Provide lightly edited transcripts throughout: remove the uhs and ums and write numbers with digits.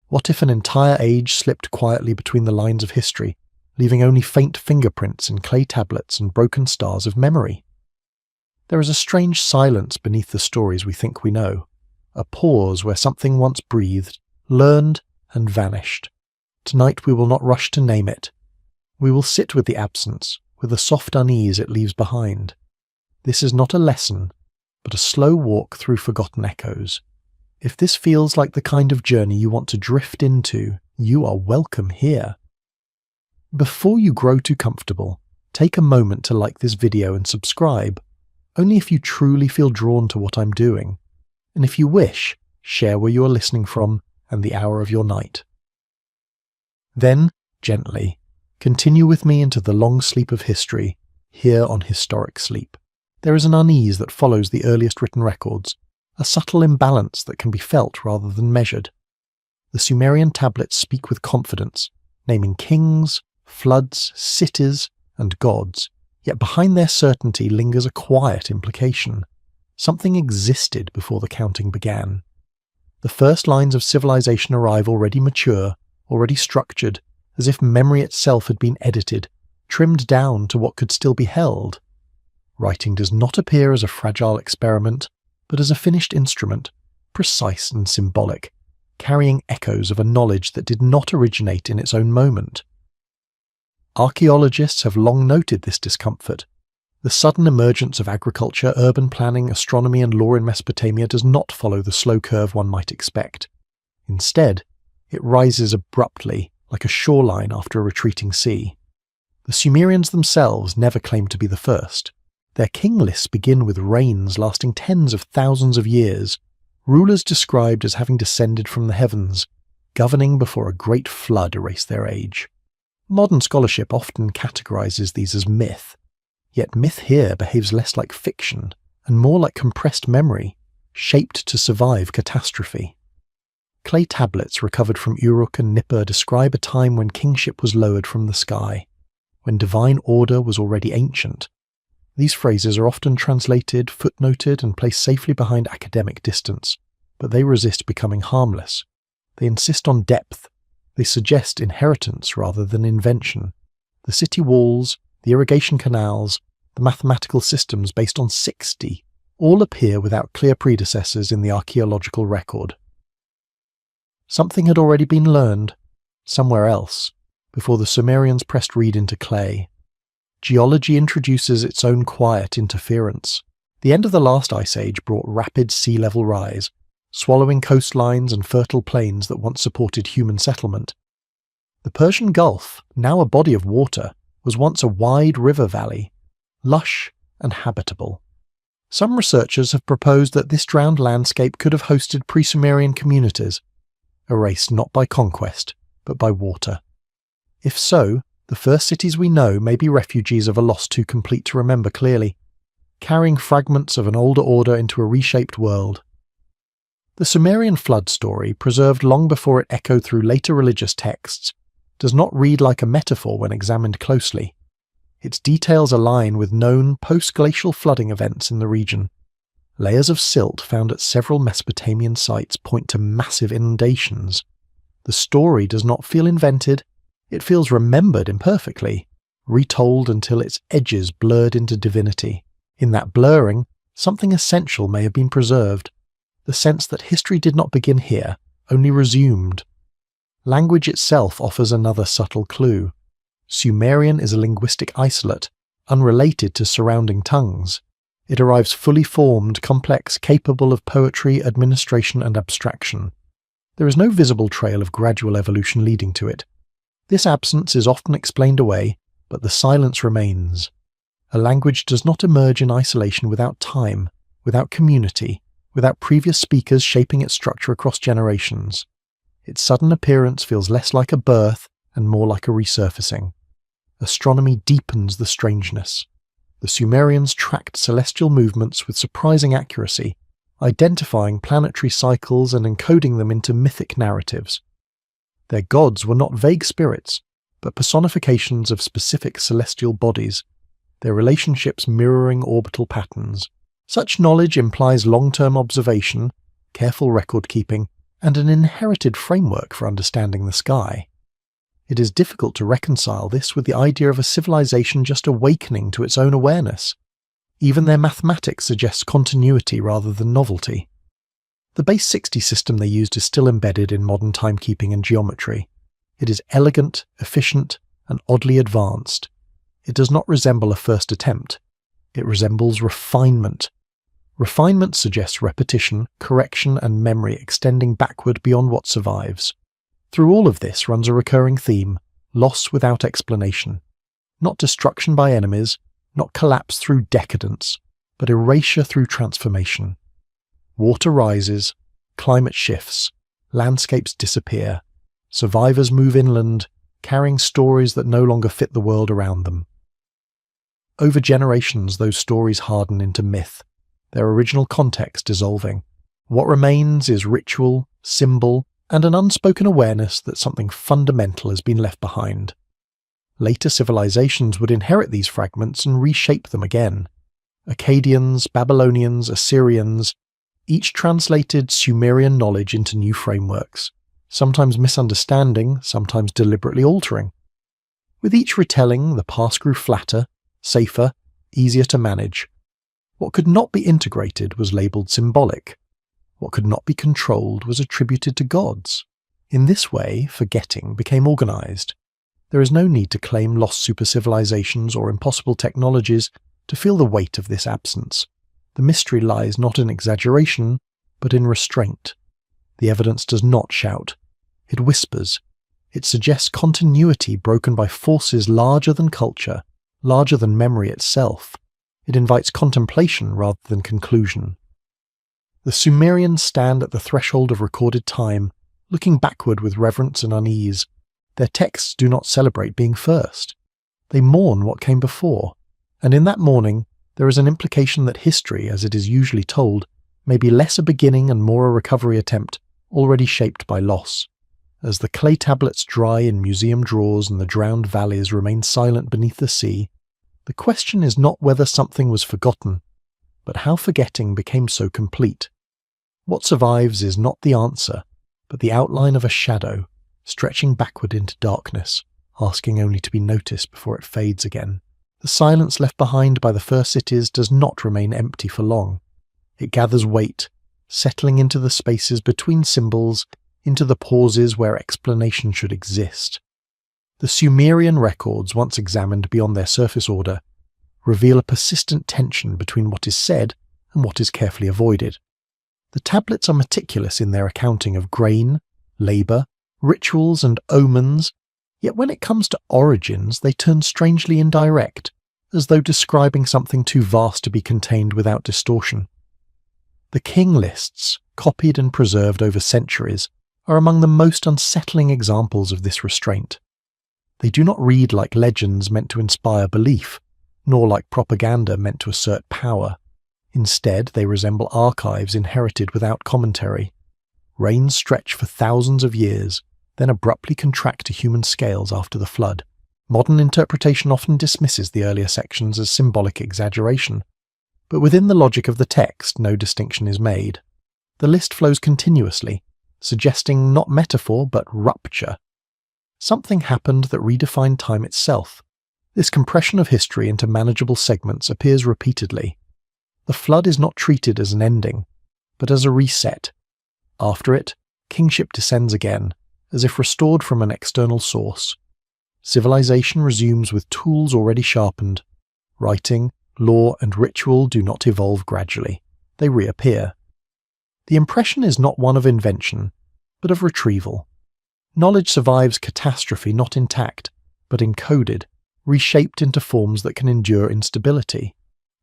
What if an entire age slipped quietly between the lines of history, leaving only faint fingerprints in clay tablets and broken stars of memory? There is a strange silence beneath the stories we think we know, a pause where something once breathed, learned, and vanished. Tonight we will not rush to name it. We will sit with the absence, with the soft unease it leaves behind. This is not a lesson, but a slow walk through forgotten echoes. If this feels like the kind of journey you want to drift into, you are welcome here. Before you grow too comfortable, take a moment to like this video and subscribe, only if you truly feel drawn to what I'm doing. And if you wish, share where you are listening from and the hour of your night. Then, gently, continue with me into the long sleep of history, here on Historic Sleep. There is an unease that follows the earliest written records, a subtle imbalance that can be felt rather than measured. The Sumerian tablets speak with confidence, naming kings, floods, cities, and gods, yet behind their certainty lingers a quiet implication. Something existed before the counting began. The first lines of civilization arrive already mature, already structured, as if memory itself had been edited, trimmed down to what could still be held. Writing does not appear as a fragile experiment, but as a finished instrument, precise and symbolic, carrying echoes of a knowledge that did not originate in its own moment. Archaeologists have long noted this discomfort. The sudden emergence of agriculture, urban planning, astronomy and law in Mesopotamia does not follow the slow curve one might expect. Instead, it rises abruptly, like a shoreline after a retreating sea. The Sumerians themselves never claimed to be the first. Their king lists begin with reigns lasting tens of thousands of years, rulers described as having descended from the heavens, governing before a great flood erased their age. Modern scholarship often categorizes these as myth, yet myth here behaves less like fiction and more like compressed memory, shaped to survive catastrophe. Clay tablets recovered from Uruk and Nippur describe a time when kingship was lowered from the sky, when divine order was already ancient. These phrases are often translated, footnoted, and placed safely behind academic distance, but they resist becoming harmless. They insist on depth. They suggest inheritance rather than invention. The city walls, the irrigation canals, the mathematical systems based on 60 all appear without clear predecessors in the archaeological record. Something had already been learned, somewhere else, before the Sumerians pressed reed into clay. Geology introduces its own quiet interference. The end of the last ice age brought rapid sea level rise, swallowing coastlines and fertile plains that once supported human settlement. The Persian Gulf, now a body of water, was once a wide river valley, lush and habitable. Some researchers have proposed that this drowned landscape could have hosted pre-Sumerian communities, erased not by conquest, but by water. If so, the first cities we know may be refugees of a loss too complete to remember clearly, carrying fragments of an older order into a reshaped world. The Sumerian flood story, preserved long before it echoed through later religious texts, does not read like a metaphor when examined closely. Its details align with known post-glacial flooding events in the region. Layers of silt found at several Mesopotamian sites point to massive inundations. The story does not feel invented, it feels remembered imperfectly, retold until its edges blurred into divinity. In that blurring, something essential may have been preserved, the sense that history did not begin here, only resumed. Language itself offers another subtle clue. Sumerian is a linguistic isolate, unrelated to surrounding tongues. It arrives fully formed, complex, capable of poetry, administration, and abstraction. There is no visible trail of gradual evolution leading to it. This absence is often explained away, but the silence remains. A language does not emerge in isolation without time, without community, without previous speakers shaping its structure across generations. Its sudden appearance feels less like a birth and more like a resurfacing. Astronomy deepens the strangeness. The Sumerians tracked celestial movements with surprising accuracy, identifying planetary cycles and encoding them into mythic narratives. Their gods were not vague spirits, but personifications of specific celestial bodies, their relationships mirroring orbital patterns. Such knowledge implies long-term observation, careful record-keeping, and an inherited framework for understanding the sky. It is difficult to reconcile this with the idea of a civilization just awakening to its own awareness. Even their mathematics suggests continuity rather than novelty. The base 60 system they used is still embedded in modern timekeeping and geometry. It is elegant, efficient, and oddly advanced. It does not resemble a first attempt. It resembles refinement. Refinement suggests repetition, correction, and memory extending backward beyond what survives. Through all of this runs a recurring theme: loss without explanation. Not destruction by enemies, not collapse through decadence, but erasure through transformation. Water rises, climate shifts, landscapes disappear, survivors move inland, carrying stories that no longer fit the world around them. Over generations, those stories harden into myth, their original context dissolving. What remains is ritual, symbol, and an unspoken awareness that something fundamental has been left behind. Later civilizations would inherit these fragments and reshape them again. Akkadians, Babylonians, Assyrians, each translated Sumerian knowledge into new frameworks, sometimes misunderstanding, sometimes deliberately altering. With each retelling, the past grew flatter, safer, easier to manage. What could not be integrated was labelled symbolic. What could not be controlled was attributed to gods. In this way, forgetting became organised. There is no need to claim lost super-civilizations or impossible technologies to feel the weight of this absence. The mystery lies not in exaggeration, but in restraint. The evidence does not shout. It whispers. It suggests continuity broken by forces larger than culture, larger than memory itself. It invites contemplation rather than conclusion. The Sumerians stand at the threshold of recorded time, looking backward with reverence and unease. Their texts do not celebrate being first. They mourn what came before, and in that mourning there is an implication that history, as it is usually told, may be less a beginning and more a recovery attempt, already shaped by loss. As the clay tablets dry in museum drawers and the drowned valleys remain silent beneath the sea, the question is not whether something was forgotten, but how forgetting became so complete. What survives is not the answer, but the outline of a shadow, stretching backward into darkness, asking only to be noticed before it fades again. The silence left behind by the first cities does not remain empty for long. It gathers weight, settling into the spaces between symbols, into the pauses where explanation should exist. The Sumerian records, once examined beyond their surface order, reveal a persistent tension between what is said and what is carefully avoided. The tablets are meticulous in their accounting of grain, labour, rituals and omens, yet when it comes to origins they turn strangely indirect, as though describing something too vast to be contained without distortion. The king lists, copied and preserved over centuries, are among the most unsettling examples of this restraint. They do not read like legends meant to inspire belief, nor like propaganda meant to assert power. Instead, they resemble archives inherited without commentary. Reigns stretch for thousands of years, then abruptly contract to human scales after the flood. Modern interpretation often dismisses the earlier sections as symbolic exaggeration, but within the logic of the text no distinction is made. The list flows continuously, suggesting not metaphor but rupture. Something happened that redefined time itself. This compression of history into manageable segments appears repeatedly. The flood is not treated as an ending, but as a reset. After it, kingship descends again, as if restored from an external source. Civilization resumes with tools already sharpened. Writing, law, and ritual do not evolve gradually. They reappear. The impression is not one of invention, but of retrieval. Knowledge survives catastrophe not intact, but encoded, reshaped into forms that can endure instability.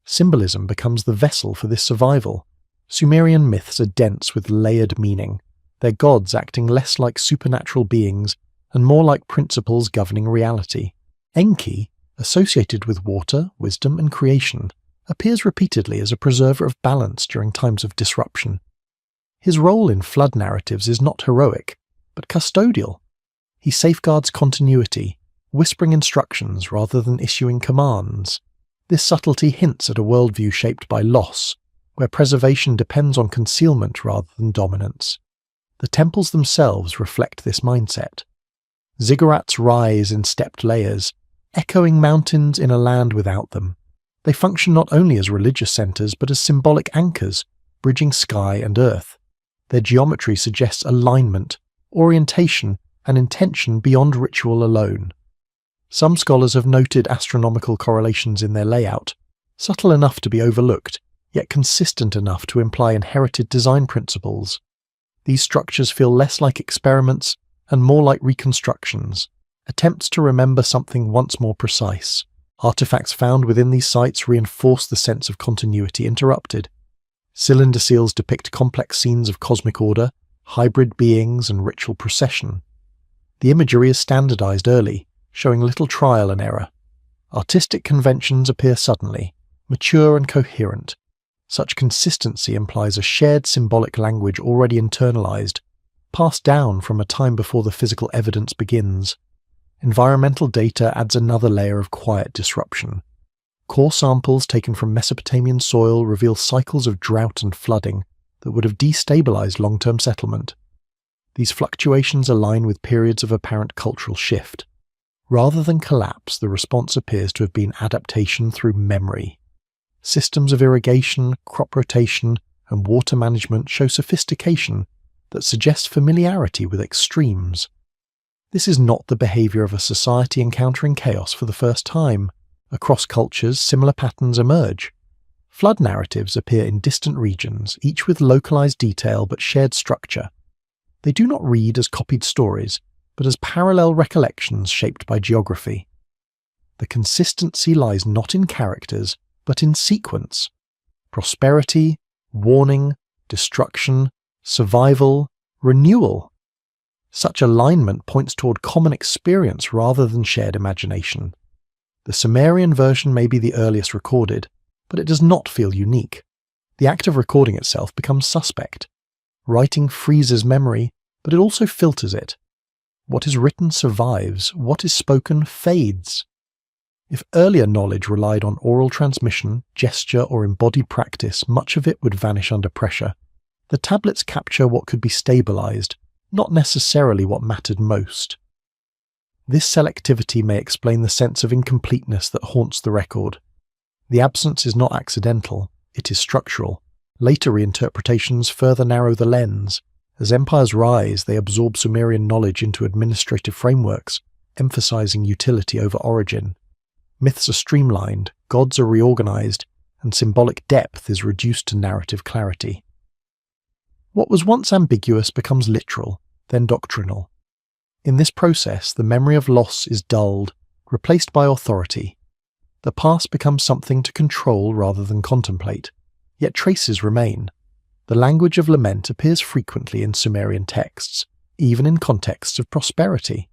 Symbolism becomes the vessel for this survival. Sumerian myths are dense with layered meaning, their gods acting less like supernatural beings and more like principles governing reality. Enki, associated with water, wisdom, and creation, appears repeatedly as a preserver of balance during times of disruption. His role in flood narratives is not heroic, but custodial. He safeguards continuity, whispering instructions rather than issuing commands. This subtlety hints at a worldview shaped by loss, where preservation depends on concealment rather than dominance. The temples themselves reflect this mindset. Ziggurats rise in stepped layers, echoing mountains in a land without them. They function not only as religious centres but as symbolic anchors, bridging sky and earth. Their geometry suggests alignment, orientation, and intention beyond ritual alone. Some scholars have noted astronomical correlations in their layout, subtle enough to be overlooked, yet consistent enough to imply inherited design principles. These structures feel less like experiments and more like reconstructions, attempts to remember something once more precise. Artifacts found within these sites reinforce the sense of continuity interrupted. Cylinder seals depict complex scenes of cosmic order, hybrid beings, and ritual procession. The imagery is standardized early, showing little trial and error. Artistic conventions appear suddenly, mature and coherent. Such consistency implies a shared symbolic language already internalized, passed down from a time before the physical evidence begins. Environmental data adds another layer of quiet disruption. Core samples taken from Mesopotamian soil reveal cycles of drought and flooding that would have destabilized long-term settlement. These fluctuations align with periods of apparent cultural shift. Rather than collapse, the response appears to have been adaptation through memory. Systems of irrigation, crop rotation, and water management show sophistication that suggests familiarity with extremes. This is not the behavior of a society encountering chaos for the first time. Across cultures, similar patterns emerge. Flood narratives appear in distant regions, each with localized detail but shared structure. They do not read as copied stories, but as parallel recollections shaped by geography. The consistency lies not in characters, but in sequence. Prosperity, warning, destruction, survival, renewal. Such alignment points toward common experience rather than shared imagination. The Sumerian version may be the earliest recorded, but it does not feel unique. The act of recording itself becomes suspect. Writing freezes memory, but it also filters it. What is written survives, what is spoken fades. If earlier knowledge relied on oral transmission, gesture, or embodied practice, much of it would vanish under pressure. The tablets capture what could be stabilized, not necessarily what mattered most. This selectivity may explain the sense of incompleteness that haunts the record. The absence is not accidental, it is structural. Later reinterpretations further narrow the lens. As empires rise, they absorb Sumerian knowledge into administrative frameworks, emphasizing utility over origin. Myths are streamlined, gods are reorganized, and symbolic depth is reduced to narrative clarity. What was once ambiguous becomes literal, then doctrinal. In this process, the memory of loss is dulled, replaced by authority. The past becomes something to control rather than contemplate, yet traces remain. The language of lament appears frequently in Sumerian texts, even in contexts of prosperity.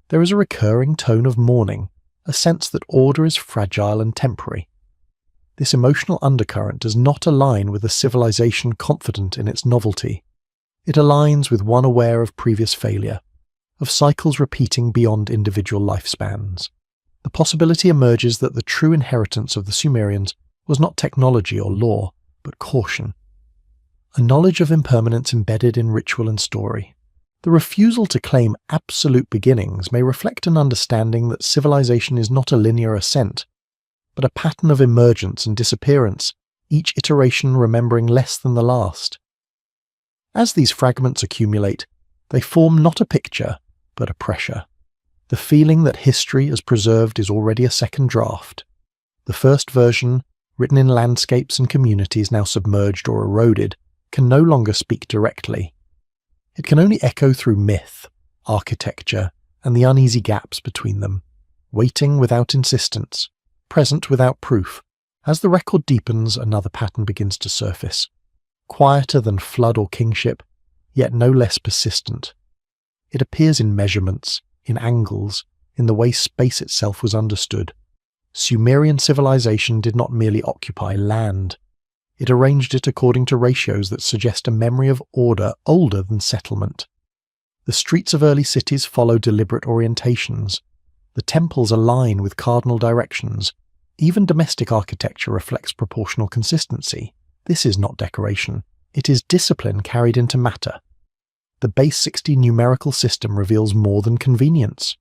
There is a recurring tone of mourning, a sense that order is fragile and temporary. This emotional undercurrent does not align with a civilization confident in its novelty. It aligns with one aware of previous failure, of cycles repeating beyond individual lifespans. The possibility emerges that the true inheritance of the Sumerians was not technology or law, but caution. A knowledge of impermanence embedded in ritual and story. The refusal to claim absolute beginnings may reflect an understanding that civilization is not a linear ascent, but a pattern of emergence and disappearance, each iteration remembering less than the last. As these fragments accumulate, they form not a picture, but a pressure. The feeling that history as preserved is already a second draft. The first version, written in landscapes and communities now submerged or eroded, can no longer speak directly. It can only echo through myth, architecture, and the uneasy gaps between them, waiting without insistence, present without proof. As the record deepens, another pattern begins to surface, quieter than flood or kingship, yet no less persistent. It appears in measurements, in angles, in the way space itself was understood. Sumerian civilization did not merely occupy land. It arranged it according to ratios that suggest a memory of order older than settlement. The streets of early cities follow deliberate orientations. The temples align with cardinal directions. Even domestic architecture reflects proportional consistency. This is not decoration. It is discipline carried into matter. the base 60 numerical system reveals more than convenience.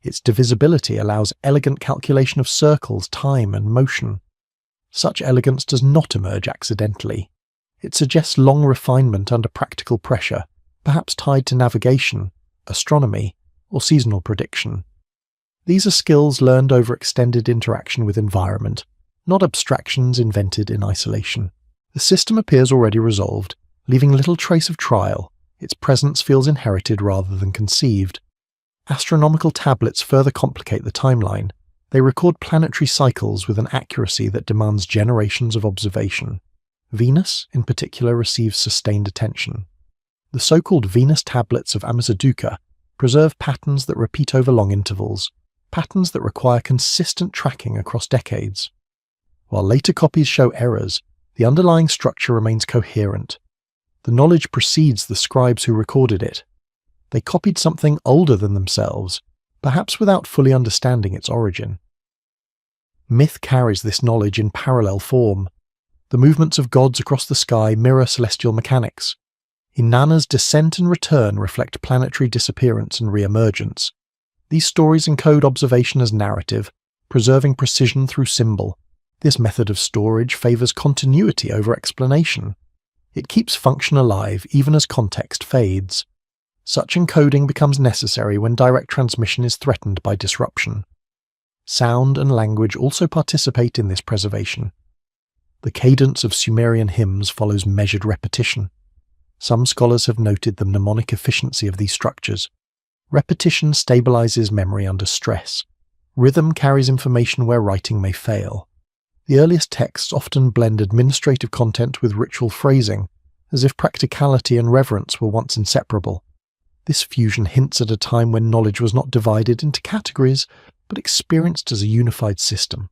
Its divisibility allows elegant calculation of circles, time, and motion. Such elegance does not emerge accidentally. It suggests long refinement under practical pressure, perhaps tied to navigation, astronomy, or seasonal prediction. These are skills learned over extended interaction with environment, not abstractions invented in isolation. The system appears already resolved, leaving little trace of trial. Its presence feels inherited rather than conceived. Astronomical tablets further complicate the timeline. They record planetary cycles with an accuracy that demands generations of observation. Venus, in particular, receives sustained attention. The so-called Venus tablets of Amazduqa preserve patterns that repeat over long intervals, patterns that require consistent tracking across decades. While later copies show errors, the underlying structure remains coherent. The knowledge precedes the scribes who recorded it. They copied something older than themselves, perhaps without fully understanding its origin. Myth carries this knowledge in parallel form. The movements of gods across the sky mirror celestial mechanics. Inanna's descent and return reflect planetary disappearance and re-emergence. These stories encode observation as narrative, preserving precision through symbol. This method of storage favors continuity over explanation. It keeps function alive even as context fades. Such encoding becomes necessary when direct transmission is threatened by disruption. Sound and language also participate in this preservation. The cadence of Sumerian hymns follows measured repetition. Some scholars have noted the mnemonic efficiency of these structures. Repetition stabilizes memory under stress. Rhythm carries information where writing may fail. The earliest texts often blend administrative content with ritual phrasing, as if practicality and reverence were once inseparable. This fusion hints at a time when knowledge was not divided into categories, but experienced as a unified system.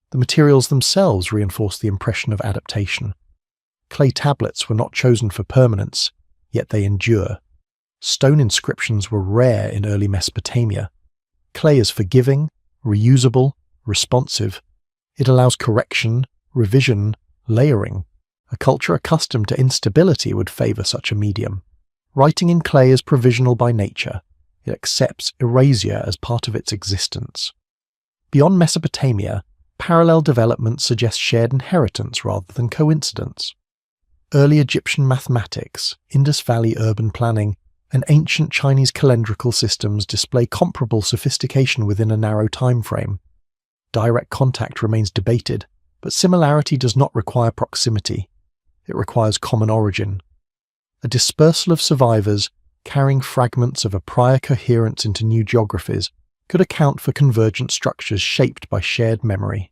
The materials themselves reinforce the impression of adaptation. Clay tablets were not chosen for permanence, yet they endure. Stone inscriptions were rare in early Mesopotamia. Clay is forgiving, reusable, responsive. It allows correction, revision, layering. A culture accustomed to instability would favor such a medium. Writing in clay is provisional by nature. It accepts erasure as part of its existence. Beyond Mesopotamia, parallel development suggests shared inheritance rather than coincidence. Early Egyptian mathematics, Indus Valley urban planning, and ancient Chinese calendrical systems display comparable sophistication within a narrow time frame. Direct contact remains debated, but similarity does not require proximity. It requires common origin. A dispersal of survivors, carrying fragments of a prior coherence into new geographies, could account for convergent structures shaped by shared memory.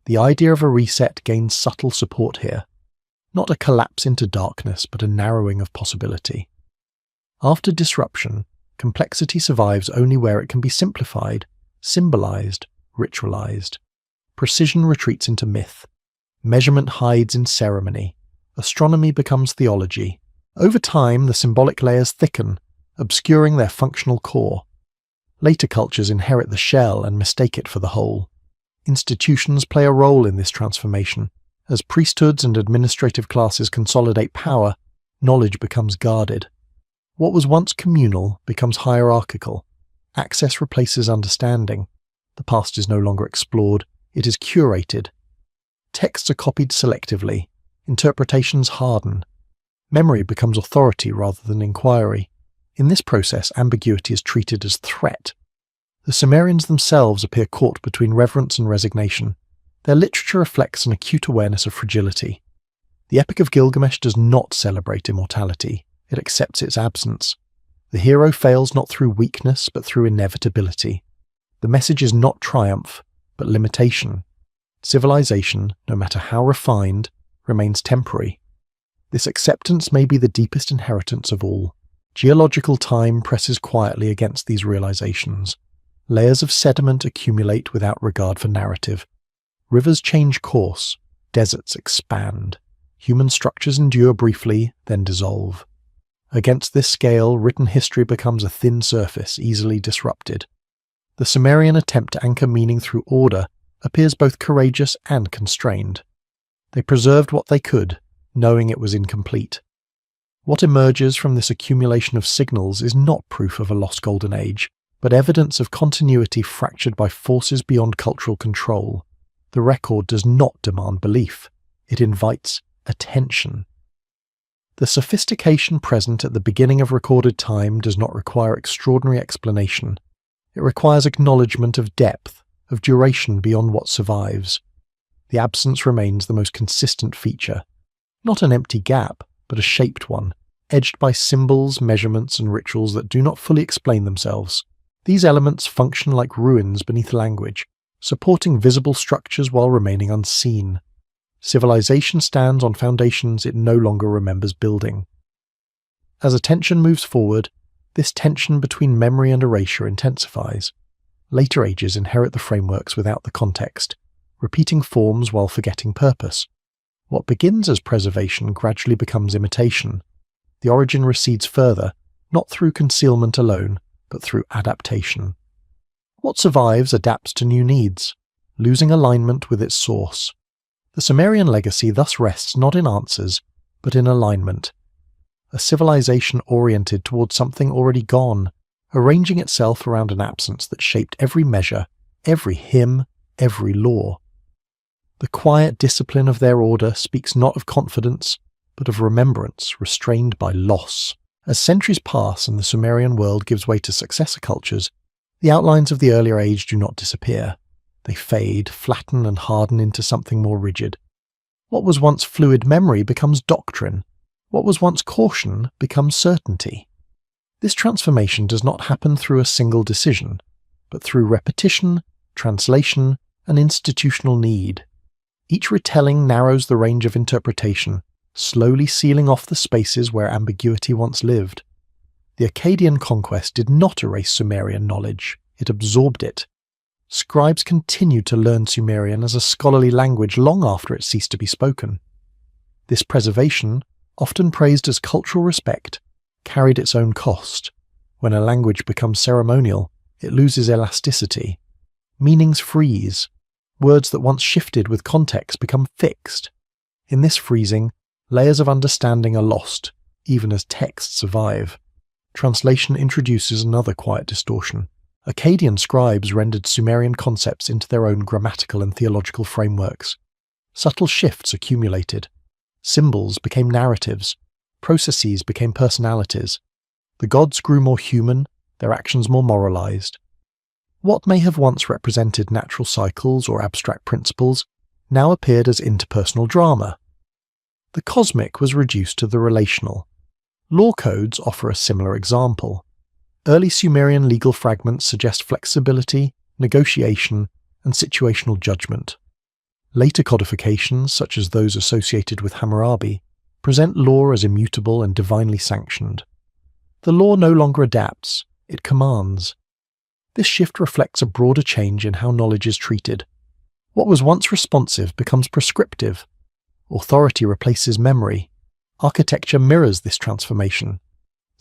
The idea of a reset gains subtle support here. Not a collapse into darkness, but a narrowing of possibility. After disruption, complexity survives only where it can be simplified, symbolized, ritualized. Precision retreats into myth. Measurement hides in ceremony. Astronomy becomes theology. Over time, the symbolic layers thicken, obscuring their functional core. Later cultures inherit the shell and mistake it for the whole. Institutions play a role in this transformation. As priesthoods and administrative classes consolidate power, knowledge becomes guarded. What was once communal becomes hierarchical. Access replaces understanding. The past is no longer explored, it is curated. Texts are copied selectively. Interpretations harden. Memory becomes authority rather than inquiry. In this process, ambiguity is treated as threat. The Sumerians themselves appear caught between reverence and resignation. Their literature reflects an acute awareness of fragility. The Epic of Gilgamesh does not celebrate immortality. It accepts its absence. The hero fails not through weakness, but through inevitability. The message is not triumph, but limitation. Civilization, no matter how refined, remains temporary. This acceptance may be the deepest inheritance of all. Geological time presses quietly against these realizations. Layers of sediment accumulate without regard for narrative. Rivers change course. Deserts expand. Human structures endure briefly, then dissolve. Against this scale, written history becomes a thin surface, easily disrupted. The Sumerian attempt to anchor meaning through order appears both courageous and constrained. They preserved what they could, knowing it was incomplete. What emerges from this accumulation of signals is not proof of a lost golden age, but evidence of continuity fractured by forces beyond cultural control. The record does not demand belief. It invites attention. The sophistication present at the beginning of recorded time does not require extraordinary explanation. It requires acknowledgement of depth, of duration beyond what survives. The absence remains the most consistent feature. Not an empty gap, but a shaped one, edged by symbols, measurements, and rituals that do not fully explain themselves. These elements function like ruins beneath language, supporting visible structures while remaining unseen. Civilization stands on foundations it no longer remembers building. As attention moves forward, this tension between memory and erasure intensifies. Later ages inherit the frameworks without the context, repeating forms while forgetting purpose. What begins as preservation gradually becomes imitation. The origin recedes further, not through concealment alone, but through adaptation. What survives adapts to new needs, losing alignment with its source. The Sumerian legacy thus rests not in answers, but in alignment. A civilization oriented towards something already gone, arranging itself around an absence that shaped every measure, every hymn, every law. The quiet discipline of their order speaks not of confidence, but of remembrance restrained by loss. As centuries pass and the Sumerian world gives way to successor cultures, the outlines of the earlier age do not disappear. They fade, flatten, and harden into something more rigid. What was once fluid memory becomes doctrine. What was once caution becomes certainty. This transformation does not happen through a single decision, but through repetition, translation, and institutional need. Each retelling narrows the range of interpretation, slowly sealing off the spaces where ambiguity once lived. The Akkadian conquest did not erase Sumerian knowledge, it absorbed it. Scribes continued to learn Sumerian as a scholarly language long after it ceased to be spoken. This preservation, often praised as cultural respect, carried its own cost. When a language becomes ceremonial, it loses elasticity. Meanings freeze. Words that once shifted with context become fixed. In this freezing, layers of understanding are lost, even as texts survive. Translation introduces another quiet distortion. Akkadian scribes rendered Sumerian concepts into their own grammatical and theological frameworks. Subtle shifts accumulated. Symbols became narratives. Processes became personalities. The gods grew more human, their actions more moralized. What may have once represented natural cycles or abstract principles now appeared as interpersonal drama. The cosmic was reduced to the relational. Law codes offer a similar example. Early Sumerian legal fragments suggest flexibility, negotiation, and situational judgment. Later codifications, such as those associated with Hammurabi, present law as immutable and divinely sanctioned. The law no longer adapts, it commands. This shift reflects a broader change in how knowledge is treated. What was once responsive becomes prescriptive. Authority replaces memory. Architecture mirrors this transformation.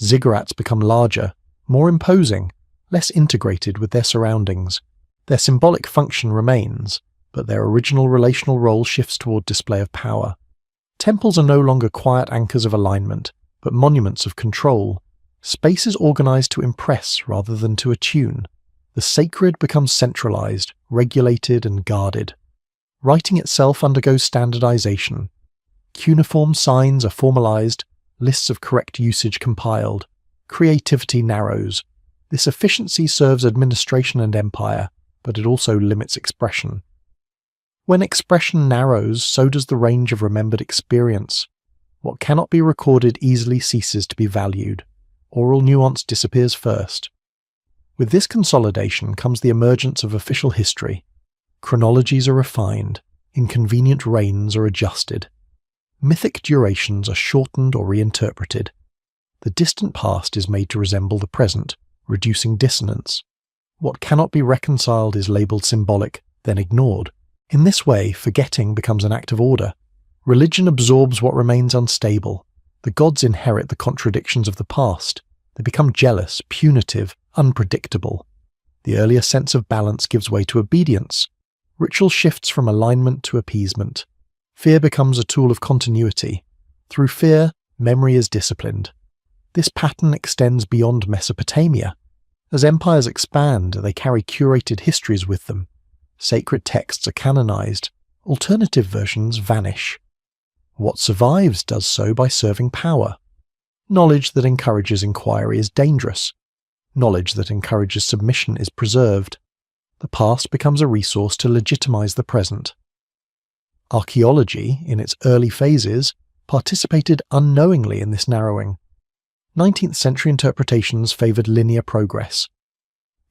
Ziggurats become larger, more imposing, less integrated with their surroundings. Their symbolic function remains, but their original relational role shifts toward display of power. Temples are no longer quiet anchors of alignment, but monuments of control. Space is organized to impress rather than to attune. The sacred becomes centralized, regulated, and guarded. Writing itself undergoes standardization. Cuneiform signs are formalized, lists of correct usage compiled. Creativity narrows. This efficiency serves administration and empire, but it also limits expression. When expression narrows, so does the range of remembered experience. What cannot be recorded easily ceases to be valued. Oral nuance disappears first. With this consolidation comes the emergence of official history. Chronologies are refined, inconvenient reigns are adjusted. Mythic durations are shortened or reinterpreted. The distant past is made to resemble the present, reducing dissonance. What cannot be reconciled is labelled symbolic, then ignored. In this way, forgetting becomes an act of order. Religion absorbs what remains unstable. The gods inherit the contradictions of the past. They become jealous, punitive, unpredictable. The earlier sense of balance gives way to obedience. Ritual shifts from alignment to appeasement. Fear becomes a tool of continuity. Through fear, memory is disciplined. This pattern extends beyond Mesopotamia. As empires expand, they carry curated histories with them. Sacred texts are canonized, alternative versions vanish. What survives does so by serving power. Knowledge that encourages inquiry is dangerous. Knowledge that encourages submission is preserved. The past becomes a resource to legitimize the present. Archaeology, in its early phases, participated unknowingly in this narrowing. 19th century interpretations favored linear progress.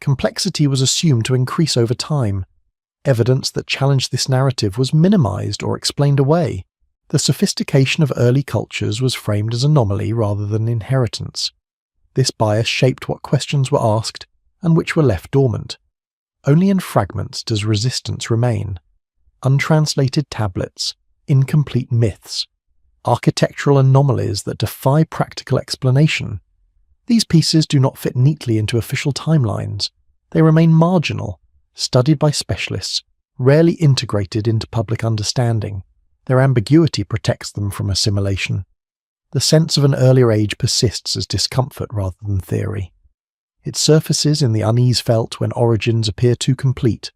Complexity was assumed to increase over time. Evidence that challenged this narrative was minimized or explained away. The sophistication of early cultures was framed as anomaly rather than inheritance. This bias shaped what questions were asked and which were left dormant. Only in fragments does resistance remain. Untranslated tablets, incomplete myths, architectural anomalies that defy practical explanation. These pieces do not fit neatly into official timelines. They remain marginal, studied by specialists, rarely integrated into public understanding. Their ambiguity protects them from assimilation. The sense of an earlier age persists as discomfort rather than theory. It surfaces in the unease felt when origins appear too complete,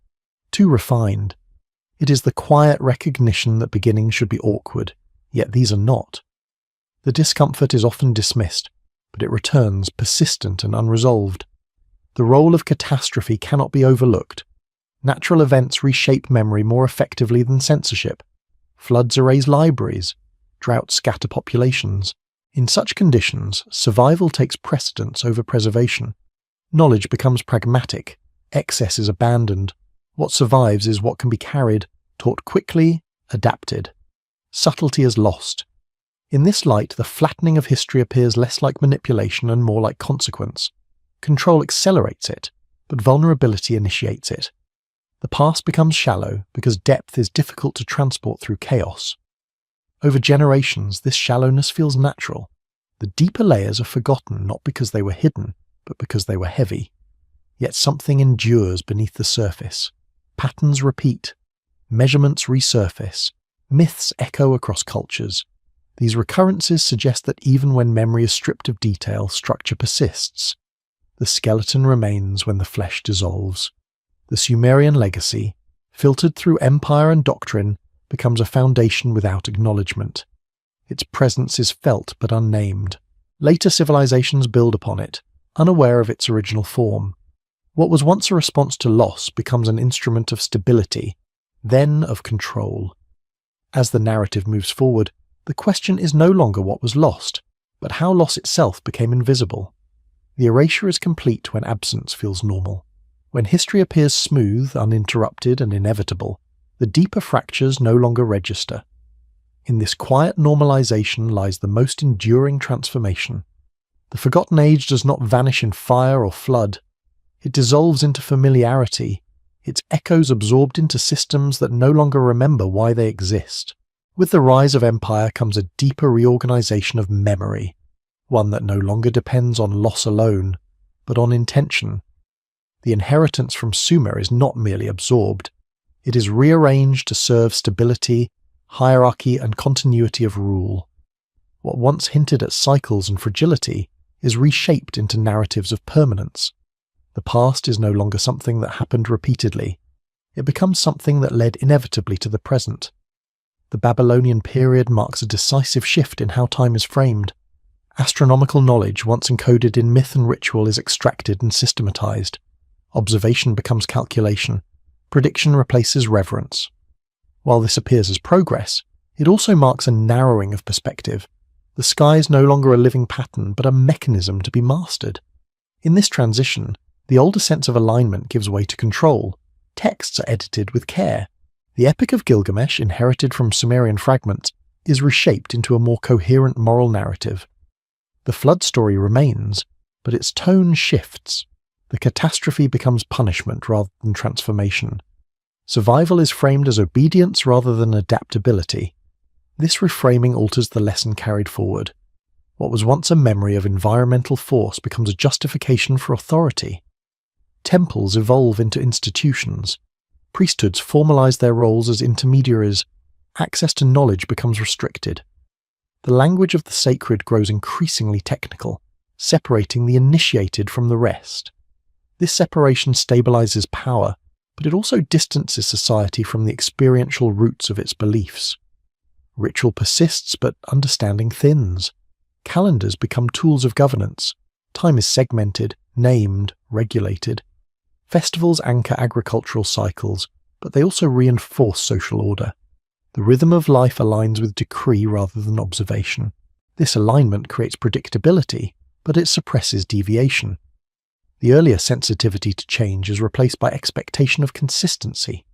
too refined. It is the quiet recognition that beginnings should be awkward, yet these are not. The discomfort is often dismissed, but it returns persistent and unresolved. The role of catastrophe cannot be overlooked. Natural events reshape memory more effectively than censorship. Floods erase libraries. Droughts scatter populations. In such conditions, survival takes precedence over preservation. Knowledge becomes pragmatic. Excess is abandoned. What survives is what can be carried, taught quickly, adapted. Subtlety is lost. In this light, the flattening of history appears less like manipulation and more like consequence. Control accelerates it, but vulnerability initiates it. The past becomes shallow because depth is difficult to transport through chaos. Over generations, this shallowness feels natural. The deeper layers are forgotten not because they were hidden, but because they were heavy. Yet something endures beneath the surface. Patterns repeat. Measurements resurface. Myths echo across cultures. These recurrences suggest that even when memory is stripped of detail, structure persists. The skeleton remains when the flesh dissolves. The Sumerian legacy, filtered through empire and doctrine, becomes a foundation without acknowledgement. Its presence is felt but unnamed. Later civilizations build upon it, unaware of its original form. What was once a response to loss becomes an instrument of stability, then of control. As the narrative moves forward, the question is no longer what was lost, but how loss itself became invisible. The erasure is complete when absence feels normal. When history appears smooth, uninterrupted, and inevitable, the deeper fractures no longer register. In this quiet normalization lies the most enduring transformation. The forgotten age does not vanish in fire or flood. It dissolves into familiarity, its echoes absorbed into systems that no longer remember why they exist. With the rise of empire comes a deeper reorganization of memory, one that no longer depends on loss alone, but on intention. The inheritance from Sumer is not merely absorbed. It is rearranged to serve stability, hierarchy, and continuity of rule. What once hinted at cycles and fragility is reshaped into narratives of permanence. The past is no longer something that happened repeatedly. It becomes something that led inevitably to the present. The Babylonian period marks a decisive shift in how time is framed. Astronomical knowledge, once encoded in myth and ritual, is extracted and systematized. Observation becomes calculation. Prediction replaces reverence. While this appears as progress, it also marks a narrowing of perspective. The sky is no longer a living pattern, but a mechanism to be mastered. In this transition, the older sense of alignment gives way to control. Texts are edited with care. The Epic of Gilgamesh, inherited from Sumerian fragments, is reshaped into a more coherent moral narrative. The flood story remains, but its tone shifts. The catastrophe becomes punishment rather than transformation. Survival is framed as obedience rather than adaptability. This reframing alters the lesson carried forward. What was once a memory of environmental force becomes a justification for authority. Temples evolve into institutions. Priesthoods formalize their roles as intermediaries. Access to knowledge becomes restricted. the language of the sacred grows increasingly technical, separating the initiated from the rest. This separation stabilizes power, but it also distances society from the experiential roots of its beliefs. Ritual persists, but understanding thins. Calendars become tools of governance. Time is segmented, named, regulated. Festivals anchor agricultural cycles, but they also reinforce social order. The rhythm of life aligns with decree rather than observation. This alignment creates predictability, but it suppresses deviation. The earlier sensitivity to change is replaced by expectation of consistency.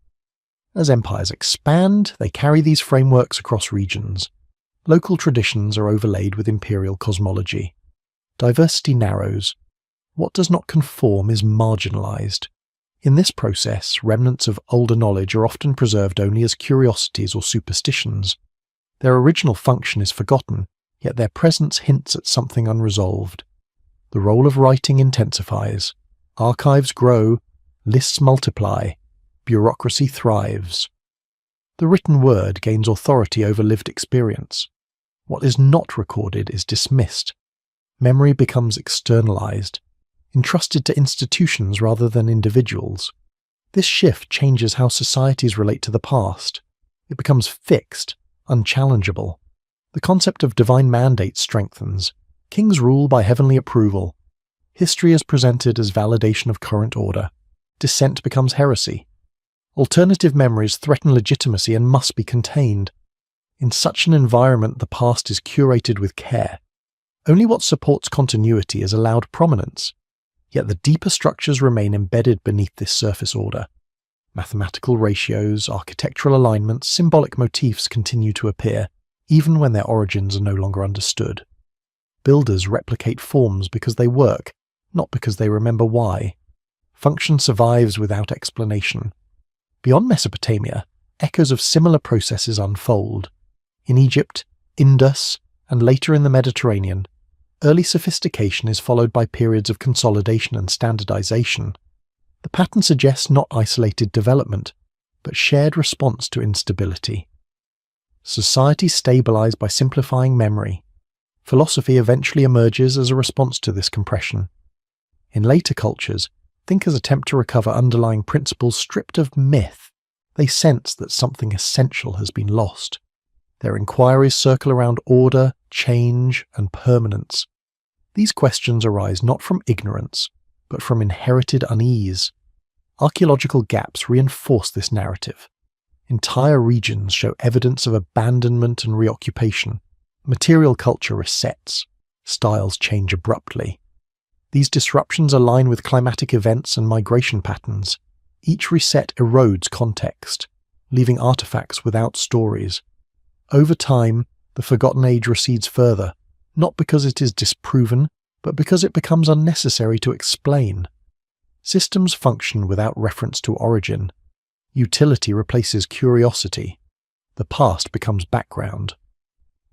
As empires expand, they carry these frameworks across regions. Local traditions are overlaid with imperial cosmology. Diversity narrows. What does not conform is marginalized. In this process, remnants of older knowledge are often preserved only as curiosities or superstitions. Their original function is forgotten, yet their presence hints at something unresolved. The role of writing intensifies. Archives grow, lists multiply, bureaucracy thrives. The written word gains authority over lived experience. What is not recorded is dismissed. Memory becomes externalized, entrusted to institutions rather than individuals. This shift changes how societies relate to the past. It becomes fixed, unchallengeable. The concept of divine mandate strengthens. Kings rule by heavenly approval. History is presented as validation of current order. Dissent becomes heresy. Alternative memories threaten legitimacy and must be contained. In such an environment, the past is curated with care. Only what supports continuity is allowed prominence. Yet the deeper structures remain embedded beneath this surface order. Mathematical ratios, architectural alignments, symbolic motifs continue to appear, even when their origins are no longer understood. Builders replicate forms because they work, not because they remember why. Function survives without explanation. Beyond Mesopotamia, echoes of similar processes unfold. In Egypt, Indus, and later in the Mediterranean, early sophistication is followed by periods of consolidation and standardization. The pattern suggests not isolated development, but shared response to instability. Societies stabilize by simplifying memory. Philosophy eventually emerges as a response to this compression. In later cultures, thinkers attempt to recover underlying principles stripped of myth. They sense that something essential has been lost. Their inquiries circle around order, change, and permanence. These questions arise not from ignorance, but from inherited unease. Archaeological gaps reinforce this narrative. Entire regions show evidence of abandonment and reoccupation. Material culture resets. Styles change abruptly. These disruptions align with climatic events and migration patterns. Each reset erodes context, leaving artifacts without stories. Over time, the Forgotten Age recedes further, not because it is disproven, but because it becomes unnecessary to explain. Systems function without reference to origin. Utility replaces curiosity. The past becomes background.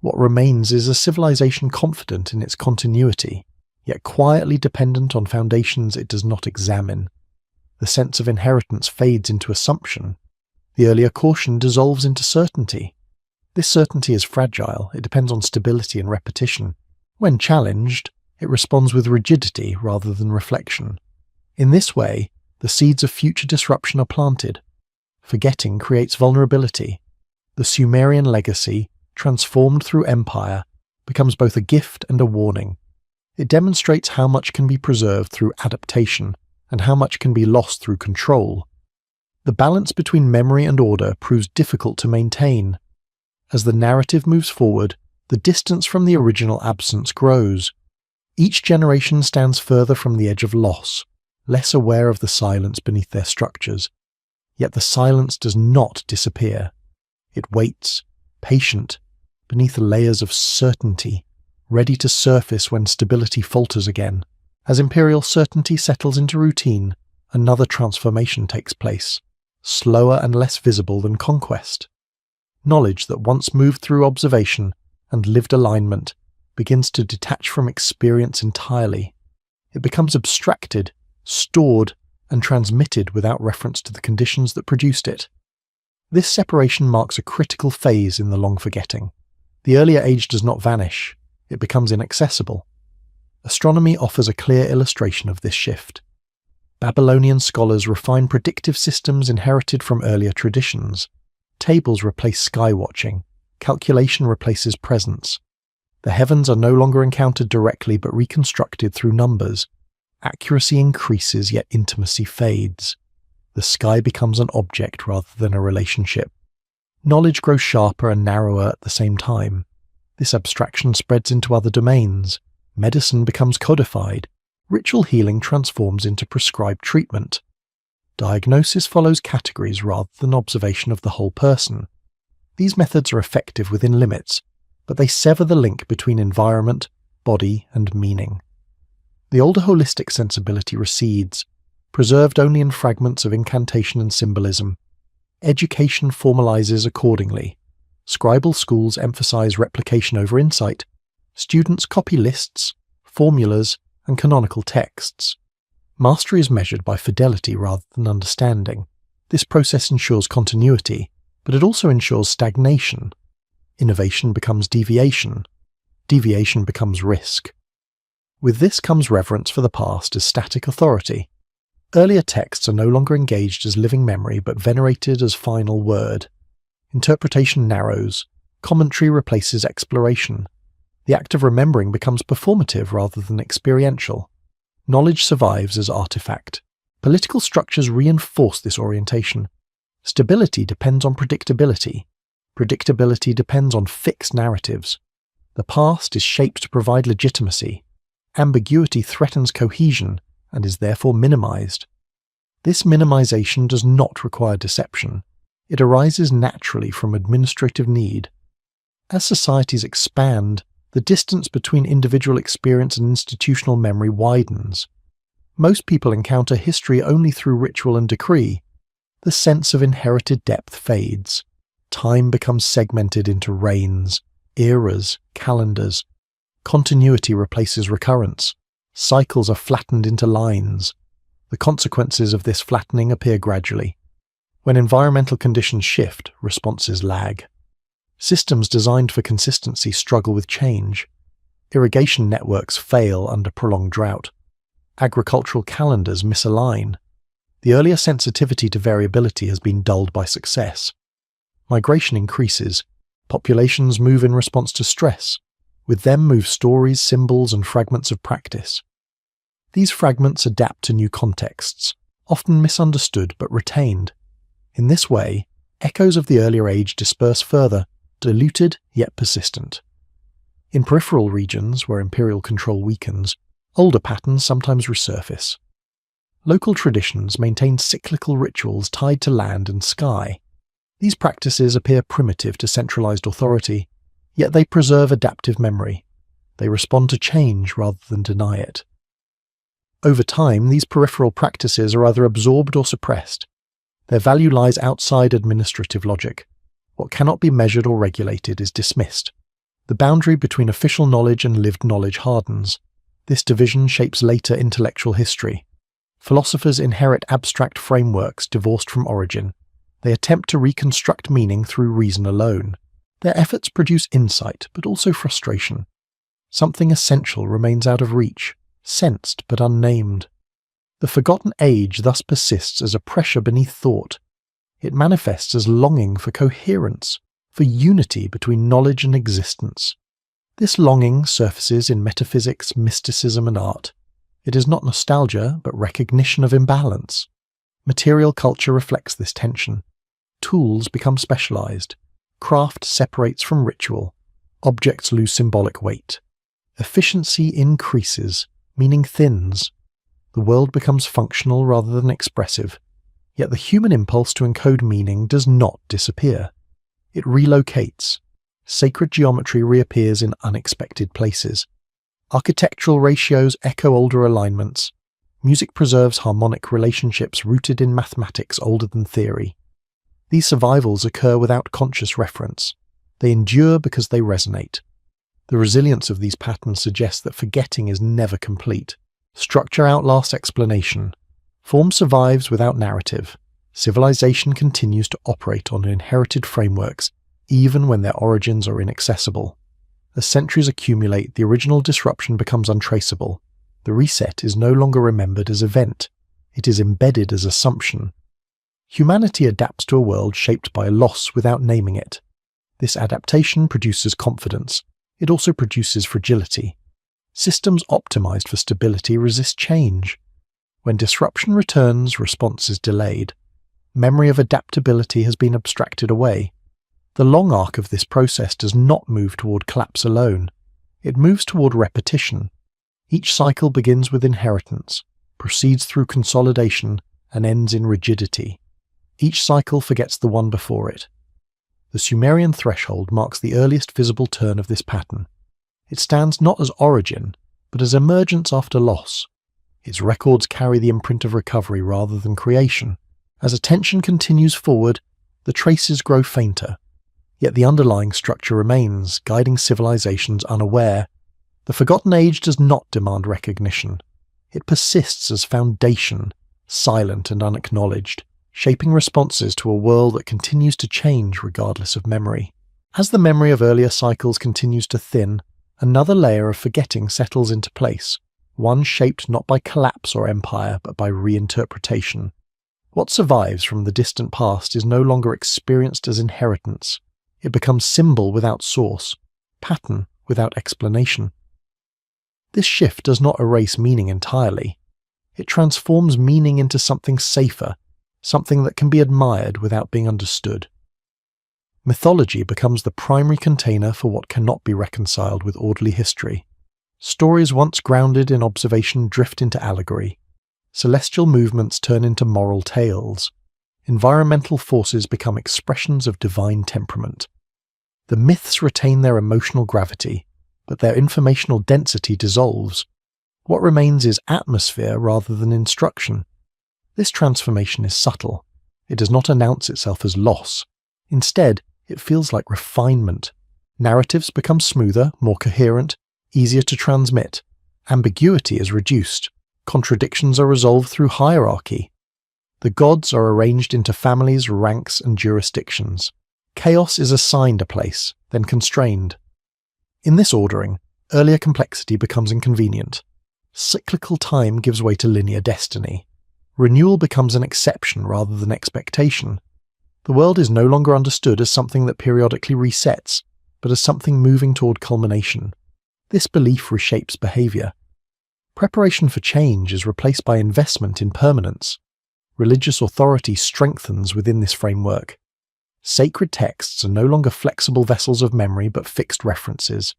What remains is a civilization confident in its continuity, yet quietly dependent on foundations it does not examine. The sense of inheritance fades into assumption. The earlier caution dissolves into certainty. This certainty is fragile, it depends on stability and repetition. When challenged, it responds with rigidity rather than reflection. In this way, the seeds of future disruption are planted. Forgetting creates vulnerability. The Sumerian legacy, transformed through empire, becomes both a gift and a warning. It demonstrates how much can be preserved through adaptation and how much can be lost through control. The balance between memory and order proves difficult to maintain. As the narrative moves forward, the distance from the original absence grows. Each generation stands further from the edge of loss, less aware of the silence beneath their structures. Yet the silence does not disappear. It waits, patient, beneath layers of certainty, ready to surface when stability falters again. As imperial certainty settles into routine, another transformation takes place, slower and less visible than conquest. Knowledge that once moved through observation and lived alignment begins to detach from experience entirely. It becomes abstracted, stored, and transmitted without reference to the conditions that produced it. This separation marks a critical phase in the long forgetting. The earlier age does not vanish, it becomes inaccessible. Astronomy offers a clear illustration of this shift. Babylonian scholars refine predictive systems inherited from earlier traditions. Tables replace sky-watching, calculation replaces presence. The heavens are no longer encountered directly but reconstructed through numbers. Accuracy increases, yet intimacy fades. The sky becomes an object rather than a relationship. Knowledge grows sharper and narrower at the same time. This abstraction spreads into other domains. Medicine becomes codified. Ritual healing transforms into prescribed treatment. Diagnosis follows categories rather than observation of the whole person. These methods are effective within limits, but they sever the link between environment, body, and meaning. The older holistic sensibility recedes, preserved only in fragments of incantation and symbolism. Education formalizes accordingly. Scribal schools emphasize replication over insight. Students copy lists, formulas, and canonical texts. Mastery is measured by fidelity rather than understanding. This process ensures continuity, but it also ensures stagnation. Innovation becomes deviation. Deviation becomes risk. With this comes reverence for the past as static authority. Earlier texts are no longer engaged as living memory but venerated as final word. Interpretation narrows. Commentary replaces exploration. The act of remembering becomes performative rather than experiential. Knowledge survives as artifact. Political structures reinforce this orientation. Stability depends on predictability. Predictability depends on fixed narratives. The past is shaped to provide legitimacy. Ambiguity threatens cohesion and is therefore minimized. This minimization does not require deception. It arises naturally from administrative need. As societies expand, the distance between individual experience and institutional memory widens. Most people encounter history only through ritual and decree. The sense of inherited depth fades. Time becomes segmented into reigns, eras, calendars. Continuity replaces recurrence. Cycles are flattened into lines. The consequences of this flattening appear gradually. When environmental conditions shift, responses lag. Systems designed for consistency struggle with change. Irrigation networks fail under prolonged drought. Agricultural calendars misalign. The earlier sensitivity to variability has been dulled by success. Migration increases. Populations move in response to stress. With them move stories, symbols, and fragments of practice. These fragments adapt to new contexts, often misunderstood but retained. In this way, echoes of the earlier age disperse further, diluted yet persistent. In peripheral regions where imperial control weakens, older patterns sometimes resurface. Local traditions maintain cyclical rituals tied to land and sky. These practices appear primitive to centralized authority, yet they preserve adaptive memory. They respond to change rather than deny it. Over time, these peripheral practices are either absorbed or suppressed. Their value lies outside administrative logic. What cannot be measured or regulated is dismissed. The boundary between official knowledge and lived knowledge hardens. This division shapes later intellectual history. Philosophers inherit abstract frameworks divorced from origin. They attempt to reconstruct meaning through reason alone. Their efforts produce insight, but also frustration. Something essential remains out of reach, sensed but unnamed. The forgotten age thus persists as a pressure beneath thought. It manifests as longing for coherence, for unity between knowledge and existence. This longing surfaces in metaphysics, mysticism, and art. It is not nostalgia, but recognition of imbalance. Material culture reflects this tension. Tools become specialized. Craft separates from ritual. Objects lose symbolic weight. Efficiency increases, meaning thins. The world becomes functional rather than expressive. Yet the human impulse to encode meaning does not disappear. It relocates. Sacred geometry reappears in unexpected places. Architectural ratios echo older alignments. Music preserves harmonic relationships rooted in mathematics older than theory. These survivals occur without conscious reference. They endure because they resonate. The resilience of these patterns suggests that forgetting is never complete. Structure outlasts explanation. Form survives without narrative. Civilization continues to operate on inherited frameworks, even when their origins are inaccessible. As centuries accumulate, the original disruption becomes untraceable. The reset is no longer remembered as event, it is embedded as assumption. Humanity adapts to a world shaped by loss without naming it. This adaptation produces confidence. It also produces fragility. Systems optimized for stability resist change. When disruption returns, response is delayed. Memory of adaptability has been abstracted away. The long arc of this process does not move toward collapse alone. It moves toward repetition. Each cycle begins with inheritance, proceeds through consolidation, and ends in rigidity. Each cycle forgets the one before it. The Sumerian threshold marks the earliest visible turn of this pattern. It stands not as origin, but as emergence after loss. Its records carry the imprint of recovery rather than creation. As attention continues forward, the traces grow fainter. Yet the underlying structure remains, guiding civilizations unaware. The Forgotten Age does not demand recognition. It persists as foundation, silent and unacknowledged, shaping responses to a world that continues to change regardless of memory. As the memory of earlier cycles continues to thin, another layer of forgetting settles into place, one shaped not by collapse or empire, but by reinterpretation. What survives from the distant past is no longer experienced as inheritance. It becomes symbol without source, pattern without explanation. This shift does not erase meaning entirely. It transforms meaning into something safer, something that can be admired without being understood. Mythology becomes the primary container for what cannot be reconciled with orderly history. Stories once grounded in observation drift into allegory. Celestial movements turn into moral tales. Environmental forces become expressions of divine temperament. The myths retain their emotional gravity, but their informational density dissolves. What remains is atmosphere rather than instruction. This transformation is subtle. It does not announce itself as loss. Instead, it feels like refinement. Narratives become smoother, more coherent, easier to transmit. Ambiguity is reduced. Contradictions are resolved through hierarchy. The gods are arranged into families, ranks, and jurisdictions. Chaos is assigned a place, then constrained. In this ordering, earlier complexity becomes inconvenient. Cyclical time gives way to linear destiny. Renewal becomes an exception rather than expectation. The world is no longer understood as something that periodically resets, but as something moving toward culmination. This belief reshapes behavior. Preparation for change is replaced by investment in permanence. Religious authority strengthens within this framework. Sacred texts are no longer flexible vessels of memory but fixed references.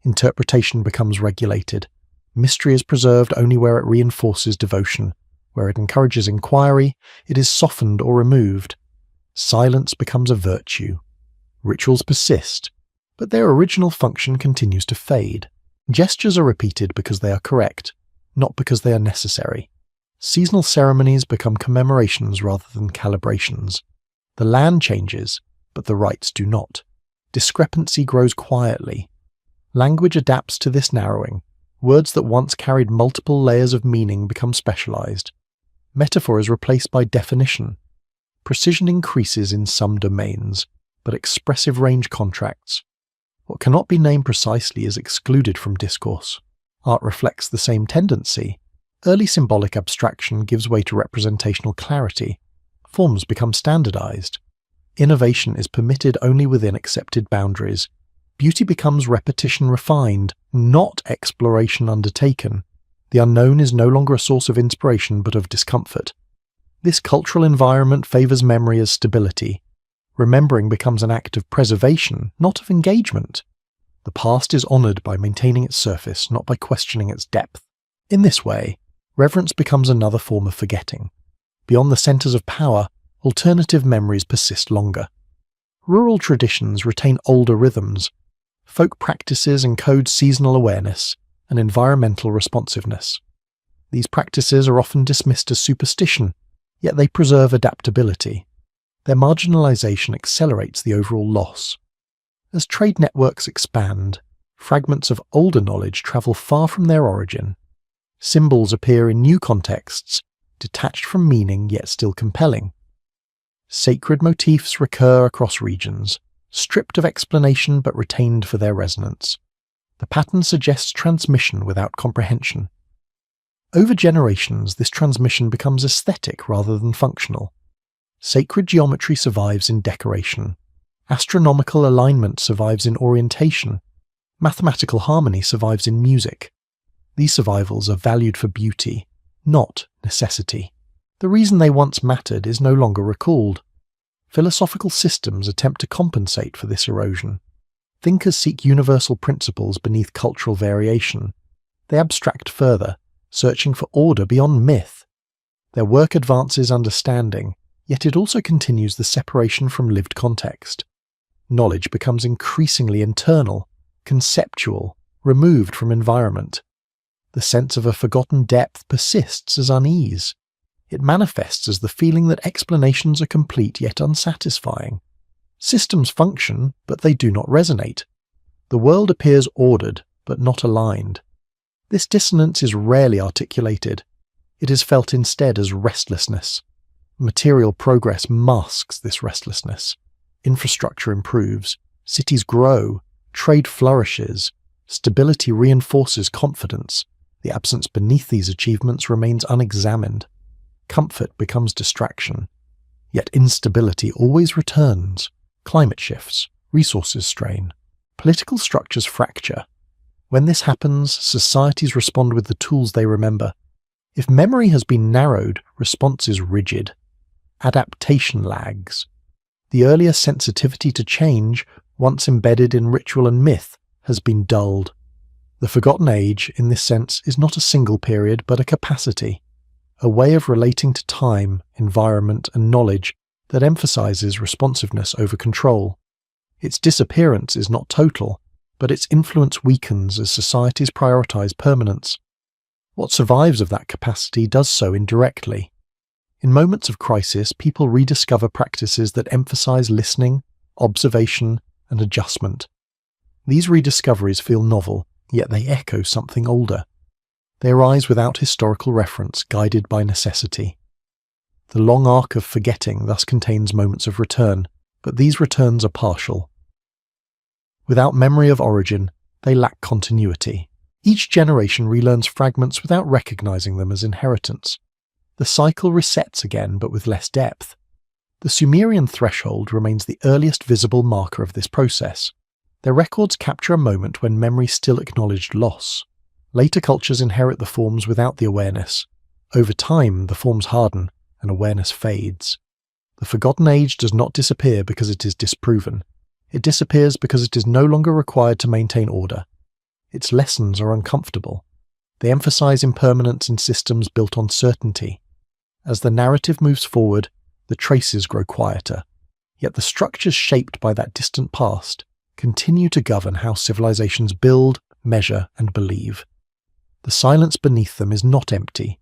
Interpretation becomes regulated. Mystery is preserved only where it reinforces devotion. Where it encourages inquiry, it is softened or removed. Silence becomes a virtue. Rituals persist, but their original function continues to fade. Gestures are repeated because they are correct, not because they are necessary. Seasonal ceremonies become commemorations rather than calibrations. The land changes, but the rites do not. Discrepancy grows quietly. Language adapts to this narrowing. Words that once carried multiple layers of meaning become specialized. Metaphor is replaced by definition. Precision increases in some domains, but expressive range contracts. What cannot be named precisely is excluded from discourse. Art reflects the same tendency. Early symbolic abstraction gives way to representational clarity. Forms become standardized. Innovation is permitted only within accepted boundaries. Beauty becomes repetition refined, not exploration undertaken. The unknown is no longer a source of inspiration but of discomfort. This cultural environment favors memory as stability. Remembering becomes an act of preservation, not of engagement. The past is honored by maintaining its surface, not by questioning its depth. In this way, reverence becomes another form of forgetting. Beyond the centers of power, alternative memories persist longer. Rural traditions retain older rhythms. Folk practices encode seasonal awareness and environmental responsiveness. These practices are often dismissed as superstition, yet they preserve adaptability. Their marginalization accelerates the overall loss. As trade networks expand, fragments of older knowledge travel far from their origin. Symbols appear in new contexts, detached from meaning yet still compelling. Sacred motifs recur across regions. stripped of explanation but retained for their resonance. The pattern suggests transmission without comprehension. Over generations, this transmission becomes aesthetic rather than functional. Sacred geometry survives in decoration. Astronomical alignment survives in orientation. Mathematical harmony survives in music. These survivals are valued for beauty, not necessity. The reason they once mattered is no longer recalled. Philosophical systems attempt to compensate for this erosion. Thinkers seek universal principles beneath cultural variation. They abstract further, searching for order beyond myth. Their work advances understanding, yet it also continues the separation from lived context. Knowledge becomes increasingly internal, conceptual, removed from environment. The sense of a forgotten depth persists as unease. It manifests as the feeling that explanations are complete yet unsatisfying. Systems function, but they do not resonate. The world appears ordered, but not aligned. This dissonance is rarely articulated. It is felt instead as restlessness. Material progress masks this restlessness. Infrastructure improves, cities grow, trade flourishes, stability reinforces confidence. The absence beneath these achievements remains unexamined. Comfort becomes distraction. Yet instability always returns. Climate shifts, resources strain, political structures fracture. When this happens, societies respond with the tools they remember. If memory has been narrowed, response is rigid. Adaptation lags. The earlier sensitivity to change, once embedded in ritual and myth, has been dulled. The Forgotten Age, in this sense, is not a single period but a capacity, a way of relating to time, environment, and knowledge that emphasizes responsiveness over control. Its disappearance is not total, but its influence weakens as societies prioritize permanence. What survives of that capacity does so indirectly. In moments of crisis, people rediscover practices that emphasize listening, observation, and adjustment. These rediscoveries feel novel, yet they echo something older. They arise without historical reference, guided by necessity. The long arc of forgetting thus contains moments of return, but these returns are partial. Without memory of origin, they lack continuity. Each generation relearns fragments without recognizing them as inheritance. The cycle resets again, but with less depth. The Sumerian threshold remains the earliest visible marker of this process. Their records capture a moment when memory still acknowledged loss. Later cultures inherit the forms without the awareness. Over time, the forms harden, and awareness fades. The Forgotten Age does not disappear because it is disproven. It disappears because it is no longer required to maintain order. Its lessons are uncomfortable. They emphasize impermanence in systems built on certainty. As the narrative moves forward, the traces grow quieter. Yet the structures shaped by that distant past continue to govern how civilizations build, measure, and believe. The silence beneath them is not empty.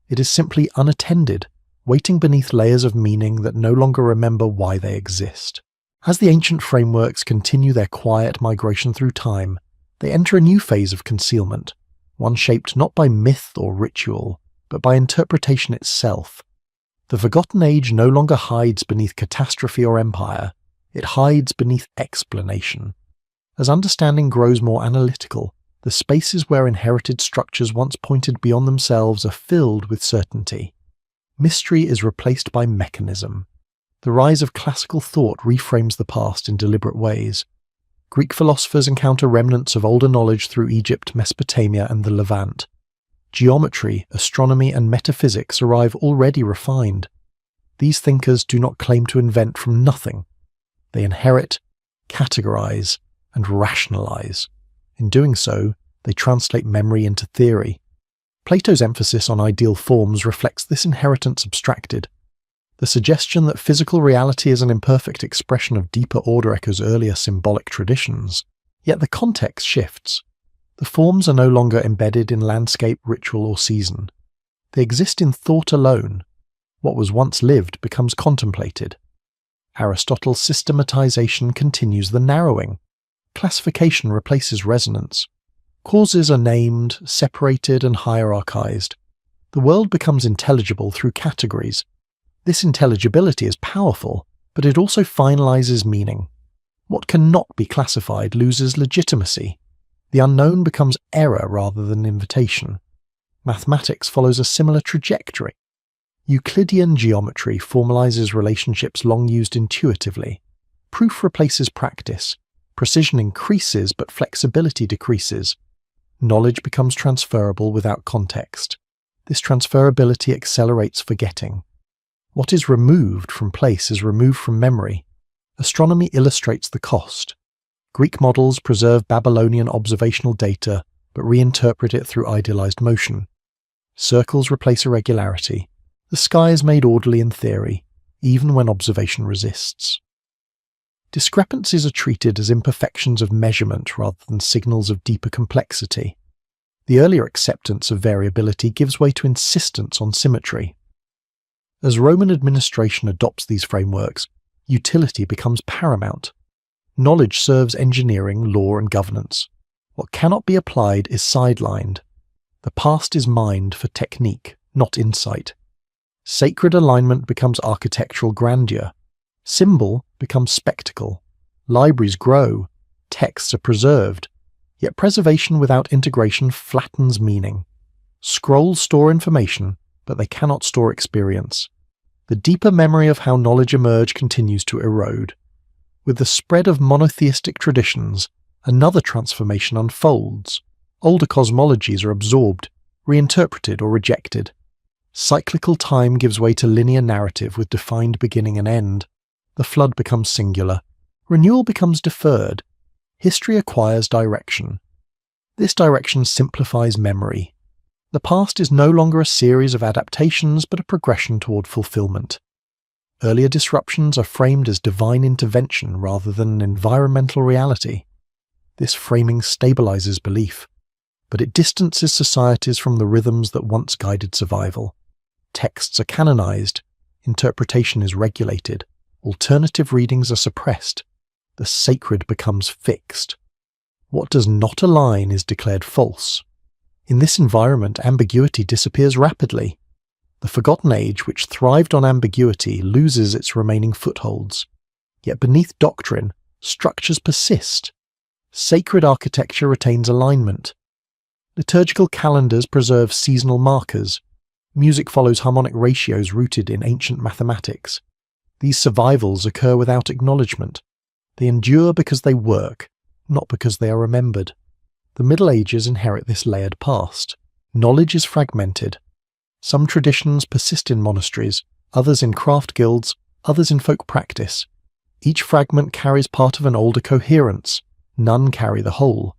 It is simply unattended, waiting beneath layers of meaning that no longer remember why they exist. As the ancient frameworks continue their quiet migration through time, they enter a new phase of concealment, one shaped not by myth or ritual, but by interpretation itself. The Forgotten Age no longer hides beneath catastrophe or empire, it hides beneath explanation. As understanding grows more analytical, the spaces where inherited structures once pointed beyond themselves are filled with certainty. Mystery is replaced by mechanism. The rise of classical thought reframes the past in deliberate ways. Greek philosophers encounter remnants of older knowledge through Egypt, Mesopotamia, and the Levant. Geometry, astronomy, and metaphysics arrive already refined. These thinkers do not claim to invent from nothing. They inherit, categorize, and rationalize. In doing so, they translate memory into theory. Plato's emphasis on ideal forms reflects this inheritance abstracted. The suggestion that physical reality is an imperfect expression of deeper order echoes earlier symbolic traditions. Yet the context shifts. The forms are no longer embedded in landscape, ritual, or season. They exist in thought alone. What was once lived becomes contemplated. Aristotle's systematization continues the narrowing. Classification replaces resonance. Causes are named, separated, and hierarchized. The world becomes intelligible through categories. This intelligibility is powerful, but it also finalizes meaning. What cannot be classified loses legitimacy. The unknown becomes error rather than invitation. Mathematics follows a similar trajectory. Euclidean geometry formalizes relationships long used intuitively. Proof replaces practice. Precision increases, but flexibility decreases. Knowledge becomes transferable without context. This transferability accelerates forgetting. What is removed from place is removed from memory. Astronomy illustrates the cost. Greek models preserve Babylonian observational data, but reinterpret it through idealized motion. Circles replace irregularity. The sky is made orderly in theory, even when observation resists. Discrepancies are treated as imperfections of measurement rather than signals of deeper complexity. The earlier acceptance of variability gives way to insistence on symmetry. As Roman administration adopts these frameworks, utility becomes paramount. Knowledge serves engineering, law, and governance. What cannot be applied is sidelined. The past is mined for technique, not insight. Sacred alignment becomes architectural grandeur. Symbol becomes spectacle. Libraries grow. Texts are preserved. Yet preservation without integration flattens meaning. Scrolls store information, but they cannot store experience. The deeper memory of how knowledge emerged continues to erode. With the spread of monotheistic traditions, another transformation unfolds. Older cosmologies are absorbed, reinterpreted, or rejected. Cyclical time gives way to linear narrative with defined beginning and end. The flood becomes singular. Renewal becomes deferred. History acquires direction. This direction simplifies memory. The past is no longer a series of adaptations but a progression toward fulfillment. Earlier disruptions are framed as divine intervention rather than an environmental reality. This framing stabilizes belief, but it distances societies from the rhythms that once guided survival. Texts are canonized, interpretation is regulated, alternative readings are suppressed, the sacred becomes fixed. What does not align is declared false. In this environment, ambiguity disappears rapidly. The forgotten age, which thrived on ambiguity, loses its remaining footholds. Yet beneath doctrine, structures persist. Sacred architecture retains alignment. Liturgical calendars preserve seasonal markers. Music follows harmonic ratios rooted in ancient mathematics. These survivals occur without acknowledgement. They endure because they work, not because they are remembered. The Middle Ages inherit this layered past. Knowledge is fragmented. Some traditions persist in monasteries, others in craft guilds, others in folk practice. Each fragment carries part of an older coherence. None carry the whole.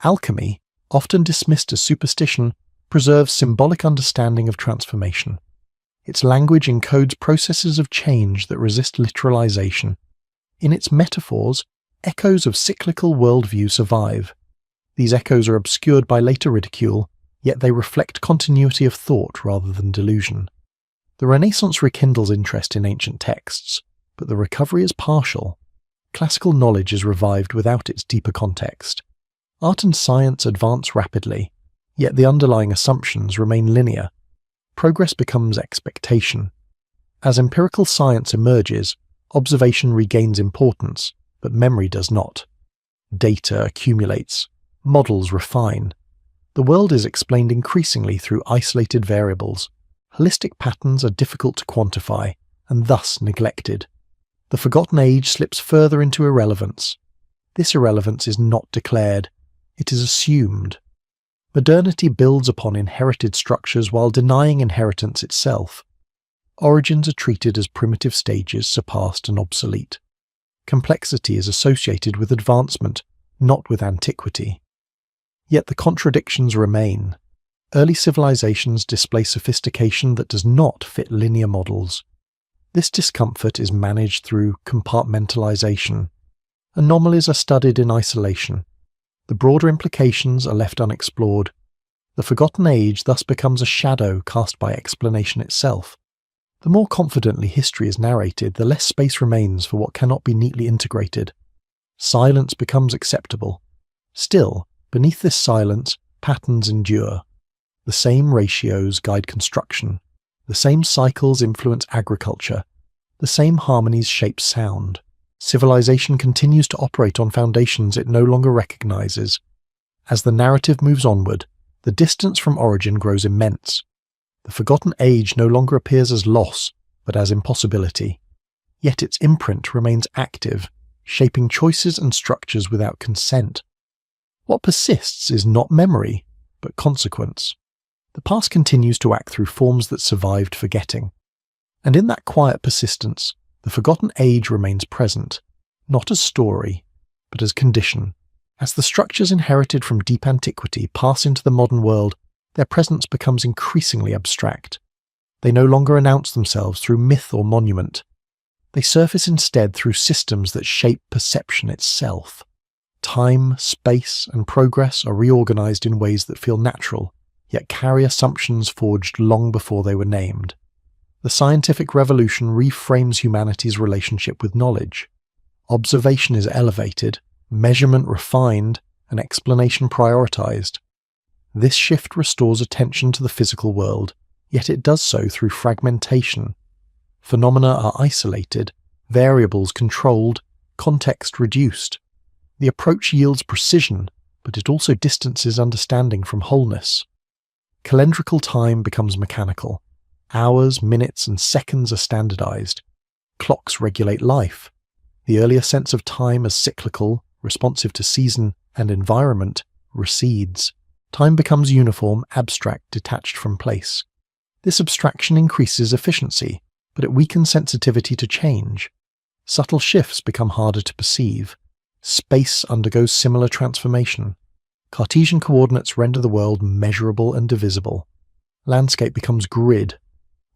Alchemy, often dismissed as superstition, preserves symbolic understanding of transformation. Its language encodes processes of change that resist literalization. In its metaphors, echoes of cyclical worldview survive. These echoes are obscured by later ridicule, yet they reflect continuity of thought rather than delusion. The Renaissance rekindles interest in ancient texts, but the recovery is partial. Classical knowledge is revived without its deeper context. Art and science advance rapidly, yet the underlying assumptions remain linear. Progress becomes expectation. As empirical science emerges, observation regains importance, but memory does not. Data accumulates. Models refine. The world is explained increasingly through isolated variables. Holistic patterns are difficult to quantify, and thus neglected. The forgotten age slips further into irrelevance. This irrelevance is not declared. It is assumed. Modernity builds upon inherited structures while denying inheritance itself. Origins are treated as primitive stages surpassed and obsolete. Complexity is associated with advancement, not with antiquity. Yet the contradictions remain. Early civilizations display sophistication that does not fit linear models. This discomfort is managed through compartmentalization. Anomalies are studied in isolation. The broader implications are left unexplored. The forgotten age thus becomes a shadow cast by explanation itself. The more confidently history is narrated, the less space remains for what cannot be neatly integrated. Silence becomes acceptable. Still, beneath this silence, patterns endure. The same ratios guide construction. The same cycles influence agriculture. The same harmonies shape sound. Civilization continues to operate on foundations it no longer recognizes. As the narrative moves onward, the distance from origin grows immense. The forgotten age no longer appears as loss, but as impossibility. Yet its imprint remains active, shaping choices and structures without consent. What persists is not memory, but consequence. The past continues to act through forms that survived forgetting. And in that quiet persistence, the forgotten age remains present, not as story, but as condition. As the structures inherited from deep antiquity pass into the modern world, their presence becomes increasingly abstract. They no longer announce themselves through myth or monument. They surface instead through systems that shape perception itself. Time, space, and progress are reorganized in ways that feel natural, yet carry assumptions forged long before they were named. The scientific revolution reframes humanity's relationship with knowledge. Observation is elevated, measurement refined, and explanation prioritized. This shift restores attention to the physical world, yet it does so through fragmentation. Phenomena are isolated, variables controlled, context reduced. The approach yields precision, but it also distances understanding from wholeness. Calendrical time becomes mechanical. Hours, minutes, and seconds are standardized. Clocks regulate life. The earlier sense of time as cyclical, responsive to season and environment, recedes. Time becomes uniform, abstract, detached from place. This abstraction increases efficiency, but it weakens sensitivity to change. Subtle shifts become harder to perceive. Space undergoes similar transformation. Cartesian coordinates render the world measurable and divisible. Landscape becomes grid.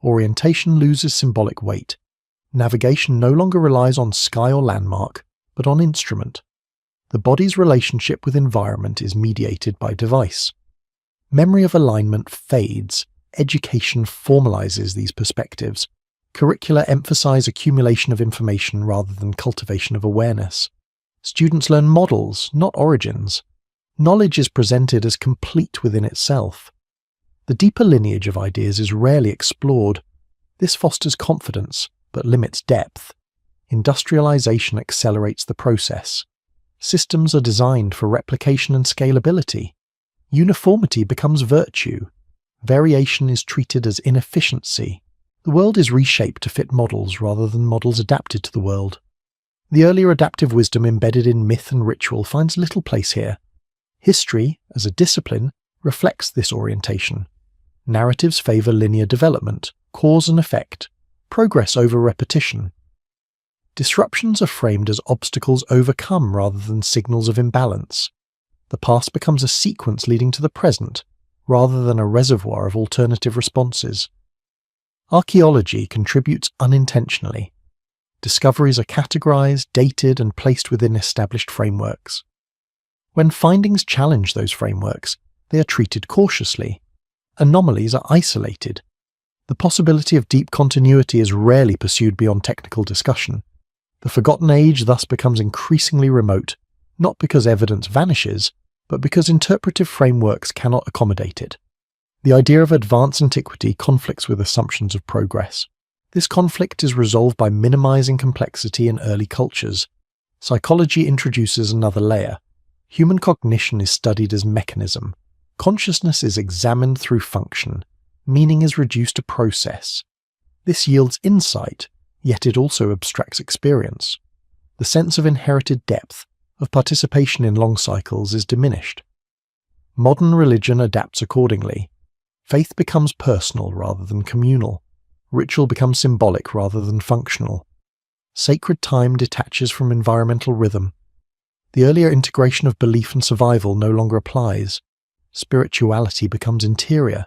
Orientation loses symbolic weight. Navigation no longer relies on sky or landmark, but on instrument. The body's relationship with environment is mediated by device. Memory of alignment fades. Education formalizes these perspectives. Curricula emphasize accumulation of information rather than cultivation of awareness. Students learn models, not origins. Knowledge is presented as complete within itself. The deeper lineage of ideas is rarely explored. This fosters confidence, but limits depth. Industrialization accelerates the process. Systems are designed for replication and scalability. Uniformity becomes virtue. Variation is treated as inefficiency. The world is reshaped to fit models rather than models adapted to the world. The earlier adaptive wisdom embedded in myth and ritual finds little place here. History, as a discipline, reflects this orientation. Narratives favor linear development, cause and effect, progress over repetition. Disruptions are framed as obstacles overcome rather than signals of imbalance. The past becomes a sequence leading to the present, rather than a reservoir of alternative responses. Archaeology contributes unintentionally. Discoveries are categorized, dated, and placed within established frameworks. When findings challenge those frameworks, they are treated cautiously. Anomalies are isolated. The possibility of deep continuity is rarely pursued beyond technical discussion. The forgotten age thus becomes increasingly remote, not because evidence vanishes, but because interpretive frameworks cannot accommodate it. The idea of advanced antiquity conflicts with assumptions of progress. This conflict is resolved by minimizing complexity in early cultures. Psychology introduces another layer. Human cognition is studied as mechanism. Consciousness is examined through function. Meaning is reduced to process. This yields insight, yet it also abstracts experience. The sense of inherited depth, of participation in long cycles, is diminished. Modern religion adapts accordingly. Faith becomes personal rather than communal. Ritual becomes symbolic rather than functional. Sacred time detaches from environmental rhythm. The earlier integration of belief and survival no longer applies. Spirituality becomes interior.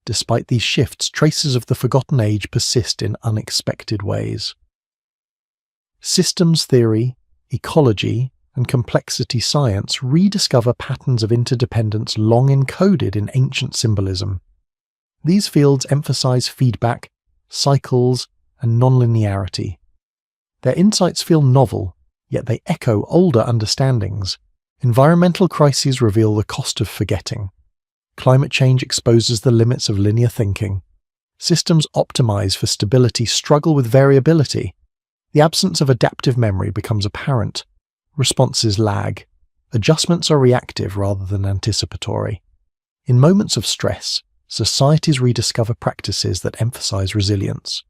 Despite these shifts, traces of the forgotten age persist in unexpected ways. Systems theory, ecology, and complexity science rediscover patterns of interdependence long encoded in ancient symbolism. These fields emphasize feedback, cycles, and nonlinearity. Their insights feel novel, yet they echo older understandings. Environmental crises reveal the cost of forgetting. Climate change exposes the limits of linear thinking. Systems optimized for stability struggle with variability. The absence of adaptive memory becomes apparent. Responses lag. Adjustments are reactive rather than anticipatory. In moments of stress, societies rediscover practices that emphasize resilience.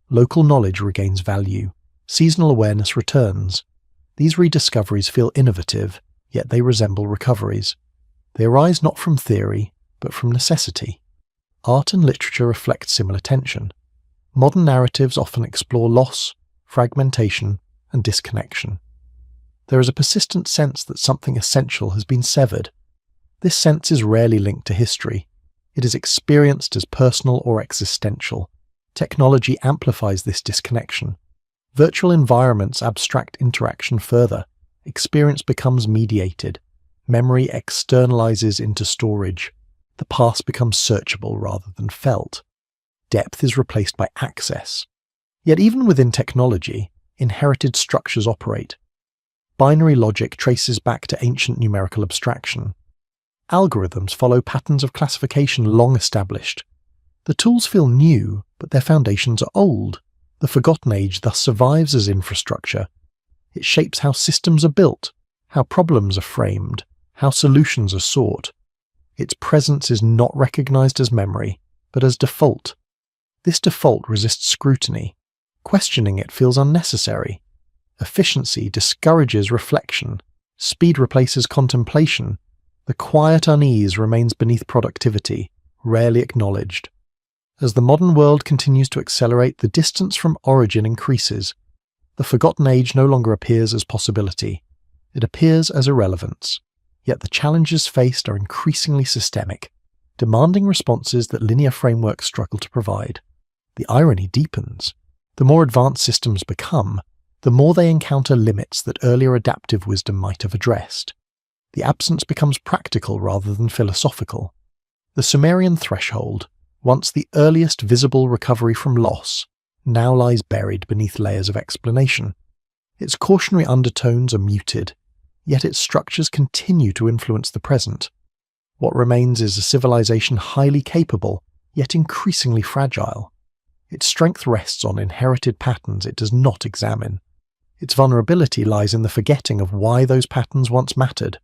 Local knowledge regains value. Seasonal awareness returns. These rediscoveries feel innovative, yet they resemble recoveries. They arise not from theory, but from necessity. Art and literature reflect similar tension. Modern narratives often explore loss, fragmentation, and disconnection. There is a persistent sense that something essential has been severed. This sense is rarely linked to history. It is experienced as personal or existential. Technology amplifies this disconnection. Virtual environments abstract interaction further. Experience becomes mediated. Memory externalizes into storage. The past becomes searchable rather than felt. Depth is replaced by access. Yet even within technology, inherited structures operate. Binary logic traces back to ancient numerical abstraction. Algorithms follow patterns of classification long established. The tools feel new, but their foundations are old. The forgotten age thus survives as infrastructure. It shapes how systems are built, how problems are framed, how solutions are sought. Its presence is not recognized as memory, but as default. This default resists scrutiny. Questioning it feels unnecessary. Efficiency discourages reflection. Speed replaces contemplation. The quiet unease remains beneath productivity, rarely acknowledged. As the modern world continues to accelerate, the distance from origin increases. The forgotten age no longer appears as possibility. It appears as irrelevance. Yet the challenges faced are increasingly systemic, demanding responses that linear frameworks struggle to provide. The irony deepens. The more advanced systems become, the more they encounter limits that earlier adaptive wisdom might have addressed. The absence becomes practical rather than philosophical. The Sumerian threshold, once the earliest visible recovery from loss, now lies buried beneath layers of explanation. Its cautionary undertones are muted, yet its structures continue to influence the present. What remains is a civilization highly capable, yet increasingly fragile. Its strength rests on inherited patterns it does not examine. Its vulnerability lies in the forgetting of why those patterns once mattered.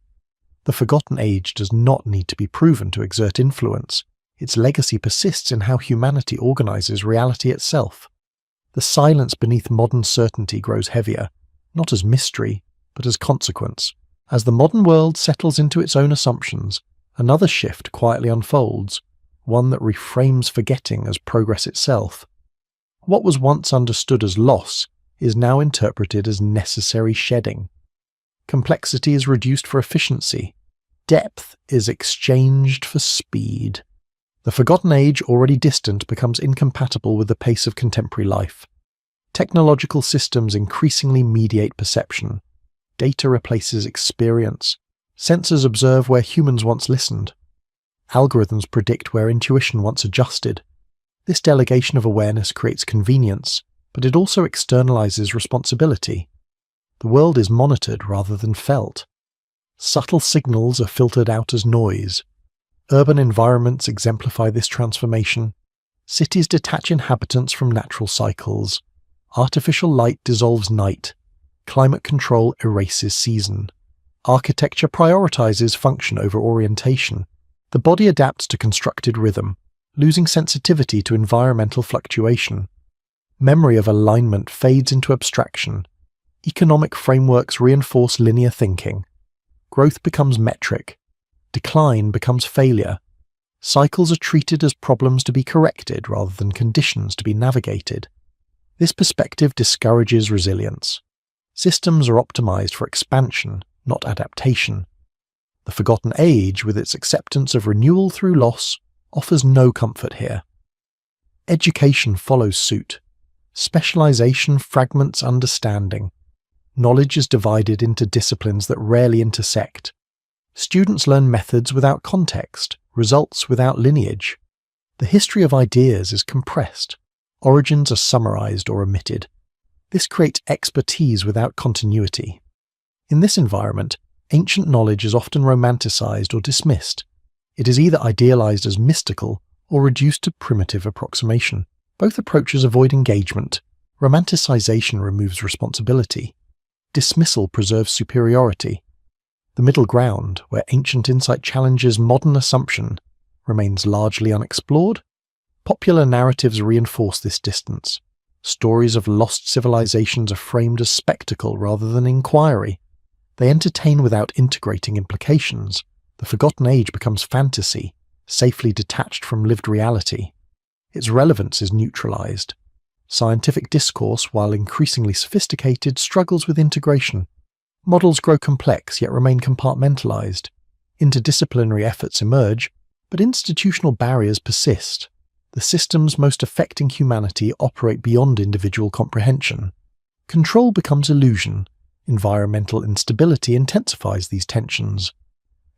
The forgotten age does not need to be proven to exert influence. Its legacy persists in how humanity organizes reality itself. The silence beneath modern certainty grows heavier, not as mystery, but as consequence. As the modern world settles into its own assumptions, another shift quietly unfolds, one that reframes forgetting as progress itself. What was once understood as loss is now interpreted as necessary shedding. Complexity is reduced for efficiency. Depth is exchanged for speed. The forgotten age, already distant, becomes incompatible with the pace of contemporary life. Technological systems increasingly mediate perception. Data replaces experience. Sensors observe where humans once listened. Algorithms predict where intuition once adjusted. This delegation of awareness creates convenience, but it also externalizes responsibility. The world is monitored rather than felt. Subtle signals are filtered out as noise. Urban environments exemplify this transformation. Cities detach inhabitants from natural cycles. Artificial light dissolves night. Climate control erases season. Architecture prioritizes function over orientation. The body adapts to constructed rhythm, losing sensitivity to environmental fluctuation. Memory of alignment fades into abstraction. Economic frameworks reinforce linear thinking. Growth becomes metric. Decline becomes failure. Cycles are treated as problems to be corrected rather than conditions to be navigated. This perspective discourages resilience. Systems are optimized for expansion, not adaptation. The forgotten age, with its acceptance of renewal through loss, offers no comfort here. Education follows suit. Specialization fragments understanding. Knowledge is divided into disciplines that rarely intersect. Students learn methods without context, results without lineage. The history of ideas is compressed. Origins are summarized or omitted. This creates expertise without continuity. In this environment, ancient knowledge is often romanticized or dismissed. It is either idealized as mystical or reduced to primitive approximation. Both approaches avoid engagement. Romanticization removes responsibility. Dismissal preserves superiority. The middle ground, where ancient insight challenges modern assumption, remains largely unexplored. Popular narratives reinforce this distance. Stories of lost civilizations are framed as spectacle rather than inquiry. They entertain without integrating implications. The forgotten age becomes fantasy, safely detached from lived reality. Its relevance is neutralized. Scientific discourse, while increasingly sophisticated, struggles with integration. Models grow complex yet remain compartmentalized. Interdisciplinary efforts emerge, but institutional barriers persist. The systems most affecting humanity operate beyond individual comprehension. Control becomes illusion. Environmental instability intensifies these tensions.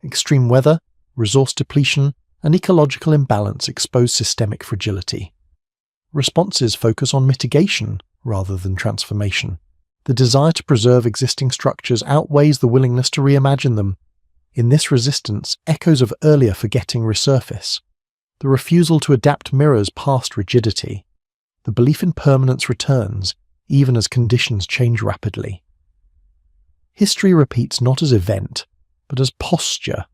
Extreme weather, resource depletion, and ecological imbalance expose systemic fragility. Responses focus on mitigation rather than transformation. The desire to preserve existing structures outweighs the willingness to reimagine them. In this resistance, echoes of earlier forgetting resurface. The refusal to adapt mirrors past rigidity. The belief in permanence returns, even as conditions change rapidly. History repeats not as event, but as posture.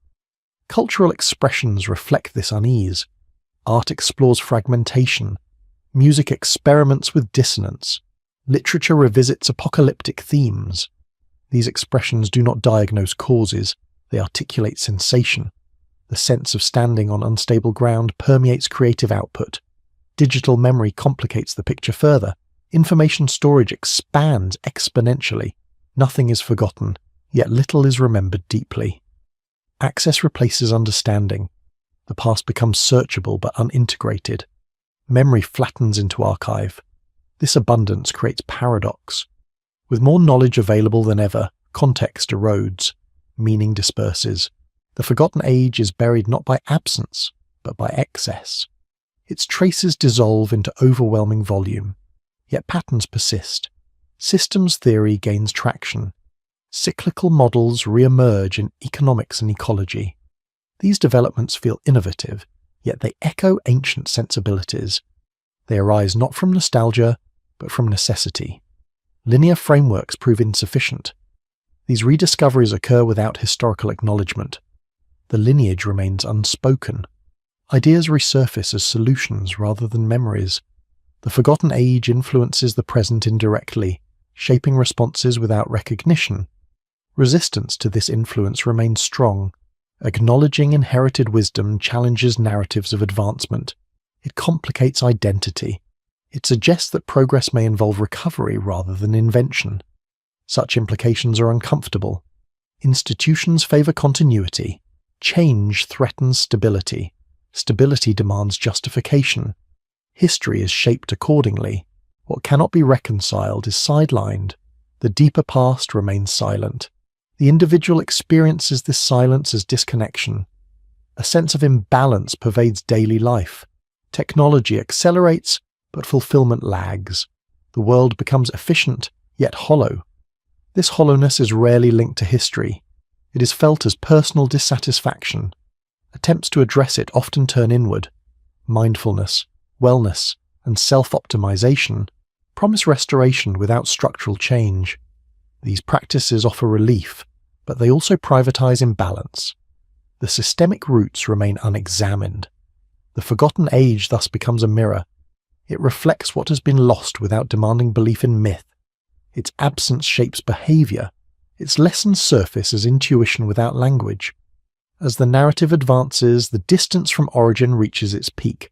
Cultural expressions reflect this unease. Art explores fragmentation. Music experiments with dissonance. Literature revisits apocalyptic themes. These expressions do not diagnose causes, they articulate sensation. The sense of standing on unstable ground permeates creative output. Digital memory complicates the picture further. Information storage expands exponentially. Nothing is forgotten, yet little is remembered deeply. Access replaces understanding. The past becomes searchable but unintegrated. Memory flattens into archive. This abundance creates paradox. With more knowledge available than ever, context erodes. Meaning disperses. The forgotten age is buried not by absence, but by excess. Its traces dissolve into overwhelming volume. Yet patterns persist. Systems theory gains traction. Cyclical models re-emerge in economics and ecology. These developments feel innovative, yet they echo ancient sensibilities. They arise not from nostalgia, but from necessity. Linear frameworks prove insufficient. These rediscoveries occur without historical acknowledgement. The lineage remains unspoken. Ideas resurface as solutions rather than memories. The forgotten age influences the present indirectly, shaping responses without recognition. Resistance to this influence remains strong. Acknowledging inherited wisdom challenges narratives of advancement. It complicates identity. It suggests that progress may involve recovery rather than invention. Such implications are uncomfortable. Institutions favor continuity. Change threatens stability. Stability demands justification. History is shaped accordingly. What cannot be reconciled is sidelined. The deeper past remains silent. The individual experiences this silence as disconnection. A sense of imbalance pervades daily life. Technology accelerates, but fulfillment lags. The world becomes efficient, yet hollow. This hollowness is rarely linked to history. It is felt as personal dissatisfaction. Attempts to address it often turn inward. Mindfulness, wellness, and self-optimization promise restoration without structural change. These practices offer relief, but they also privatize imbalance. The systemic roots remain unexamined. The forgotten age thus becomes a mirror. It reflects what has been lost without demanding belief in myth. Its absence shapes behavior. Its lessons surface as intuition without language. As the narrative advances, the distance from origin reaches its peak.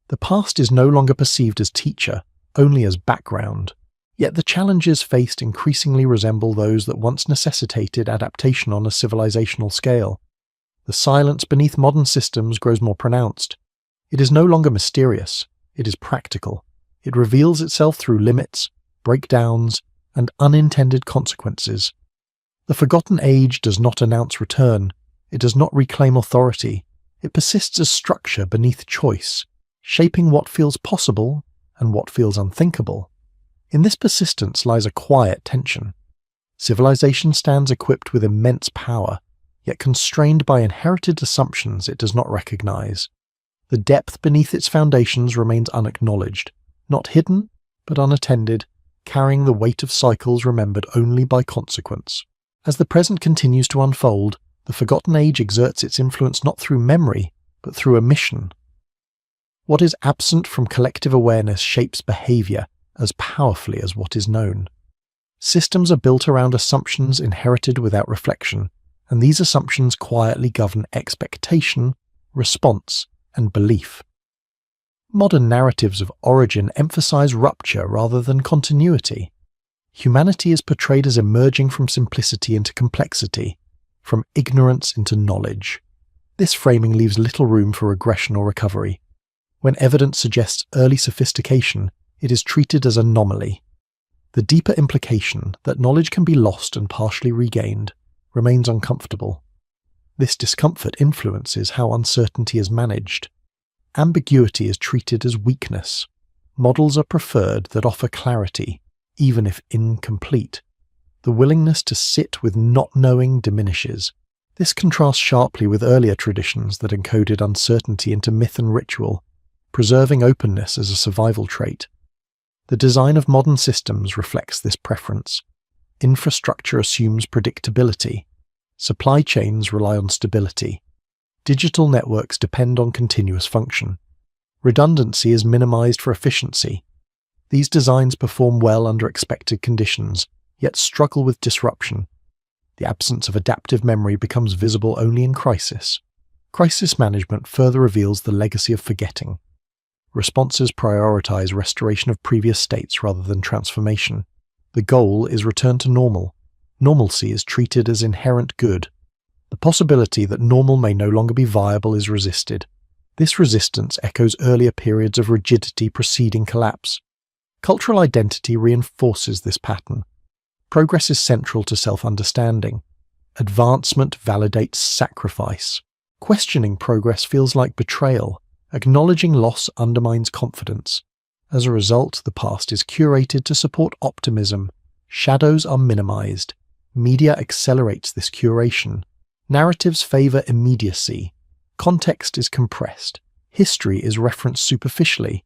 The past is no longer perceived as teacher, only as background. Yet the challenges faced increasingly resemble those that once necessitated adaptation on a civilizational scale. The silence beneath modern systems grows more pronounced. It is no longer mysterious, it is practical. It reveals itself through limits, breakdowns, and unintended consequences. The forgotten age does not announce return. It does not reclaim authority. It persists as structure beneath choice, shaping what feels possible and what feels unthinkable. In this persistence lies a quiet tension. Civilization stands equipped with immense power, yet constrained by inherited assumptions it does not recognize. The depth beneath its foundations remains unacknowledged, not hidden, but unattended. carrying the weight of cycles remembered only by consequence. As the present continues to unfold, the forgotten age exerts its influence not through memory, but through omission. What is absent from collective awareness shapes behavior as powerfully as what is known. Systems are built around assumptions inherited without reflection, and these assumptions quietly govern expectation, response, and belief. Modern narratives of origin emphasize rupture rather than continuity. Humanity is portrayed as emerging from simplicity into complexity, from ignorance into knowledge. This framing leaves little room for regression or recovery. When evidence suggests early sophistication, it is treated as anomaly. The deeper implication that knowledge can be lost and partially regained remains uncomfortable. This discomfort influences how uncertainty is managed. Ambiguity is treated as weakness. Models are preferred that offer clarity, even if incomplete. The willingness to sit with not knowing diminishes. This contrasts sharply with earlier traditions that encoded uncertainty into myth and ritual, preserving openness as a survival trait. The design of modern systems reflects this preference. Infrastructure assumes predictability. Supply chains rely on stability. Digital networks depend on continuous function. Redundancy is minimized for efficiency. These designs perform well under expected conditions, yet struggle with disruption. The absence of adaptive memory becomes visible only in crisis. Crisis management further reveals the legacy of forgetting. Responses prioritize restoration of previous states rather than transformation. The goal is return to normal. Normalcy is treated as inherent good. The possibility that normal may no longer be viable is resisted. This resistance echoes earlier periods of rigidity preceding collapse. Cultural identity reinforces this pattern. Progress is central to self-understanding. Advancement validates sacrifice. Questioning progress feels like betrayal. Acknowledging loss undermines confidence. As a result, the past is curated to support optimism. Shadows are minimized. Media accelerates this curation. Narratives favor immediacy. Context is compressed. History is referenced superficially.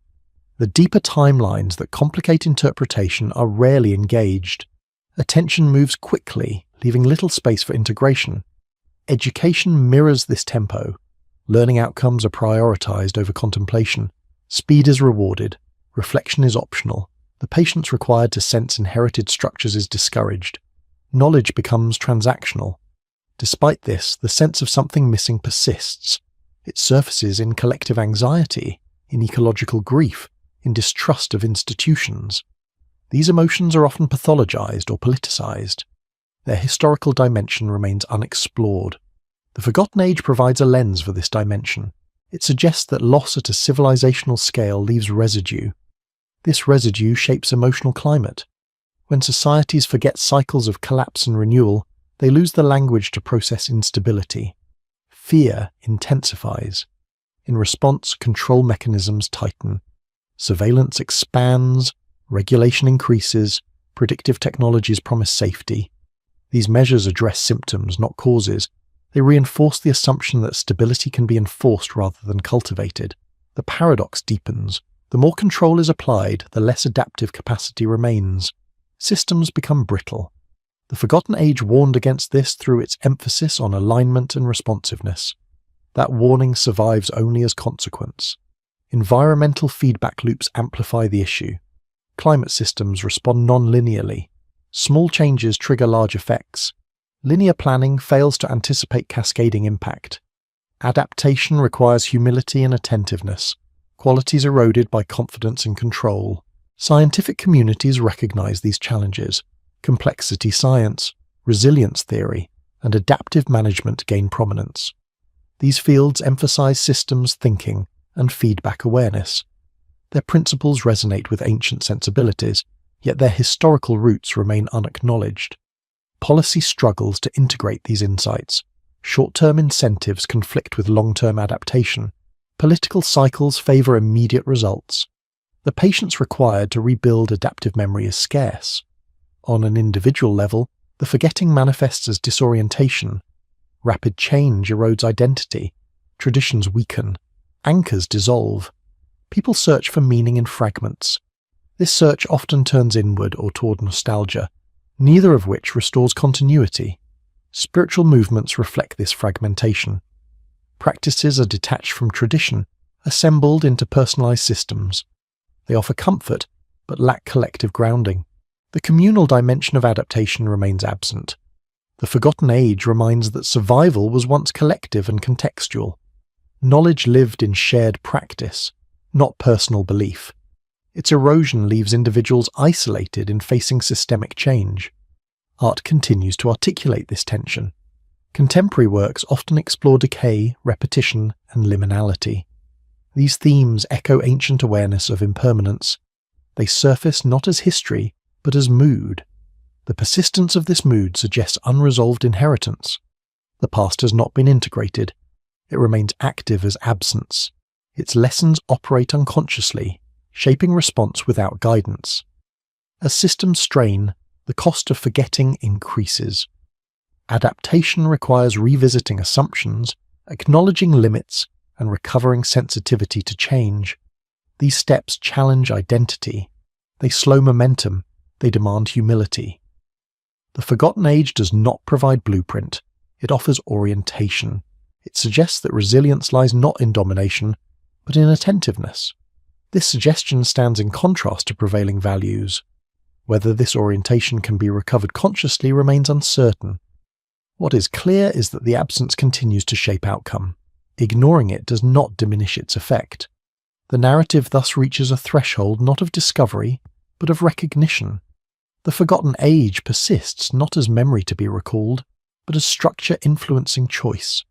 The deeper timelines that complicate interpretation are rarely engaged. Attention moves quickly, leaving little space for integration. Education mirrors this tempo. Learning outcomes are prioritized over contemplation. Speed is rewarded. Reflection is optional. The patience required to sense inherited structures is discouraged. Knowledge becomes transactional. Despite this, the sense of something missing persists. It surfaces in collective anxiety, in ecological grief, in distrust of institutions. These emotions are often pathologized or politicized. Their historical dimension remains unexplored. The Forgotten Age provides a lens for this dimension. It suggests that loss at a civilizational scale leaves residue. This residue shapes emotional climate. When societies forget cycles of collapse and renewal, they lose the language to process instability. Fear intensifies. In response, control mechanisms tighten. Surveillance expands, regulation increases, predictive technologies promise safety. These measures address symptoms, not causes. They reinforce the assumption that stability can be enforced rather than cultivated. The paradox deepens. The more control is applied, the less adaptive capacity remains. Systems become brittle. The Forgotten Age warned against this through its emphasis on alignment and responsiveness. That warning survives only as consequence. Environmental feedback loops amplify the issue. Climate systems respond non-linearly. Small changes trigger large effects. Linear planning fails to anticipate cascading impact. Adaptation requires humility and attentiveness, qualities eroded by confidence and control. Scientific communities recognize these challenges. Complexity science, resilience theory, and adaptive management gain prominence. These fields emphasize systems thinking and feedback awareness. Their principles resonate with ancient sensibilities, yet their historical roots remain unacknowledged. Policy struggles to integrate these insights. Short-term incentives conflict with long-term adaptation. Political cycles favor immediate results. The patience required to rebuild adaptive memory is scarce. On an individual level, the forgetting manifests as disorientation. Rapid change erodes identity. Traditions weaken. Anchors dissolve. People search for meaning in fragments. This search often turns inward or toward nostalgia, neither of which restores continuity. Spiritual movements reflect this fragmentation. Practices are detached from tradition, assembled into personalized systems. They offer comfort, but lack collective grounding. The communal dimension of adaptation remains absent. The Forgotten Age reminds that survival was once collective and contextual. Knowledge lived in shared practice, not personal belief. Its erosion leaves individuals isolated in facing systemic change. Art continues to articulate this tension. Contemporary works often explore decay, repetition, and liminality. These themes echo ancient awareness of impermanence. They surface not as history, but as mood. The persistence of this mood suggests unresolved inheritance. The past has not been integrated. It remains active as absence. Its lessons operate unconsciously, shaping response without guidance. As systems strain, the cost of forgetting increases. Adaptation requires revisiting assumptions, acknowledging limits, and recovering sensitivity to change. These steps challenge identity. They slow momentum. They demand humility. The Forgotten Age does not provide blueprint. It offers orientation. It suggests that resilience lies not in domination, but in attentiveness. This suggestion stands in contrast to prevailing values. Whether this orientation can be recovered consciously remains uncertain. What is clear is that the absence continues to shape outcome. Ignoring it does not diminish its effect. The narrative thus reaches a threshold not of discovery, but of recognition. The Forgotten Age persists not as memory to be recalled, but as structure influencing choice.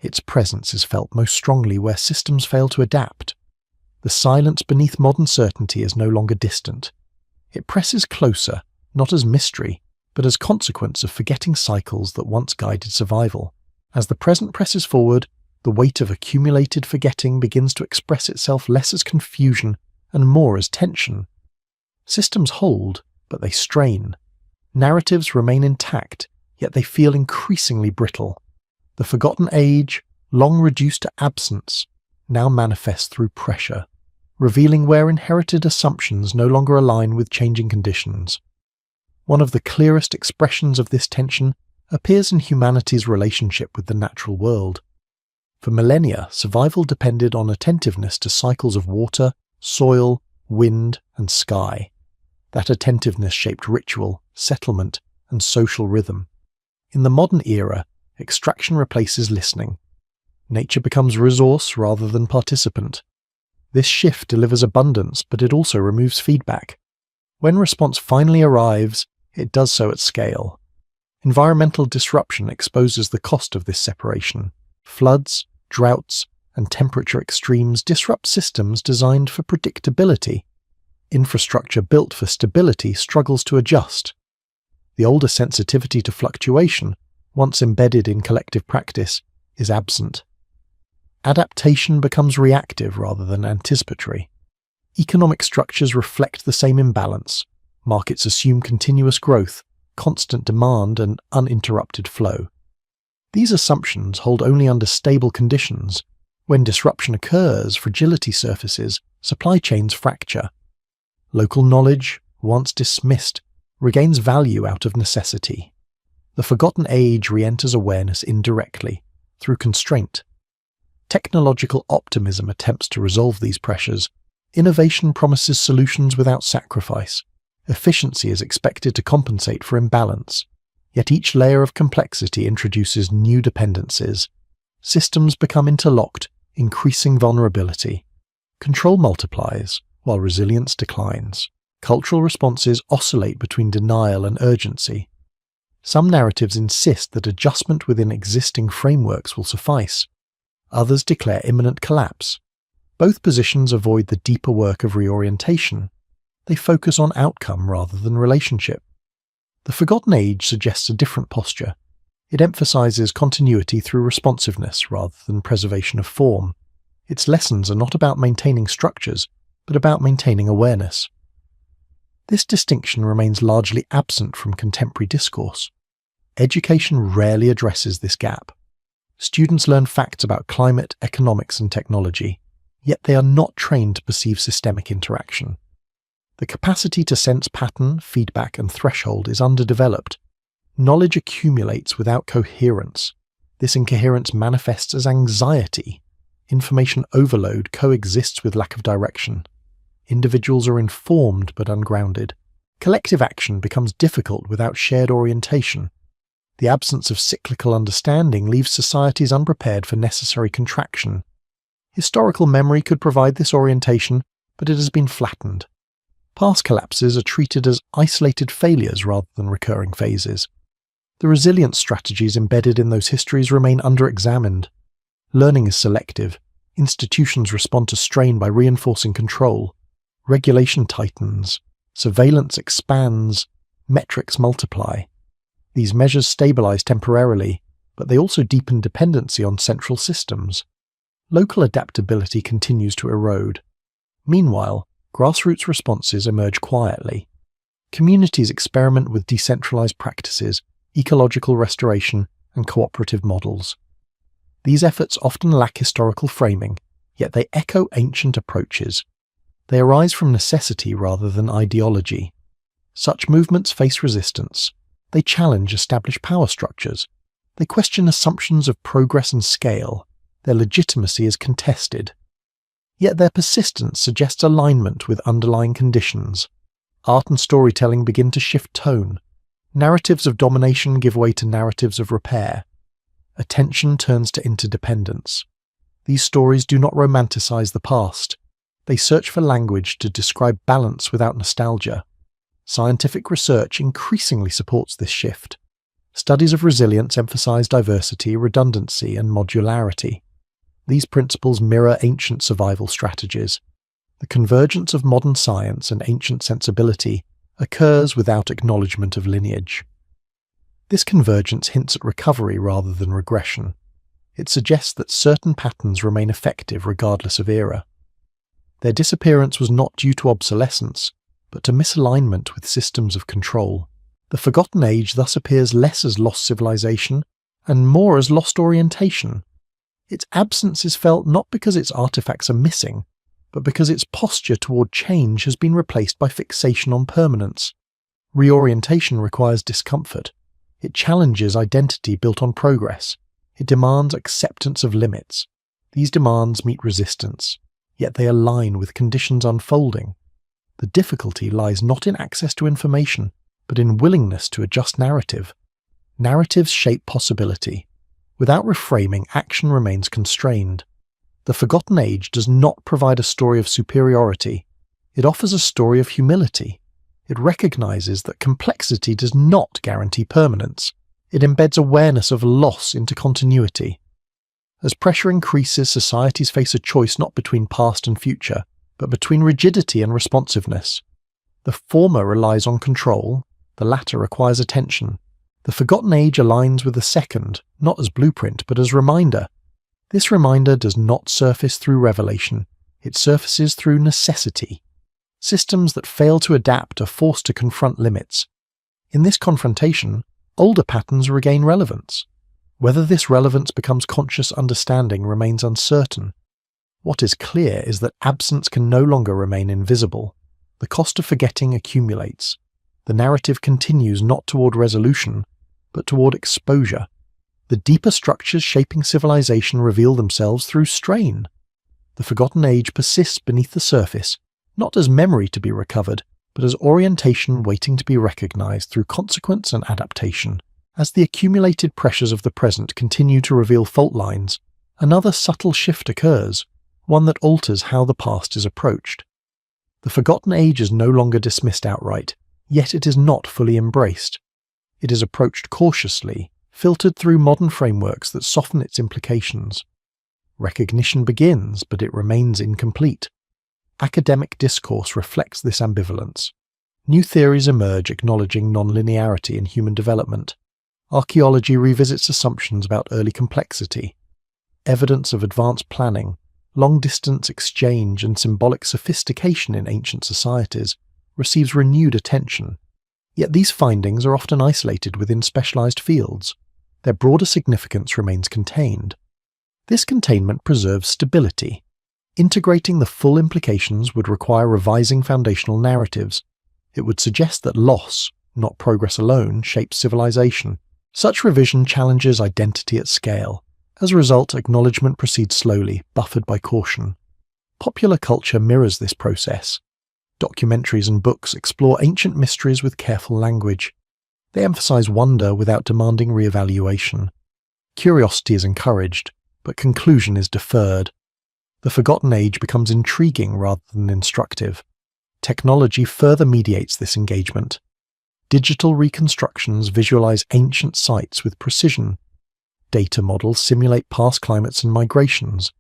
Its presence is felt most strongly where systems fail to adapt. The silence beneath modern certainty is no longer distant. It presses closer, not as mystery, but as consequence of forgetting cycles that once guided survival. As the present presses forward, the weight of accumulated forgetting begins to express itself less as confusion and more as tension. Systems hold, but they strain. Narratives remain intact, yet they feel increasingly brittle. The Forgotten Age, long reduced to absence, now manifests through pressure, revealing where inherited assumptions no longer align with changing conditions. One of the clearest expressions of this tension appears in humanity's relationship with the natural world. For millennia, survival depended on attentiveness to cycles of water, soil, wind, and sky. That attentiveness shaped ritual, settlement, and social rhythm. In the modern era, extraction replaces listening. Nature becomes resource rather than participant. This shift delivers abundance, but it also removes feedback. When response finally arrives, it does so at scale. Environmental disruption exposes the cost of this separation. Floods, droughts, and temperature extremes disrupt systems designed for predictability. Infrastructure built for stability struggles to adjust. The older sensitivity to fluctuation, once embedded in collective practice, is absent. Adaptation becomes reactive rather than anticipatory. Economic structures reflect the same imbalance. Markets assume continuous growth, constant demand, and uninterrupted flow. These assumptions hold only under stable conditions. When disruption occurs, fragility surfaces, supply chains fracture. Local knowledge, once dismissed, regains value out of necessity. The Forgotten Age re-enters awareness indirectly, through constraint. Technological optimism attempts to resolve these pressures. Innovation promises solutions without sacrifice. Efficiency is expected to compensate for imbalance. Yet each layer of complexity introduces new dependencies. Systems become interlocked, increasing vulnerability. Control multiplies, while resilience declines. Cultural responses oscillate between denial and urgency. Some narratives insist that adjustment within existing frameworks will suffice. Others declare imminent collapse. Both positions avoid the deeper work of reorientation. They focus on outcome rather than relationship. The Forgotten Age suggests a different posture. It emphasizes continuity through responsiveness rather than preservation of form. Its lessons are not about maintaining structures, but about maintaining awareness. This distinction remains largely absent from contemporary discourse. Education rarely addresses this gap. Students learn facts about climate, economics, and technology, yet they are not trained to perceive systemic interaction. The capacity to sense pattern, feedback, and threshold is underdeveloped. Knowledge accumulates without coherence. This incoherence manifests as anxiety. Information overload coexists with lack of direction. Individuals are informed but ungrounded. Collective action becomes difficult without shared orientation. The absence of cyclical understanding leaves societies unprepared for necessary contraction. Historical memory could provide this orientation, but it has been flattened. Past collapses are treated as isolated failures rather than recurring phases. The resilience strategies embedded in those histories remain under-examined. Learning is selective. Institutions respond to strain by reinforcing control. Regulation tightens. Surveillance expands. Metrics multiply. These measures stabilize temporarily, but they also deepen dependency on central systems. Local adaptability continues to erode. Meanwhile, grassroots responses emerge quietly. Communities experiment with decentralized practices, ecological restoration, and cooperative models. These efforts often lack historical framing, yet they echo ancient approaches. They arise from necessity rather than ideology. Such movements face resistance. They challenge established power structures. They question assumptions of progress and scale. Their legitimacy is contested. Yet their persistence suggests alignment with underlying conditions. Art and storytelling begin to shift tone. Narratives of domination give way to narratives of repair. Attention turns to interdependence. These stories do not romanticize the past. They search for language to describe balance without nostalgia. Scientific research increasingly supports this shift. Studies of resilience emphasize diversity, redundancy, and modularity. These principles mirror ancient survival strategies. The convergence of modern science and ancient sensibility occurs without acknowledgement of lineage. This convergence hints at recovery rather than regression. It suggests that certain patterns remain effective regardless of era. Their disappearance was not due to obsolescence, but to misalignment with systems of control. The Forgotten Age thus appears less as lost civilization and more as lost orientation. Its absence is felt not because its artifacts are missing, but because its posture toward change has been replaced by fixation on permanence. Reorientation requires discomfort. It challenges identity built on progress. It demands acceptance of limits. These demands meet resistance, yet they align with conditions unfolding. The difficulty lies not in access to information, but in willingness to adjust narrative. Narratives shape possibility. Without reframing, action remains constrained. The Forgotten Age does not provide a story of superiority. It offers a story of humility. It recognizes that complexity does not guarantee permanence. It embeds awareness of loss into continuity. As pressure increases, societies face a choice not between past and future, but between rigidity and responsiveness. The former relies on control, the latter requires attention. The Forgotten Age aligns with the second, not as blueprint, but as reminder. This reminder does not surface through revelation, it surfaces through necessity. Systems that fail to adapt are forced to confront limits. In this confrontation, older patterns regain relevance. Whether this relevance becomes conscious understanding remains uncertain. What is clear is that absence can no longer remain invisible. The cost of forgetting accumulates. The narrative continues not toward resolution, but toward exposure. The deeper structures shaping civilization reveal themselves through strain. The Forgotten Age persists beneath the surface, not as memory to be recovered, but as orientation waiting to be recognized through consequence and adaptation. As the accumulated pressures of the present continue to reveal fault lines, another subtle shift occurs, one that alters how the past is approached. The Forgotten Age is no longer dismissed outright, yet it is not fully embraced. It is approached cautiously, filtered through modern frameworks that soften its implications. Recognition begins, but it remains incomplete. Academic discourse reflects this ambivalence. New theories emerge acknowledging nonlinearity in human development. Archaeology revisits assumptions about early complexity. Evidence of advanced planning, long-distance exchange, and symbolic sophistication in ancient societies receives renewed attention. Yet these findings are often isolated within specialized fields. Their broader significance remains contained. This containment preserves stability. Integrating the full implications would require revising foundational narratives. It would suggest that loss, not progress alone, shapes civilization. Such revision challenges identity at scale. As a result, acknowledgement proceeds slowly, buffered by caution. Popular culture mirrors this process. Documentaries and books explore ancient mysteries with careful language. They emphasize wonder without demanding re-evaluation. Curiosity is encouraged, but conclusion is deferred. The forgotten age becomes intriguing rather than instructive. Technology further mediates this engagement. Digital reconstructions visualize ancient sites with precision. Data models simulate past climates and migrations.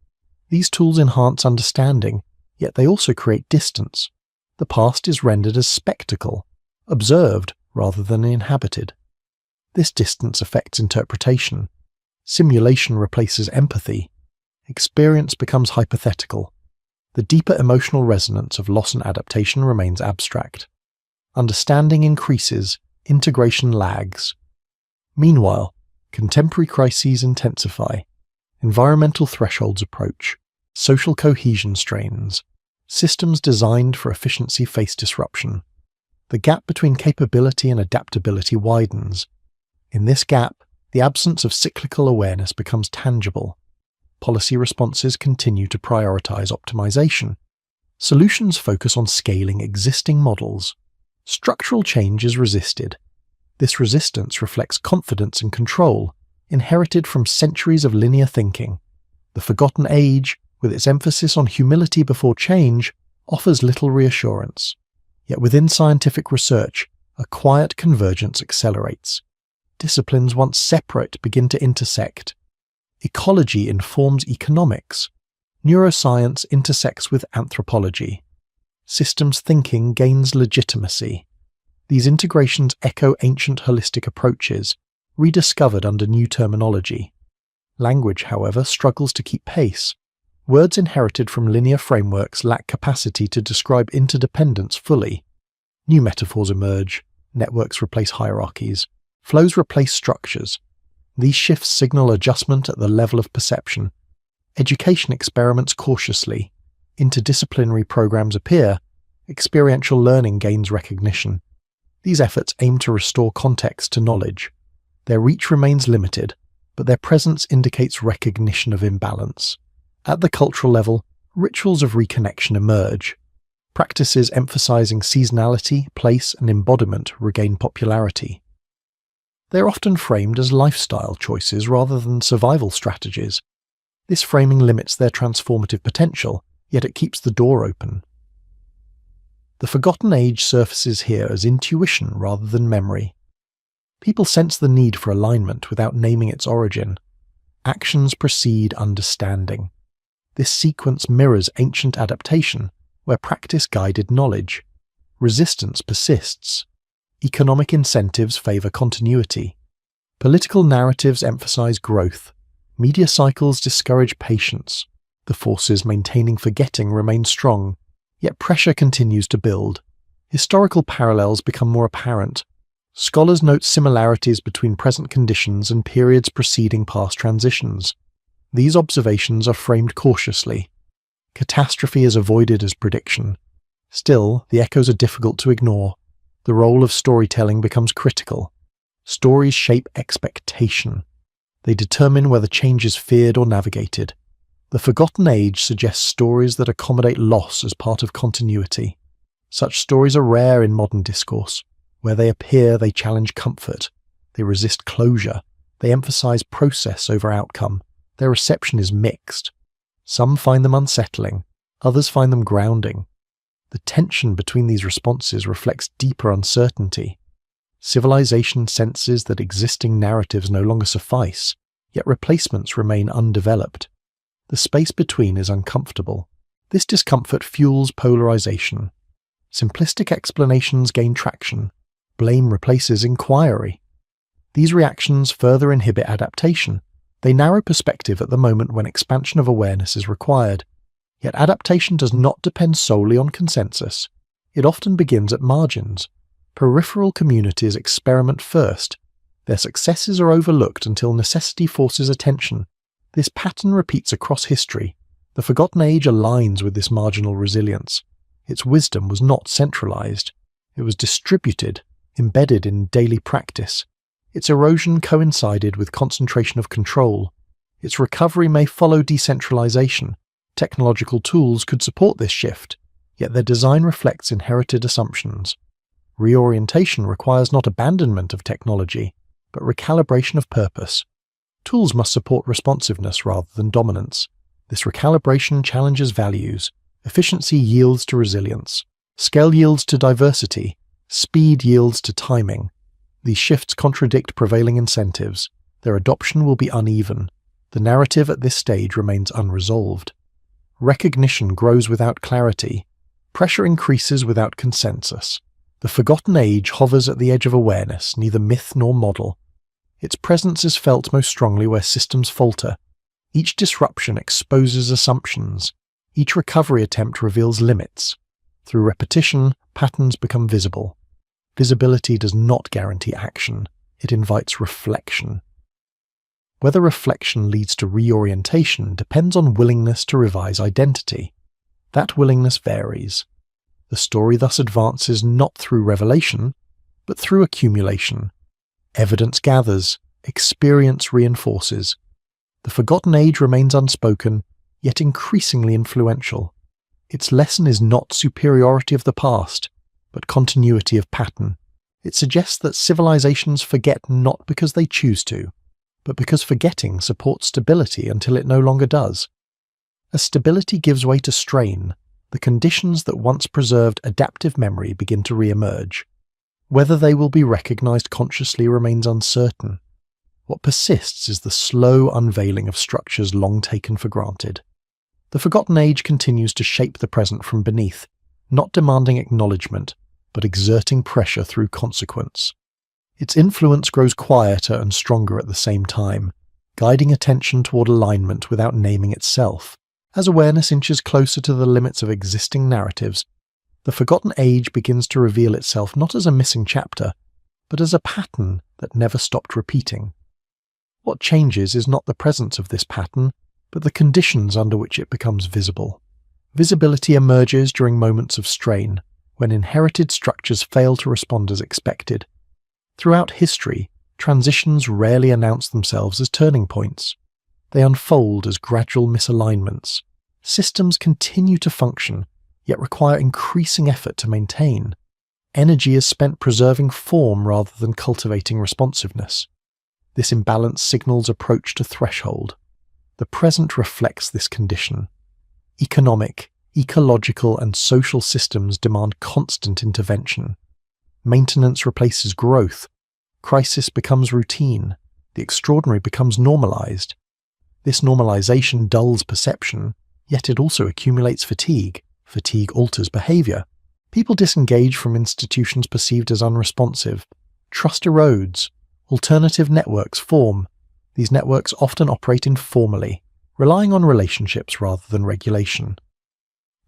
These tools enhance understanding, yet they also create distance. The past is rendered as spectacle, observed rather than inhabited. This distance affects interpretation. Simulation replaces empathy. Experience becomes hypothetical. The deeper emotional resonance of loss and adaptation remains abstract. Understanding increases, integration lags. Meanwhile, contemporary crises intensify. Environmental thresholds approach. Social cohesion strains. Systems designed for efficiency face disruption. The gap between capability and adaptability widens. In this gap, the absence of cyclical awareness becomes tangible. Policy responses continue to prioritize optimization. Solutions focus on scaling existing models. Structural change is resisted. This resistance reflects confidence and control, inherited from centuries of linear thinking. The forgotten age, with its emphasis on humility before change, offers little reassurance. Yet within scientific research, a quiet convergence accelerates. Disciplines once separate begin to intersect. Ecology informs economics. Neuroscience intersects with anthropology. Systems thinking gains legitimacy. These integrations echo ancient holistic approaches, rediscovered under new terminology. Language, however, struggles to keep pace. Words inherited from linear frameworks lack capacity to describe interdependence fully. New metaphors emerge. Networks replace hierarchies. Flows replace structures. These shifts signal adjustment at the level of perception. Education experiments cautiously. Interdisciplinary programs appear. Experiential learning gains recognition. These efforts aim to restore context to knowledge. Their reach remains limited, but their presence indicates recognition of imbalance. At the cultural level, rituals of reconnection emerge. Practices emphasizing seasonality, place, and embodiment regain popularity. They are often framed as lifestyle choices rather than survival strategies. This framing limits their transformative potential, yet it keeps the door open. The forgotten age surfaces here as intuition rather than memory. People sense the need for alignment without naming its origin. Actions precede understanding. This sequence mirrors ancient adaptation, where practice guided knowledge. Resistance persists. Economic incentives favor continuity. Political narratives emphasize growth. Media cycles discourage patience. The forces maintaining forgetting remain strong, yet pressure continues to build. Historical parallels become more apparent. Scholars note similarities between present conditions and periods preceding past transitions. These observations are framed cautiously. Catastrophe is avoided as prediction. Still, the echoes are difficult to ignore. The role of storytelling becomes critical. Stories shape expectation. They determine whether change is feared or navigated. The forgotten age suggests stories that accommodate loss as part of continuity. Such stories are rare in modern discourse. Where they appear, they challenge comfort. They resist closure. They emphasize process over outcome. Their reception is mixed. Some find them unsettling. Others find them grounding. The tension between these responses reflects deeper uncertainty. Civilization senses that existing narratives no longer suffice, yet replacements remain undeveloped. The space between is uncomfortable. This discomfort fuels polarization. Simplistic explanations gain traction. Blame replaces inquiry. These reactions further inhibit adaptation. They narrow perspective at the moment when expansion of awareness is required. Yet adaptation does not depend solely on consensus. It often begins at margins. Peripheral communities experiment first. Their successes are overlooked until necessity forces attention. This pattern repeats across history. The Forgotten Age aligns with this marginal resilience. Its wisdom was not centralized. It was distributed, embedded in daily practice. Its erosion coincided with concentration of control. Its recovery may follow decentralization. Technological tools could support this shift, yet their design reflects inherited assumptions. Reorientation requires not abandonment of technology, but recalibration of purpose. Tools must support responsiveness rather than dominance. This recalibration challenges values. Efficiency yields to resilience. Scale yields to diversity. Speed yields to timing. These shifts contradict prevailing incentives. Their adoption will be uneven. The narrative at this stage remains unresolved. Recognition grows without clarity. Pressure increases without consensus. The Forgotten Age hovers at the edge of awareness, neither myth nor model. Its presence is felt most strongly where systems falter. Each disruption exposes assumptions. Each recovery attempt reveals limits. Through repetition, patterns become visible. Visibility does not guarantee action. It invites reflection. Whether reflection leads to reorientation depends on willingness to revise identity. That willingness varies. The story thus advances not through revelation, but through accumulation. Evidence gathers, experience reinforces. The Forgotten Age remains unspoken, yet increasingly influential. Its lesson is not superiority of the past, but continuity of pattern. It suggests that civilizations forget not because they choose to, but because forgetting supports stability until it no longer does. As stability gives way to strain, the conditions that once preserved adaptive memory begin to re-emerge. Whether they will be recognized consciously remains uncertain. What persists is the slow unveiling of structures long taken for granted. The Forgotten Age continues to shape the present from beneath, not demanding acknowledgement, but exerting pressure through consequence. Its influence grows quieter and stronger at the same time, guiding attention toward alignment without naming itself. As awareness inches closer to the limits of existing narratives, the Forgotten Age begins to reveal itself not as a missing chapter, but as a pattern that never stopped repeating. What changes is not the presence of this pattern, but the conditions under which it becomes visible. Visibility emerges during moments of strain, when inherited structures fail to respond as expected. Throughout history, transitions rarely announce themselves as turning points. They unfold as gradual misalignments. Systems continue to function, yet require increasing effort to maintain. Energy is spent preserving form rather than cultivating responsiveness. This imbalance signals approach to threshold. The present reflects this condition. Economic, ecological, and social systems demand constant intervention. Maintenance replaces growth. Crisis becomes routine. The extraordinary becomes normalized. This normalization dulls perception, yet it also accumulates fatigue. Fatigue alters behavior. People disengage from institutions perceived as unresponsive. Trust erodes. Alternative networks form. These networks often operate informally, relying on relationships rather than regulation.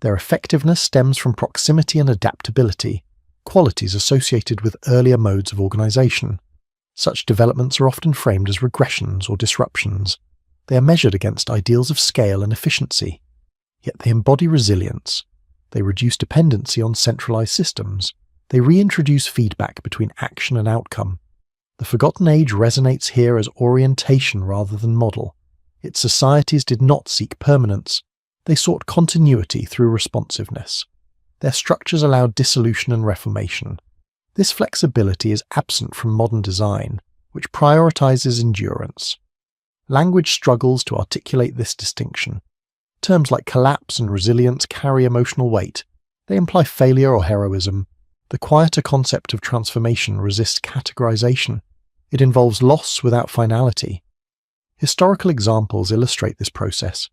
Their effectiveness stems from proximity and adaptability, qualities associated with earlier modes of organization. Such developments are often framed as regressions or disruptions. They are measured against ideals of scale and efficiency. Yet they embody resilience. They reduce dependency on centralized systems. They reintroduce feedback between action and outcome. The Forgotten Age resonates here as orientation rather than model. Its societies did not seek permanence. They sought continuity through responsiveness. Their structures allowed dissolution and reformation. This flexibility is absent from modern design, which prioritizes endurance. Language struggles to articulate this distinction. Terms like collapse and resilience carry emotional weight. They imply failure or heroism. The quieter concept of transformation resists categorization. It involves loss without finality. Historical examples illustrate this process.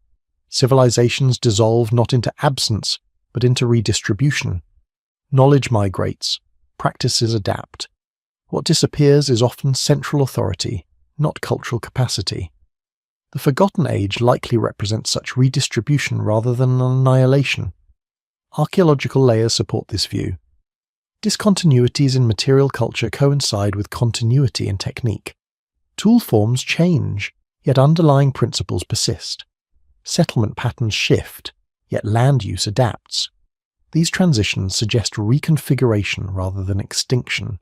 Civilizations dissolve not into absence, but into redistribution. Knowledge migrates. Practices adapt. What disappears is often central authority, not cultural capacity. The Forgotten Age likely represents such redistribution rather than annihilation. Archaeological layers support this view. Discontinuities in material culture coincide with continuity in technique. Tool forms change, yet underlying principles persist. Settlement patterns shift, yet land use adapts. These transitions suggest reconfiguration rather than extinction.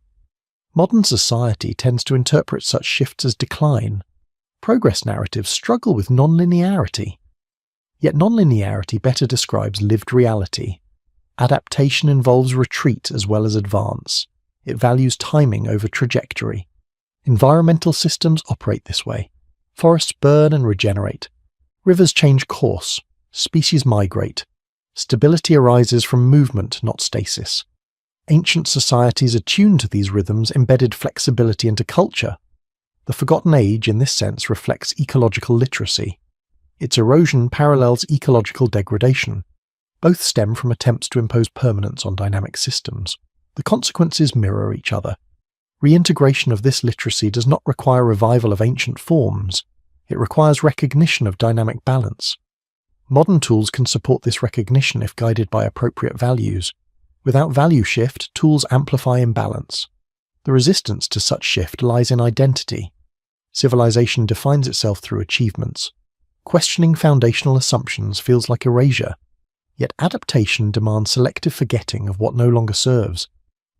Modern society tends to interpret such shifts as decline. Progress narratives struggle with nonlinearity. Yet nonlinearity better describes lived reality. Adaptation involves retreat as well as advance. It values timing over trajectory. Environmental systems operate this way. Forests burn and regenerate. Rivers change course. Species migrate. Stability arises from movement, not stasis. Ancient societies attuned to these rhythms embedded flexibility into culture. The Forgotten Age, in this sense, reflects ecological literacy. Its erosion parallels ecological degradation. Both stem from attempts to impose permanence on dynamic systems. The consequences mirror each other. Reintegration of this literacy does not require revival of ancient forms. It requires recognition of dynamic balance. Modern tools can support this recognition if guided by appropriate values. Without value shift, tools amplify imbalance. The resistance to such shift lies in identity. Civilization defines itself through achievements. Questioning foundational assumptions feels like erasure. Yet adaptation demands selective forgetting of what no longer serves.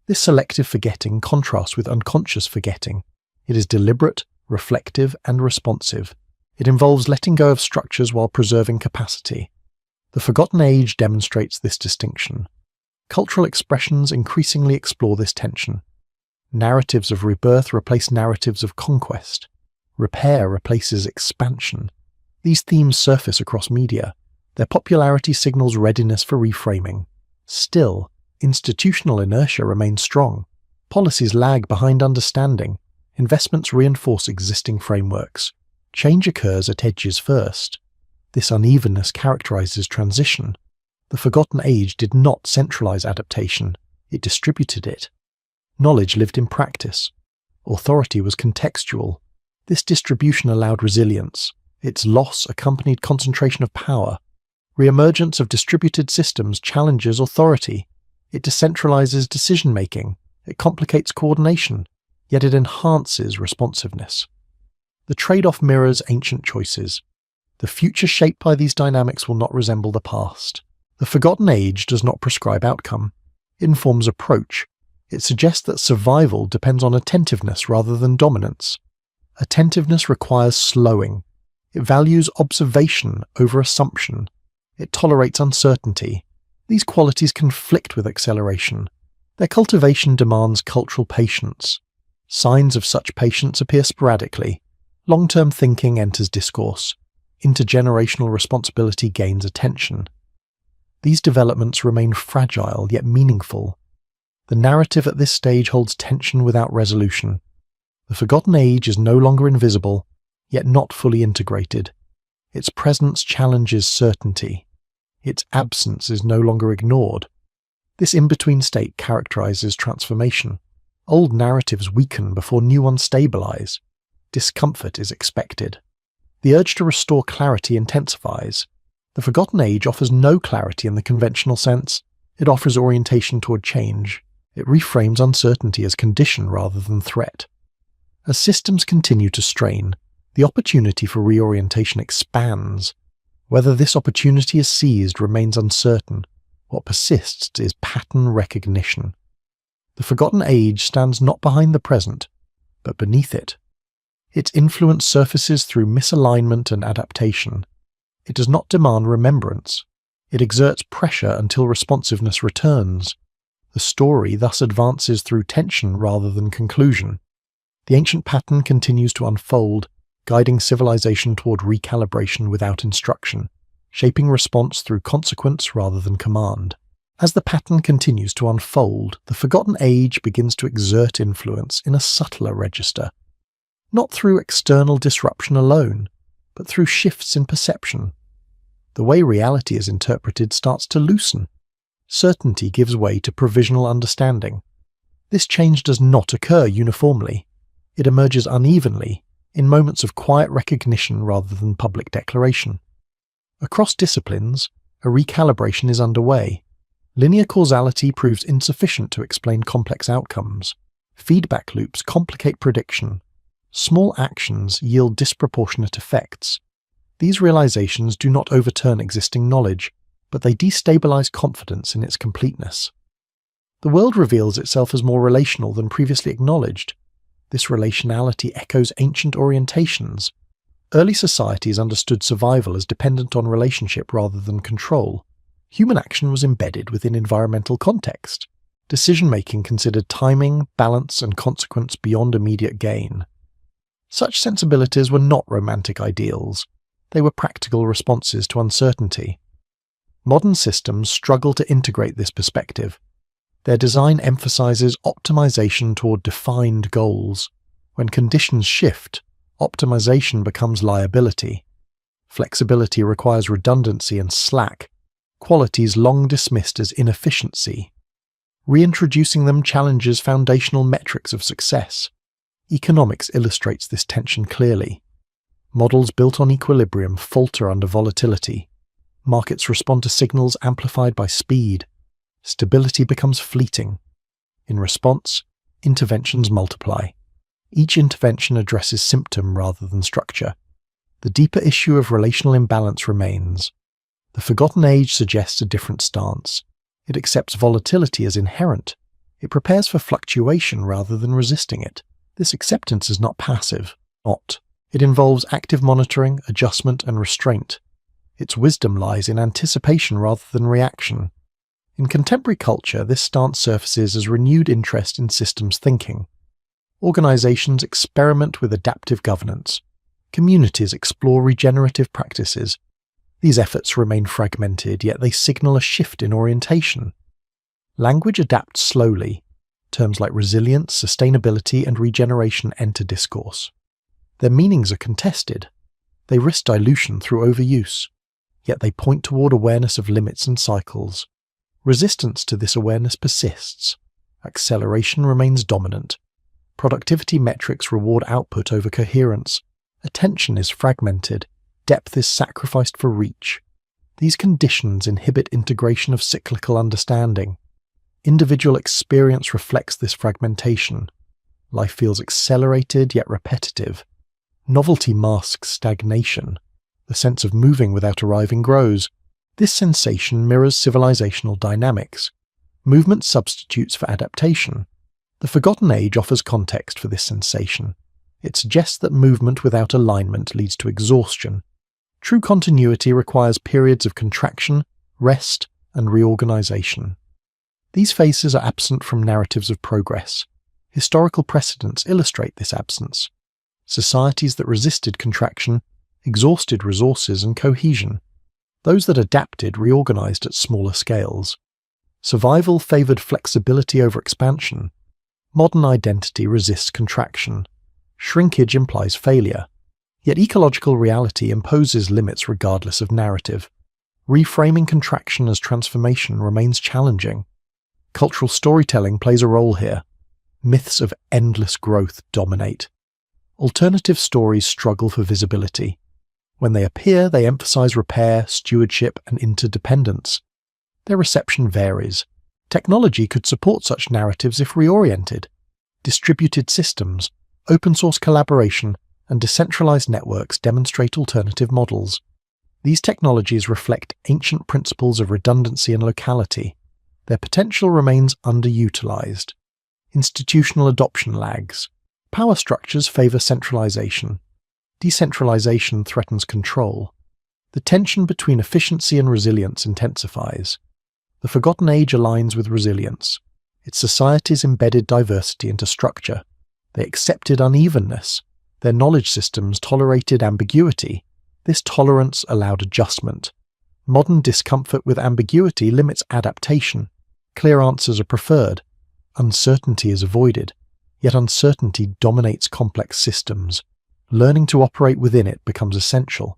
This selective forgetting contrasts with unconscious forgetting. It is deliberate, reflective, and responsive. It involves letting go of structures while preserving capacity. The Forgotten Age demonstrates this distinction. Cultural expressions increasingly explore this tension. Narratives of rebirth replace narratives of conquest. Repair replaces expansion. These themes surface across media. Their popularity signals readiness for reframing. Still, institutional inertia remains strong. Policies lag behind understanding. Investments reinforce existing frameworks. Change occurs at edges first. This unevenness characterizes transition. The Forgotten Age did not centralize adaptation, it distributed it. Knowledge lived in practice. Authority was contextual. This distribution allowed resilience. Its loss accompanied concentration of power. Reemergence of distributed systems challenges authority. It decentralizes decision-making. It complicates coordination, yet it enhances responsiveness. The trade-off mirrors ancient choices. The future shaped by these dynamics will not resemble the past. The Forgotten Age does not prescribe outcome. It informs approach. It suggests that survival depends on attentiveness rather than dominance. Attentiveness requires slowing. It values observation over assumption. It tolerates uncertainty. These qualities conflict with acceleration. Their cultivation demands cultural patience. Signs of such patience appear sporadically. Long-term thinking enters discourse. Intergenerational responsibility gains attention. These developments remain fragile yet meaningful. The narrative at this stage holds tension without resolution. The Forgotten Age is no longer invisible, yet not fully integrated. Its presence challenges certainty. Its absence is no longer ignored. This in-between state characterizes transformation. Old narratives weaken before new ones stabilize. Discomfort is expected. The urge to restore clarity intensifies. The Forgotten Age offers no clarity in the conventional sense. It offers orientation toward change. It reframes uncertainty as condition rather than threat. As systems continue to strain, the opportunity for reorientation expands. Whether this opportunity is seized remains uncertain. What persists is pattern recognition. The Forgotten Age stands not behind the present, but beneath it. Its influence surfaces through misalignment and adaptation. It does not demand remembrance. It exerts pressure until responsiveness returns. The story thus advances through tension rather than conclusion. The ancient pattern continues to unfold, guiding civilization toward recalibration without instruction, shaping response through consequence rather than command. As the pattern continues to unfold, the Forgotten Age begins to exert influence in a subtler register. Not through external disruption alone, but through shifts in perception. The way reality is interpreted starts to loosen. Certainty gives way to provisional understanding. This change does not occur uniformly. It emerges unevenly, in moments of quiet recognition rather than public declaration. Across disciplines, a recalibration is underway. Linear causality proves insufficient to explain complex outcomes. Feedback loops complicate prediction. Small actions yield disproportionate effects. These realizations do not overturn existing knowledge, but they destabilize confidence in its completeness. The world reveals itself as more relational than previously acknowledged. This relationality echoes ancient orientations. Early societies understood survival as dependent on relationship rather than control. Human action was embedded within environmental context. Decision-making considered timing, balance, and consequence beyond immediate gain. Such sensibilities were not romantic ideals. They were practical responses to uncertainty. Modern systems struggle to integrate this perspective. Their design emphasizes optimization toward defined goals. When conditions shift, optimization becomes liability. Flexibility requires redundancy and slack, qualities long dismissed as inefficiency. Reintroducing them challenges foundational metrics of success. Economics illustrates this tension clearly. Models built on equilibrium falter under volatility. Markets respond to signals amplified by speed. Stability becomes fleeting. In response, interventions multiply. Each intervention addresses symptom rather than structure. The deeper issue of relational imbalance remains. The Forgotten Age suggests a different stance. It accepts volatility as inherent. It prepares for fluctuation rather than resisting it. This acceptance is not passive. It involves active monitoring, adjustment, and restraint. Its wisdom lies in anticipation rather than reaction. In contemporary culture, this stance surfaces as renewed interest in systems thinking. Organizations experiment with adaptive governance. Communities explore regenerative practices. These efforts remain fragmented, yet they signal a shift in orientation. Language adapts slowly. Terms like resilience, sustainability, and regeneration enter discourse. Their meanings are contested. They risk dilution through overuse, yet they point toward awareness of limits and cycles. Resistance to this awareness persists. Acceleration remains dominant. Productivity metrics reward output over coherence. Attention is fragmented. Depth is sacrificed for reach. These conditions inhibit integration of cyclical understanding. Individual experience reflects this fragmentation. Life feels accelerated yet repetitive. Novelty masks stagnation. The sense of moving without arriving grows. This sensation mirrors civilizational dynamics. Movement substitutes for adaptation. The Forgotten Age offers context for this sensation. It suggests that movement without alignment leads to exhaustion. True continuity requires periods of contraction, rest, and reorganization. These phases are absent from narratives of progress. Historical precedents illustrate this absence. Societies that resisted contraction exhausted resources and cohesion. Those that adapted reorganized at smaller scales. Survival favored flexibility over expansion. Modern identity resists contraction. Shrinkage implies failure. Yet ecological reality imposes limits regardless of narrative. Reframing contraction as transformation remains challenging. Cultural storytelling plays a role here. Myths of endless growth dominate. Alternative stories struggle for visibility. When they appear, they emphasize repair, stewardship, and interdependence. Their reception varies. Technology could support such narratives if reoriented. Distributed systems, open-source collaboration, and decentralized networks demonstrate alternative models. These technologies reflect ancient principles of redundancy and locality. Their potential remains underutilized. Institutional adoption lags. Power structures favor centralization. Decentralization threatens control. The tension between efficiency and resilience intensifies. The Forgotten Age aligns with resilience. Its societies embedded diversity into structure. They accepted unevenness. Their knowledge systems tolerated ambiguity. This tolerance allowed adjustment. Modern discomfort with ambiguity limits adaptation. Clear answers are preferred. Uncertainty is avoided. Yet uncertainty dominates complex systems. Learning to operate within it becomes essential.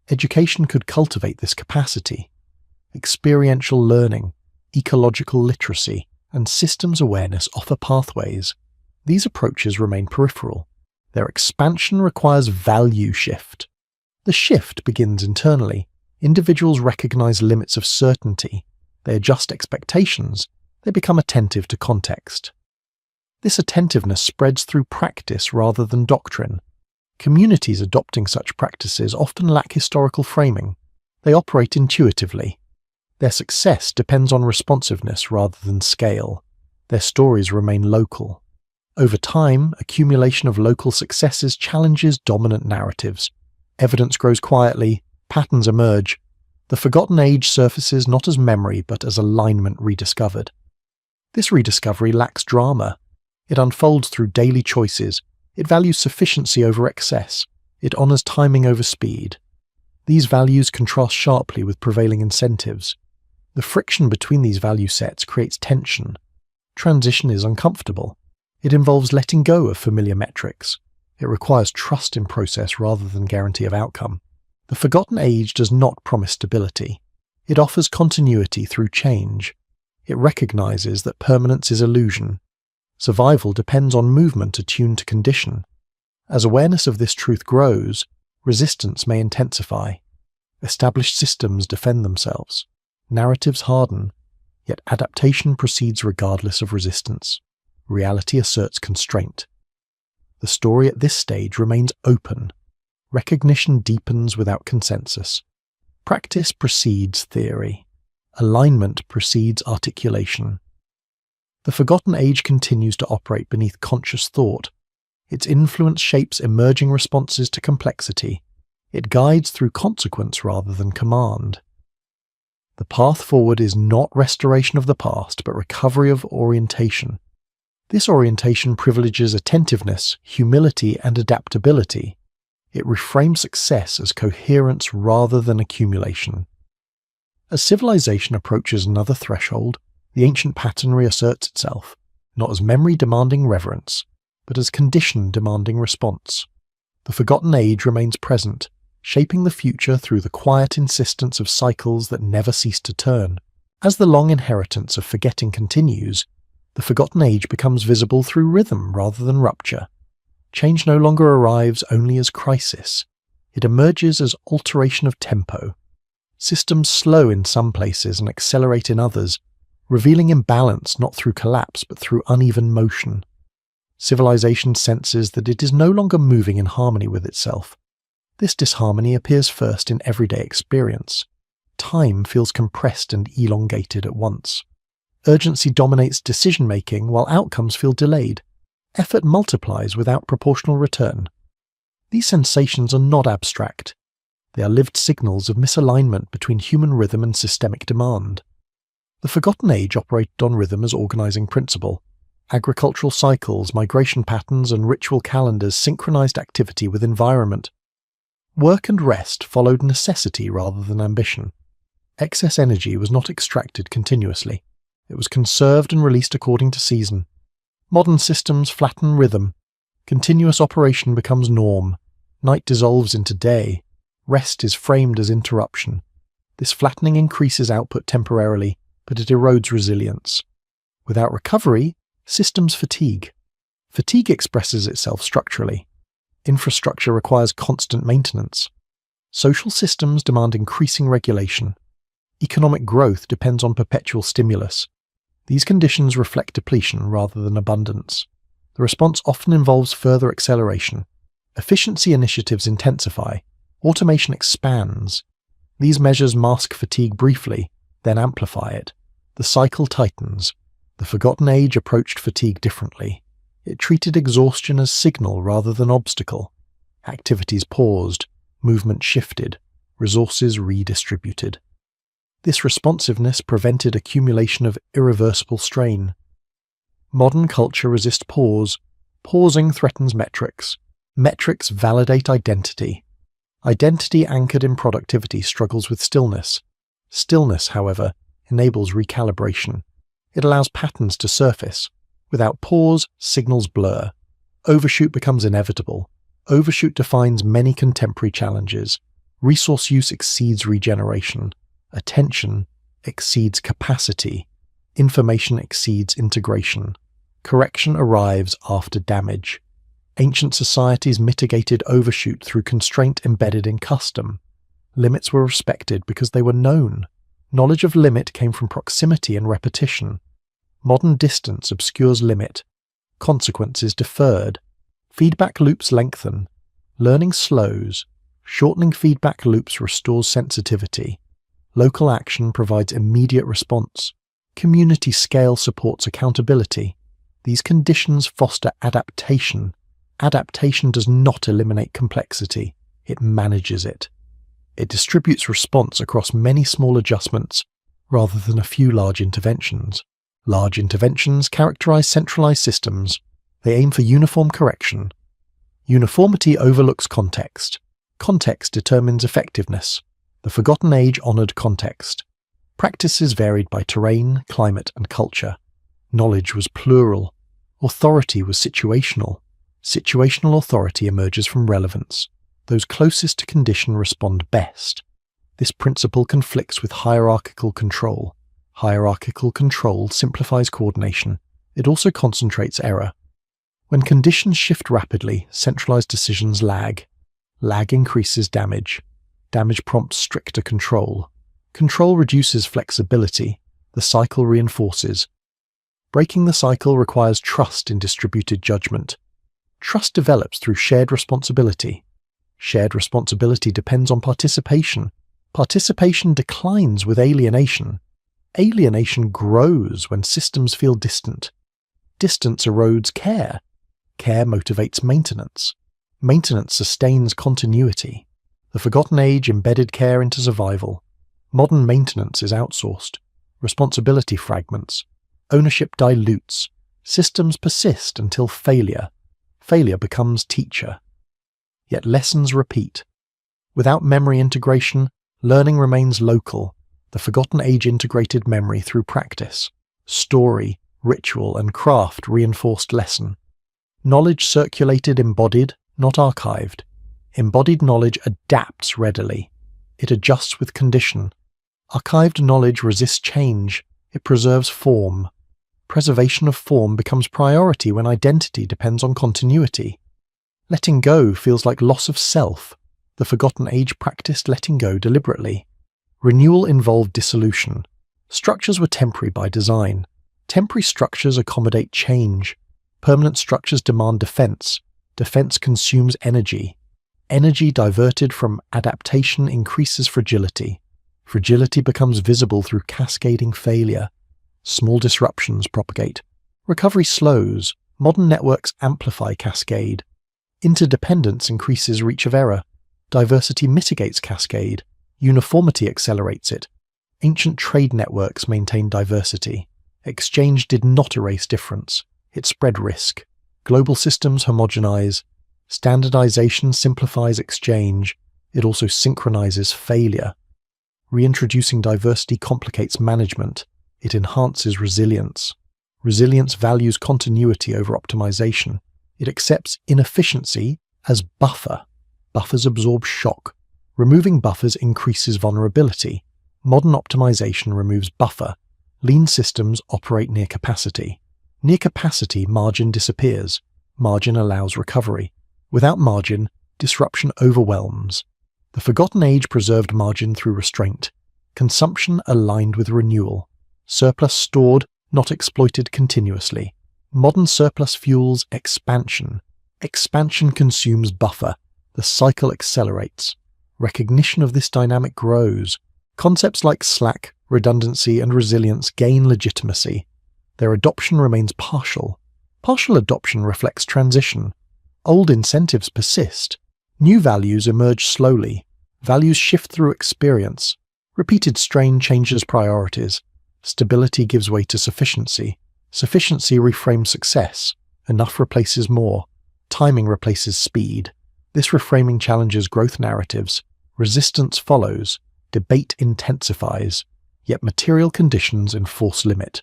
Education could cultivate this capacity. Experiential learning, ecological literacy, and systems awareness offer pathways. These approaches remain peripheral. Their expansion requires value shift. The shift begins internally. Individuals recognize limits of certainty. They adjust expectations. They become attentive to context. This attentiveness spreads through practice rather than doctrine. Communities adopting such practices often lack historical framing. They operate intuitively. Their success depends on responsiveness rather than scale. Their stories remain local. Over time, accumulation of local successes challenges dominant narratives. Evidence grows quietly, patterns emerge. The forgotten age surfaces not as memory but as alignment rediscovered. This rediscovery lacks drama. It unfolds through daily choices. It values sufficiency over excess. It honors timing over speed. These values contrast sharply with prevailing incentives. The friction between these value sets creates tension. Transition is uncomfortable. It involves letting go of familiar metrics. It requires trust in process rather than guarantee of outcome. The forgotten age does not promise stability. It offers continuity through change. It recognizes that permanence is illusion. Survival depends on movement attuned to condition. As awareness of this truth grows, resistance may intensify. Established systems defend themselves. Narratives harden, yet adaptation proceeds regardless of resistance. Reality asserts constraint. The story at this stage remains open. Recognition deepens without consensus. Practice precedes theory. Alignment precedes articulation. The forgotten age continues to operate beneath conscious thought. Its influence shapes emerging responses to complexity. It guides through consequence rather than command. The path forward is not restoration of the past, but recovery of orientation. This orientation privileges attentiveness, humility, and adaptability. It reframes success as coherence rather than accumulation. As civilization approaches another threshold, the ancient pattern reasserts itself, not as memory demanding reverence, but as condition demanding response. The forgotten age remains present, shaping the future through the quiet insistence of cycles that never cease to turn. As the long inheritance of forgetting continues, the forgotten age becomes visible through rhythm rather than rupture. Change no longer arrives only as crisis. It emerges as alteration of tempo. Systems slow in some places and accelerate in others, revealing imbalance not through collapse but through uneven motion. Civilization senses that it is no longer moving in harmony with itself. This disharmony appears first in everyday experience. Time feels compressed and elongated at once. Urgency dominates decision-making while outcomes feel delayed. Effort multiplies without proportional return. These sensations are not abstract. They are lived signals of misalignment between human rhythm and systemic demand. The forgotten age operated on rhythm as organizing principle. Agricultural cycles, migration patterns, and ritual calendars synchronized activity with environment. Work and rest followed necessity rather than ambition. Excess energy was not extracted continuously. It was conserved and released according to season. Modern systems flatten rhythm. Continuous operation becomes norm. Night dissolves into day. Rest is framed as interruption. This flattening increases output temporarily, but it erodes resilience. Without recovery, systems fatigue. Fatigue expresses itself structurally. Infrastructure requires constant maintenance. Social systems demand increasing regulation. Economic growth depends on perpetual stimulus. These conditions reflect depletion rather than abundance. The response often involves further acceleration. Efficiency initiatives intensify. Automation expands. These measures mask fatigue briefly, then amplify it. The cycle tightens. The forgotten age approached fatigue differently. It treated exhaustion as signal rather than obstacle. Activities paused, movement shifted, resources redistributed. This responsiveness prevented accumulation of irreversible strain. Modern culture resists pause. Pausing threatens metrics. Metrics validate identity. Identity anchored in productivity struggles with stillness. Stillness, however, enables recalibration. It allows patterns to surface. Without pause, signals blur. Overshoot becomes inevitable. Overshoot defines many contemporary challenges. Resource use exceeds regeneration. Attention exceeds capacity. Information exceeds integration. Correction arrives after damage. Ancient societies mitigated overshoot through constraint embedded in custom. Limits were respected because they were known. Knowledge of limit came from proximity and repetition. Modern distance obscures limit. Consequences deferred. Feedback loops lengthen. Learning slows, shortening feedback loops restores sensitivity. Local action provides immediate response. Community scale supports accountability. These conditions foster adaptation. Adaptation does not eliminate complexity, it manages it. It distributes response across many small adjustments rather than a few large interventions. Large interventions characterize centralized systems. They aim for uniform correction. Uniformity overlooks context. Context determines effectiveness. The Forgotten Age honored context. Practices varied by terrain, climate, and culture. Knowledge was plural. Authority was situational. Situational authority emerges from relevance. Those closest to condition respond best. This principle conflicts with hierarchical control. Hierarchical control simplifies coordination. It also concentrates error. When conditions shift rapidly, centralized decisions lag. Lag increases damage. Damage prompts stricter control. Control reduces flexibility. The cycle reinforces. Breaking the cycle requires trust in distributed judgment. Trust develops through shared responsibility. Shared responsibility depends on participation. Participation declines with alienation. Alienation grows when systems feel distant. Distance erodes care. Care motivates maintenance. Maintenance sustains continuity. The Forgotten Age embedded care into survival. Modern maintenance is outsourced. Responsibility fragments. Ownership dilutes. Systems persist until failure. Failure becomes teacher. Yet lessons repeat. Without memory integration, learning remains local. The Forgotten Age integrated memory through practice. Story, ritual, and craft reinforced lesson. Knowledge circulated embodied, not archived. Embodied knowledge adapts readily. It adjusts with condition. Archived knowledge resists change. It preserves form. Preservation of form becomes priority when identity depends on continuity. Letting go feels like loss of self. The Forgotten Age practiced letting go deliberately. Renewal involved dissolution. Structures were temporary by design. Temporary structures accommodate change. Permanent structures demand defense. Defense consumes energy. Energy diverted from adaptation increases fragility. Fragility becomes visible through cascading failure. Small disruptions propagate. Recovery slows. Modern networks amplify cascade. Interdependence increases reach of error. Diversity mitigates cascade. Uniformity accelerates it. Ancient trade networks maintained diversity. Exchange did not erase difference. It spread risk. Global systems homogenize. Standardization simplifies exchange. It also synchronizes failure. Reintroducing diversity complicates management. It enhances resilience. Resilience values continuity over optimization. It accepts inefficiency as buffer. Buffers absorb shock. Removing buffers increases vulnerability. Modern optimization removes buffer. Lean systems operate near capacity. Near capacity, margin disappears. Margin allows recovery. Without margin, disruption overwhelms. The Forgotten Age preserved margin through restraint. Consumption aligned with renewal. Surplus stored, not exploited continuously. Modern surplus fuels expansion. Expansion consumes buffer. The cycle accelerates. Recognition of this dynamic grows. Concepts like slack, redundancy, and resilience gain legitimacy. Their adoption remains partial. Partial adoption reflects transition. Old incentives persist. New values emerge slowly. Values shift through experience. Repeated strain changes priorities. Stability gives way to sufficiency. Sufficiency reframes success. Enough replaces more. Timing replaces speed. This reframing challenges growth narratives. Resistance follows. Debate intensifies. Yet material conditions enforce limit.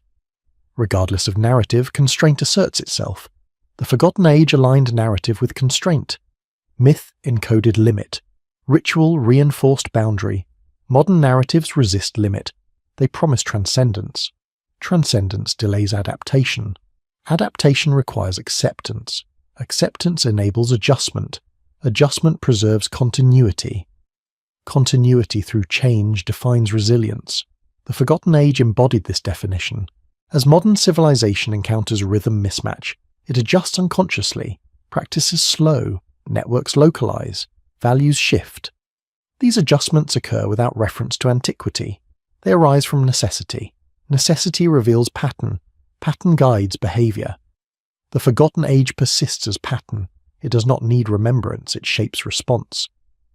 Regardless of narrative, constraint asserts itself. The Forgotten Age aligned narrative with constraint. Myth encoded limit. Ritual reinforced boundary. Modern narratives resist limit. They promise transcendence. Transcendence delays adaptation. Adaptation requires acceptance. Acceptance enables adjustment. Adjustment preserves continuity. Continuity through change defines resilience. The Forgotten Age embodied this definition. As modern civilization encounters rhythm mismatch, it adjusts unconsciously. Practice is slow. Networks localize, values shift. These adjustments occur without reference to antiquity. They arise from necessity. Necessity reveals pattern. Pattern guides behavior. The forgotten age persists as pattern. It does not need remembrance, it shapes response.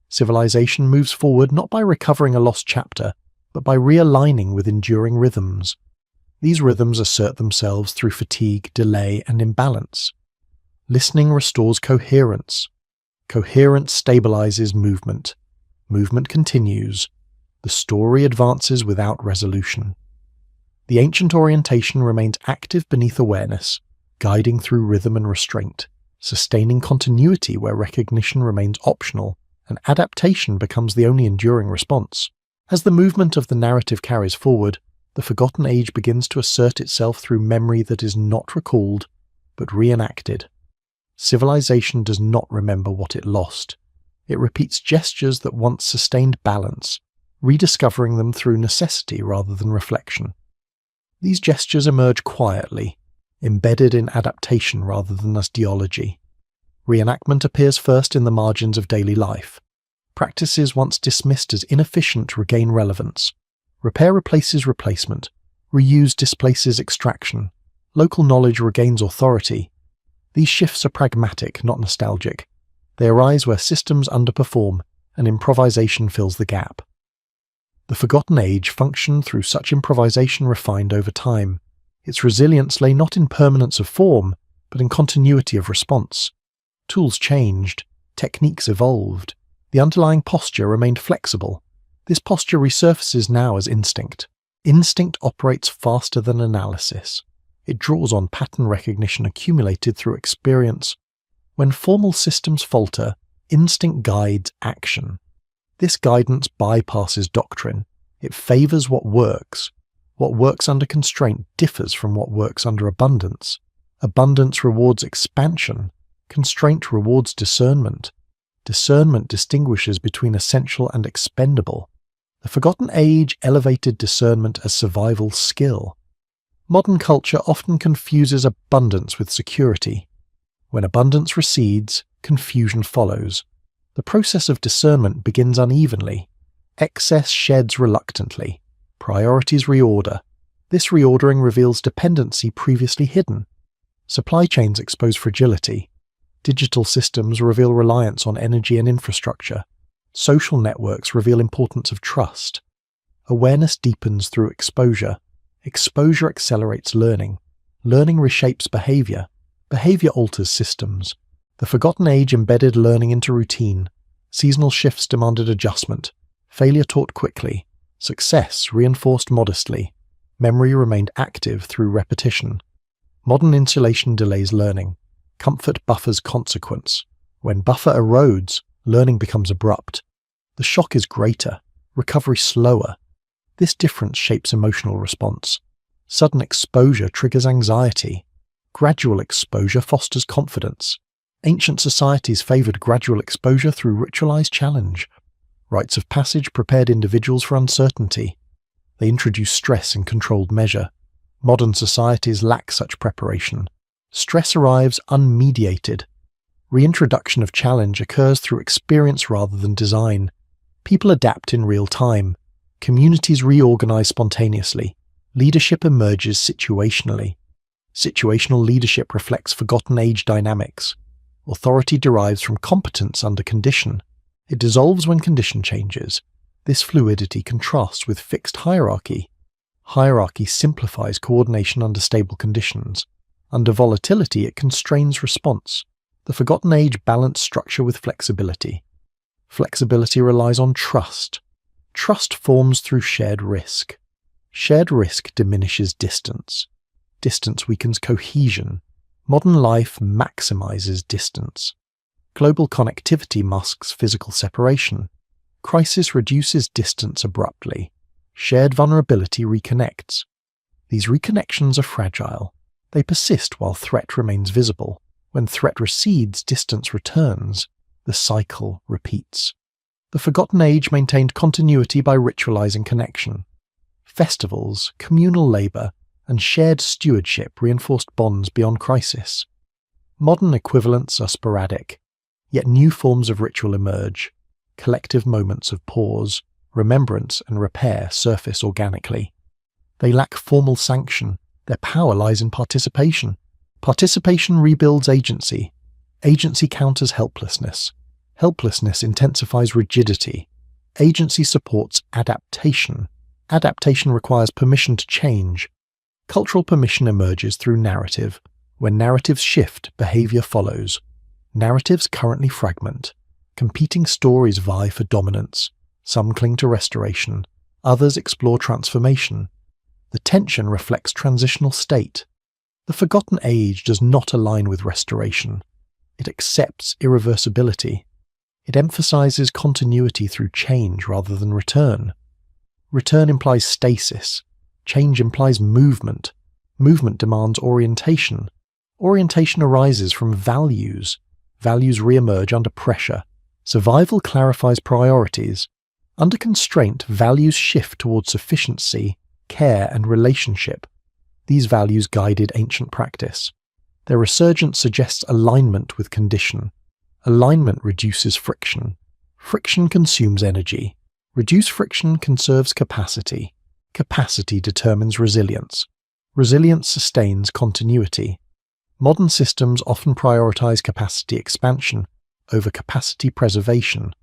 Civilization moves forward not by recovering a lost chapter, but by realigning with enduring rhythms. These rhythms assert themselves through fatigue, delay, and imbalance. Listening restores coherence. Coherence stabilizes movement. Movement continues. The story advances without resolution. The ancient orientation remains active beneath awareness, guiding through rhythm and restraint, sustaining continuity where recognition remains optional, and adaptation becomes the only enduring response. As the movement of the narrative carries forward, the forgotten age begins to assert itself through memory that is not recalled, but reenacted. Civilization does not remember what it lost. It repeats gestures that once sustained balance, rediscovering them through necessity rather than reflection. These gestures emerge quietly, embedded in adaptation rather than ideology. Reenactment appears first in the margins of daily life. Practices once dismissed as inefficient regain relevance. Repair replaces replacement. Reuse displaces extraction. Local knowledge regains authority. These shifts are pragmatic, not nostalgic. They arise where systems underperform, and improvisation fills the gap. The forgotten age functioned through such improvisation refined over time. Its resilience lay not in permanence of form, but in continuity of response. Tools changed, techniques evolved, the underlying posture remained flexible. This posture resurfaces now as instinct. Instinct operates faster than analysis. It draws on pattern recognition accumulated through experience. When formal systems falter, instinct guides action. This guidance bypasses doctrine. It favors what works. What works under constraint differs from what works under abundance. Abundance rewards expansion. Constraint rewards discernment. Discernment distinguishes between essential and expendable. The forgotten age elevated discernment as survival skill. Modern culture often confuses abundance with security. When abundance recedes, confusion follows. The process of discernment begins unevenly. Excess sheds reluctantly. Priorities reorder. This reordering reveals dependency previously hidden. Supply chains expose fragility. Digital systems reveal reliance on energy and infrastructure. Social networks reveal importance of trust. Awareness deepens through exposure. Exposure accelerates learning. Learning reshapes behavior. Behavior alters systems. The forgotten age embedded learning into routine. Seasonal shifts demanded adjustment. Failure taught quickly. Success reinforced modestly. Memory remained active through repetition. Modern insulation delays learning. Comfort buffers consequence. When buffer erodes, learning becomes abrupt. The shock is greater, recovery slower. This difference shapes emotional response. Sudden exposure triggers anxiety. Gradual exposure fosters confidence. Ancient societies favored gradual exposure through ritualized challenge. Rites of passage prepared individuals for uncertainty. They introduced stress in controlled measure. Modern societies lack such preparation. Stress arrives unmediated. Reintroduction of challenge occurs through experience rather than design. People adapt in real time. Communities reorganize spontaneously. Leadership emerges situationally. Situational leadership reflects forgotten age dynamics. Authority derives from competence under condition. It dissolves when condition changes. This fluidity contrasts with fixed hierarchy. Hierarchy simplifies coordination under stable conditions. Under volatility, it constrains response. The forgotten age balanced structure with flexibility. Flexibility relies on trust. Trust forms through shared risk. Shared risk diminishes distance. Distance weakens cohesion. Modern life maximizes distance. Global connectivity masks physical separation. Crisis reduces distance abruptly. Shared vulnerability reconnects. These reconnections are fragile. They persist while threat remains visible. When threat recedes, distance returns. The cycle repeats. The forgotten age maintained continuity by ritualizing connection. Festivals, communal labor, and shared stewardship reinforced bonds beyond crisis. Modern equivalents are sporadic. Yet new forms of ritual emerge. Collective moments of pause, remembrance, and repair surface organically. They lack formal sanction. Their power lies in participation. Participation rebuilds agency. Agency counters helplessness. Helplessness intensifies rigidity. Agency supports adaptation. Adaptation requires permission to change. Cultural permission emerges through narrative. When narratives shift, behavior follows. Narratives currently fragment. Competing stories vie for dominance. Some cling to restoration. Others explore transformation. The tension reflects transitional state. The forgotten age does not align with restoration. It accepts irreversibility. It emphasizes continuity through change rather than return. Return implies stasis. Change implies movement. Movement demands orientation. Orientation arises from values. Values re-emerge under pressure. Survival clarifies priorities. Under constraint, values shift towards sufficiency, care, and relationship. These values guided ancient practice. Their resurgence suggests alignment with condition. Alignment reduces friction. Friction consumes energy. Reduced friction conserves capacity. Capacity determines resilience. Resilience sustains continuity. Modern systems often prioritize capacity expansion over capacity preservation.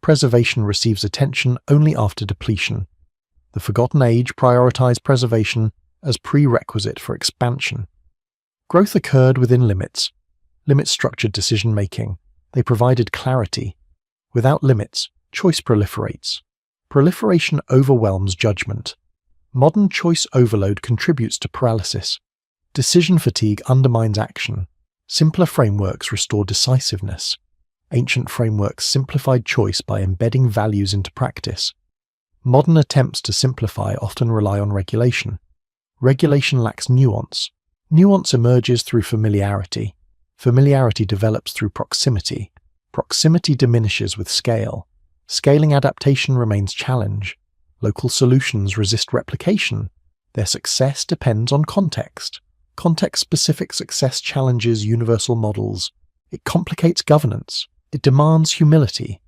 Preservation receives attention only after depletion. The forgotten age prioritized preservation as prerequisite for expansion. Growth occurred within limits. Limits structured decision-making. They provided clarity. Without limits, choice proliferates. Proliferation overwhelms judgment. Modern choice overload contributes to paralysis. Decision fatigue undermines action. Simpler frameworks restore decisiveness. Ancient frameworks simplified choice by embedding values into practice. Modern attempts to simplify often rely on regulation. Regulation lacks nuance. Nuance emerges through familiarity. Familiarity develops through proximity. Proximity diminishes with scale. Scaling adaptation remains challenge. Local solutions resist replication. Their success depends on context. Context-specific success challenges universal models. It complicates governance. It demands humility.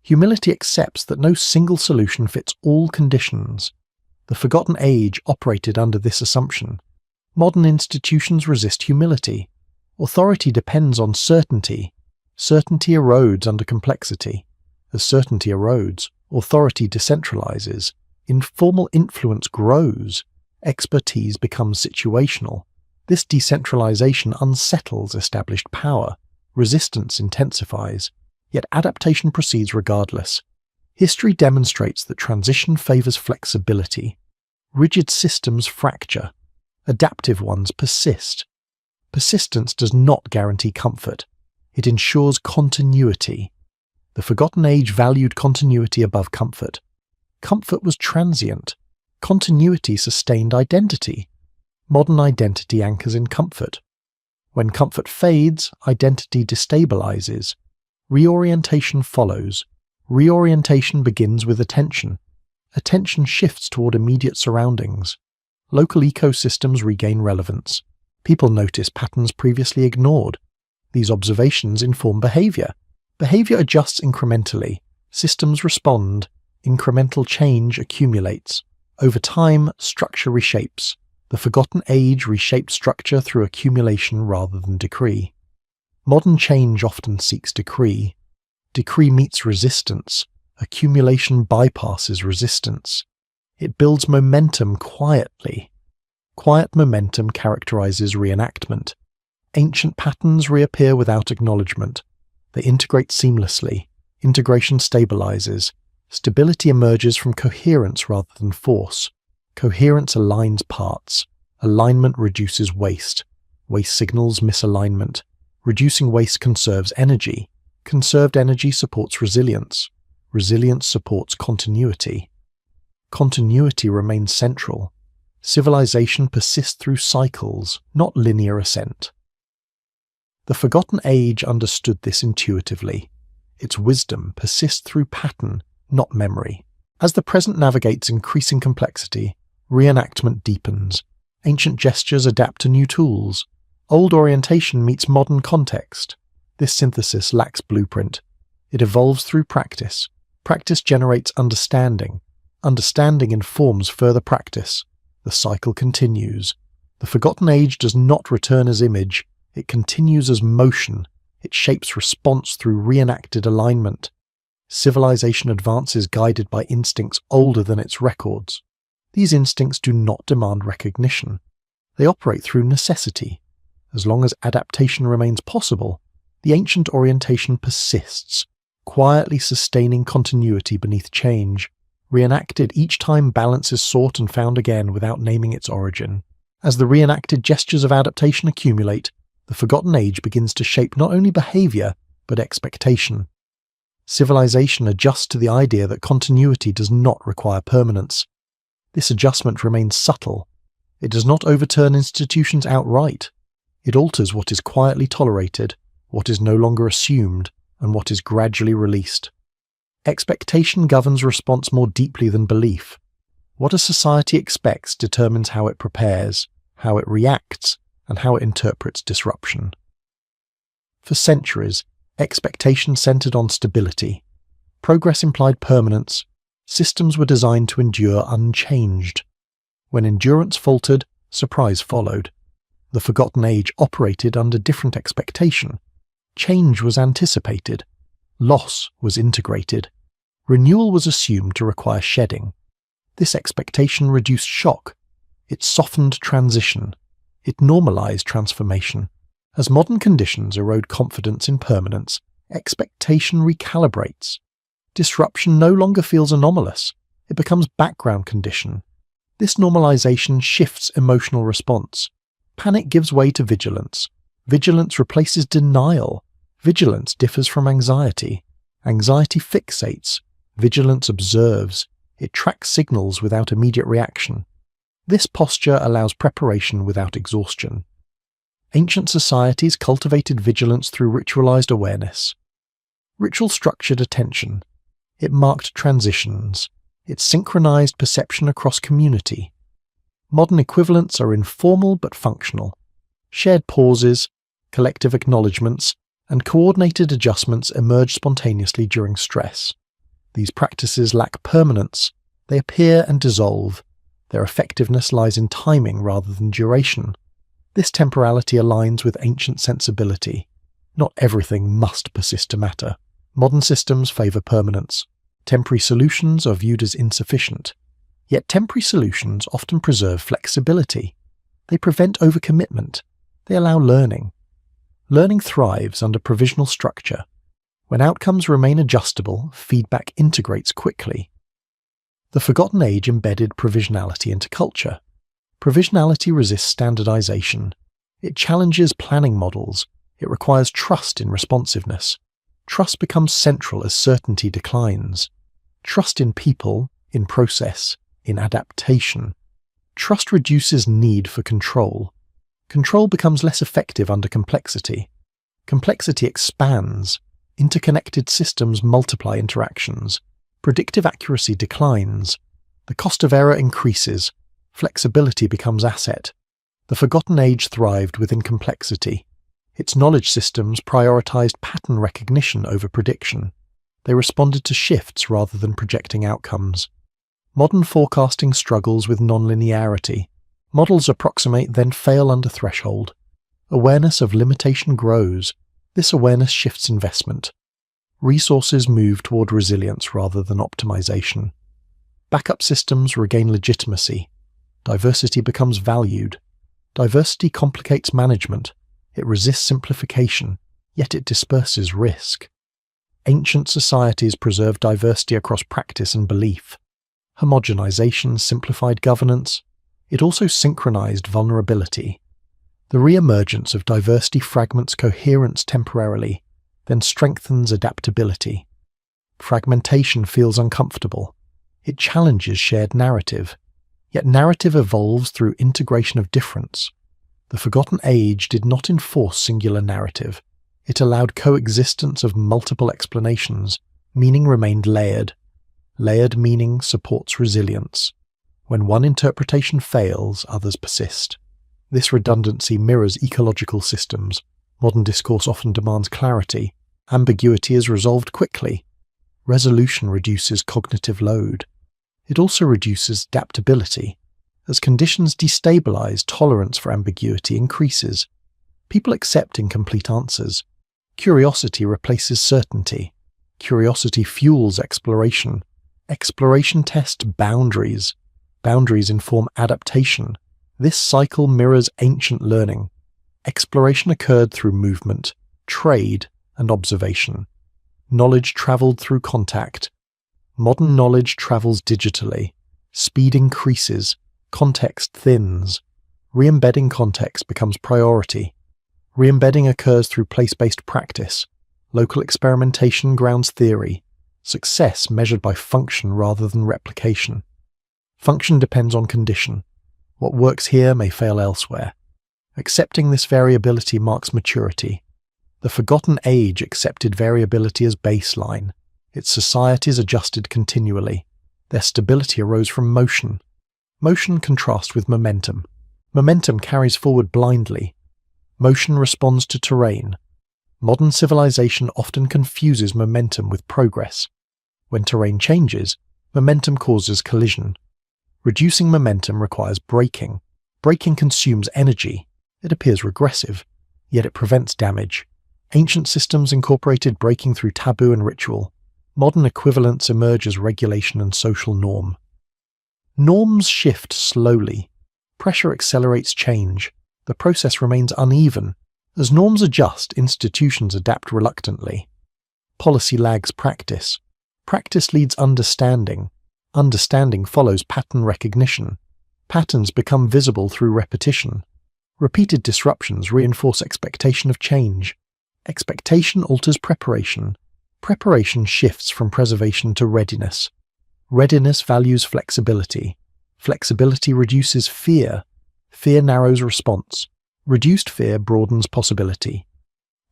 Humility accepts that no single solution fits all conditions. The forgotten age operated under this assumption. Modern institutions resist humility. Authority depends on certainty. Certainty erodes under complexity. As certainty erodes, authority decentralizes. Informal influence grows. Expertise becomes situational. This decentralization unsettles established power. Resistance intensifies. Yet adaptation proceeds regardless. History demonstrates that transition favors flexibility. Rigid systems fracture. Adaptive ones persist. Persistence does not guarantee comfort. It ensures continuity. The forgotten age valued continuity above comfort. Comfort was transient. Continuity sustained identity. Modern identity anchors in comfort. When comfort fades, identity destabilizes. Reorientation follows. Reorientation begins with attention. Attention shifts toward immediate surroundings. Local ecosystems regain relevance. People notice patterns previously ignored. These observations inform behavior. Behavior adjusts incrementally. Systems respond. Incremental change accumulates. Over time, structure reshapes. The forgotten age reshaped structure through accumulation rather than decree. Modern change often seeks decree. Decree meets resistance. Accumulation bypasses resistance. It builds momentum quietly. Quiet momentum characterizes reenactment. Ancient patterns reappear without acknowledgement. They integrate seamlessly. Integration stabilizes. Stability emerges from coherence rather than force. Coherence aligns parts. Alignment reduces waste. Waste signals misalignment. Reducing waste conserves energy. Conserved energy supports resilience. Resilience supports continuity. Continuity remains central. Civilization persists through cycles, not linear ascent. The forgotten age understood this intuitively. Its wisdom persists through pattern, not memory. As the present navigates increasing complexity, reenactment deepens. Ancient gestures adapt to new tools. Old orientation meets modern context. This synthesis lacks blueprint. It evolves through practice. Practice generates understanding. Understanding informs further practice. The cycle continues. The forgotten age does not return as image. It continues as motion. It shapes response through reenacted alignment. Civilization advances guided by instincts older than its records. These instincts do not demand recognition. They operate through necessity. As long as adaptation remains possible, the ancient orientation persists, quietly sustaining continuity beneath change. Reenacted each time balance is sought and found again without naming its origin. As the reenacted gestures of adaptation accumulate, the forgotten age begins to shape not only behavior, but expectation. Civilization adjusts to the idea that continuity does not require permanence. This adjustment remains subtle. It does not overturn institutions outright. It alters what is quietly tolerated, what is no longer assumed, and what is gradually released. Expectation governs response more deeply than belief. What a society expects determines how it prepares, how it reacts, and how it interprets disruption. For centuries, expectation centered on stability. Progress implied permanence. Systems were designed to endure unchanged. When endurance faltered, surprise followed. The forgotten age operated under different expectation. Change was anticipated. Loss was integrated. Renewal was assumed to require shedding. This expectation reduced shock. It softened transition. It normalized transformation. As modern conditions erode confidence in permanence, expectation recalibrates. Disruption no longer feels anomalous. It becomes background condition. This normalization shifts emotional response. Panic gives way to vigilance. Vigilance replaces denial. Vigilance differs from anxiety. Anxiety fixates. Vigilance observes. It tracks signals without immediate reaction. This posture allows preparation without exhaustion. Ancient societies cultivated vigilance through ritualized awareness. Ritual structured attention. It marked transitions. It synchronized perception across community. Modern equivalents are informal but functional. Shared pauses, collective acknowledgements, and coordinated adjustments emerge spontaneously during stress. These practices lack permanence. They appear and dissolve. Their effectiveness lies in timing rather than duration. This temporality aligns with ancient sensibility. Not everything must persist to matter. Modern systems favor permanence. Temporary solutions are viewed as insufficient. Yet temporary solutions often preserve flexibility. They prevent overcommitment. They allow learning. Learning thrives under provisional structure. When outcomes remain adjustable, feedback integrates quickly. The forgotten age embedded provisionality into culture. Provisionality resists standardization. It challenges planning models. It requires trust in responsiveness. Trust becomes central as certainty declines. Trust in people, in process, in adaptation. Trust reduces need for control. Control becomes less effective under complexity. Complexity expands. Interconnected systems multiply interactions. Predictive accuracy declines. The cost of error increases. Flexibility becomes asset. The forgotten age thrived within complexity. Its knowledge systems prioritized pattern recognition over prediction. They responded to shifts rather than projecting outcomes. Modern forecasting struggles with nonlinearity. Models approximate then fail under threshold. Awareness of limitation grows. This awareness shifts investment. Resources move toward resilience rather than optimization. Backup systems regain legitimacy. Diversity becomes valued. Diversity complicates management. It resists simplification, yet it disperses risk. Ancient societies preserved diversity across practice and belief. Homogenization simplified governance. It also synchronized vulnerability. The re-emergence of diversity fragments coherence temporarily, then strengthens adaptability. Fragmentation feels uncomfortable. It challenges shared narrative. Yet narrative evolves through integration of difference. The forgotten age did not enforce singular narrative. It allowed coexistence of multiple explanations. Meaning remained layered. Layered meaning supports resilience. When one interpretation fails, others persist. This redundancy mirrors ecological systems. Modern discourse often demands clarity. Ambiguity is resolved quickly. Resolution reduces cognitive load. It also reduces adaptability. As conditions destabilize, tolerance for ambiguity increases. People accept incomplete answers. Curiosity replaces certainty. Curiosity fuels exploration. Exploration tests boundaries. Boundaries inform adaptation. This cycle mirrors ancient learning. Exploration occurred through movement, trade, and observation. Knowledge traveled through contact. Modern knowledge travels digitally. Speed increases. Context thins. Re-embedding context becomes priority. Re-embedding occurs through place-based practice. Local experimentation grounds theory. Success measured by function rather than replication. Function depends on condition. What works here may fail elsewhere. Accepting this variability marks maturity. The forgotten age accepted variability as baseline. Its societies adjusted continually. Their stability arose from motion. Motion contrasts with momentum. Momentum carries forward blindly. Motion responds to terrain. Modern civilization often confuses momentum with progress. When terrain changes, momentum causes collision. Reducing momentum requires braking. Braking consumes energy. It appears regressive, yet it prevents damage. Ancient systems incorporated braking through taboo and ritual. Modern equivalents emerge as regulation and social norm. Norms shift slowly. Pressure accelerates change. The process remains uneven. As norms adjust, institutions adapt reluctantly. Policy lags practice. Practice leads understanding. Understanding follows pattern recognition. Patterns become visible through repetition. Repeated disruptions reinforce expectation of change. Expectation alters preparation. Preparation shifts from preservation to readiness. Readiness values flexibility. Flexibility reduces fear. Fear narrows response. Reduced fear broadens possibility.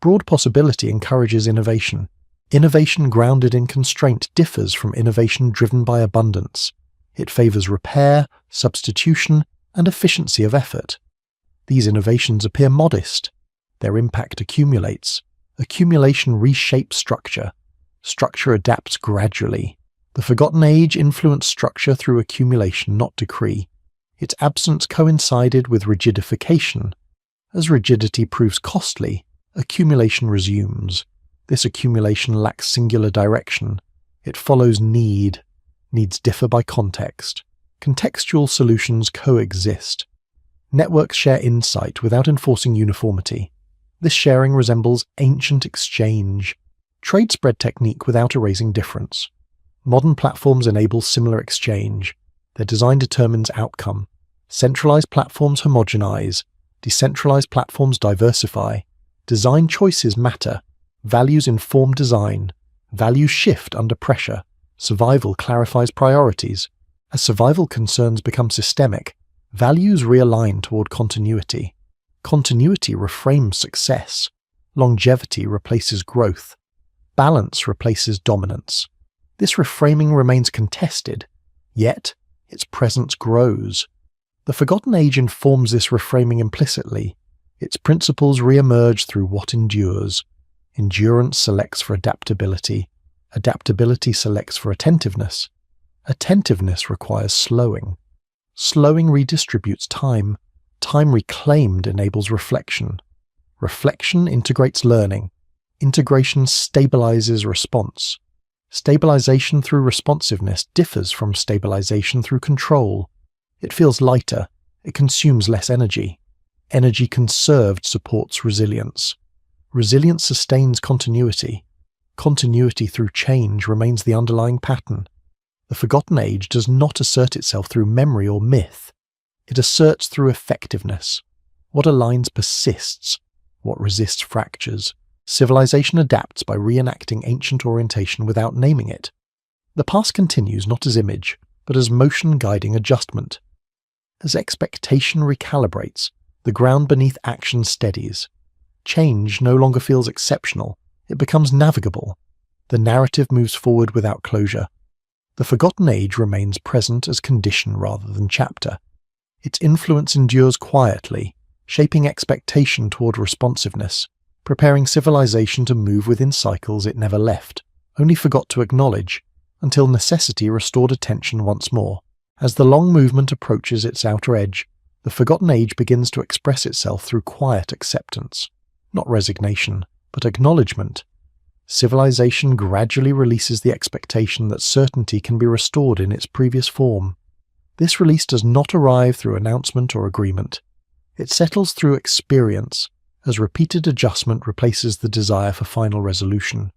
Broad possibility encourages innovation. Innovation grounded in constraint differs from innovation driven by abundance. It favors repair, substitution, and efficiency of effort. These innovations appear modest. Their impact accumulates. Accumulation reshapes structure. Structure adapts gradually. The forgotten age influenced structure through accumulation, not decree. Its absence coincided with rigidification. As rigidity proves costly, accumulation resumes. This accumulation lacks singular direction. It follows need. Needs differ by context. Contextual solutions coexist. Networks share insight without enforcing uniformity. This sharing resembles ancient exchange. Trade spread technique without erasing difference. Modern platforms enable similar exchange. Their design determines outcome. Centralized platforms homogenize. Decentralized platforms diversify. Design choices matter. Values inform design. Values shift under pressure. Survival clarifies priorities. As survival concerns become systemic, values realign toward continuity. Continuity reframes success. Longevity replaces growth. Balance replaces dominance. This reframing remains contested, yet its presence grows. The forgotten age informs this reframing implicitly. Its principles re-emerge through what endures. Endurance selects for adaptability. Adaptability selects for attentiveness. Attentiveness requires slowing. Slowing redistributes time. Time reclaimed enables reflection. Reflection integrates learning. Integration stabilizes response. Stabilization through responsiveness differs from stabilization through control. It feels lighter. It consumes less energy. Energy conserved supports resilience. Resilience sustains continuity. Continuity through change remains the underlying pattern. The forgotten age does not assert itself through memory or myth. It asserts through effectiveness. What aligns persists. What resists fractures. Civilization adapts by reenacting ancient orientation without naming it. The past continues not as image, but as motion guiding adjustment. As expectation recalibrates, the ground beneath action steadies. Change no longer feels exceptional, it becomes navigable. The narrative moves forward without closure. The forgotten age remains present as condition rather than chapter. Its influence endures quietly, shaping expectation toward responsiveness, preparing civilization to move within cycles it never left, only forgot to acknowledge, until necessity restored attention once more. As the long movement approaches its outer edge, the forgotten age begins to express itself through quiet acceptance, not resignation, but acknowledgement. Civilization gradually releases the expectation that certainty can be restored in its previous form. This release does not arrive through announcement or agreement. It settles through experience, as repeated adjustment replaces the desire for final resolution.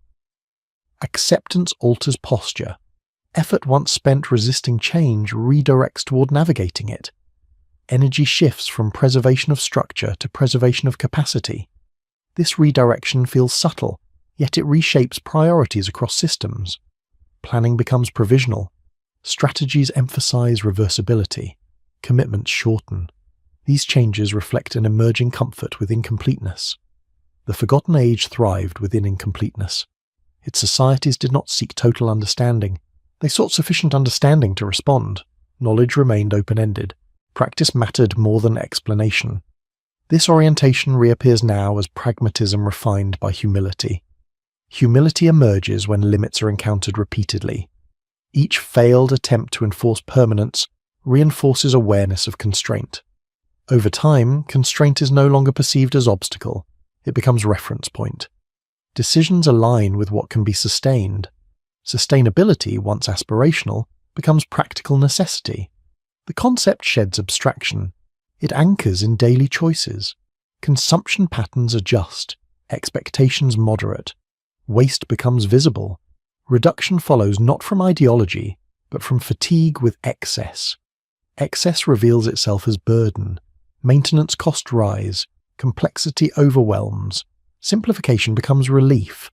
Acceptance alters posture. Effort once spent resisting change redirects toward navigating it. Energy shifts from preservation of structure to preservation of capacity. This redirection feels subtle, yet it reshapes priorities across systems. Planning becomes provisional. Strategies emphasize reversibility. Commitments shorten. These changes reflect an emerging comfort with incompleteness. The forgotten age thrived within incompleteness. Its societies did not seek total understanding. They sought sufficient understanding to respond. Knowledge remained open-ended. Practice mattered more than explanation. This orientation reappears now as pragmatism refined by humility. Humility emerges when limits are encountered repeatedly. Each failed attempt to enforce permanence reinforces awareness of constraint. Over time, constraint is no longer perceived as obstacle. It becomes reference point. Decisions align with what can be sustained. Sustainability, once aspirational, becomes practical necessity. The concept sheds abstraction. It anchors in daily choices. Consumption patterns adjust. Expectations moderate. Waste becomes visible. Reduction follows not from ideology, but from fatigue with excess. Excess reveals itself as burden. Maintenance costs rise. Complexity overwhelms. Simplification becomes relief.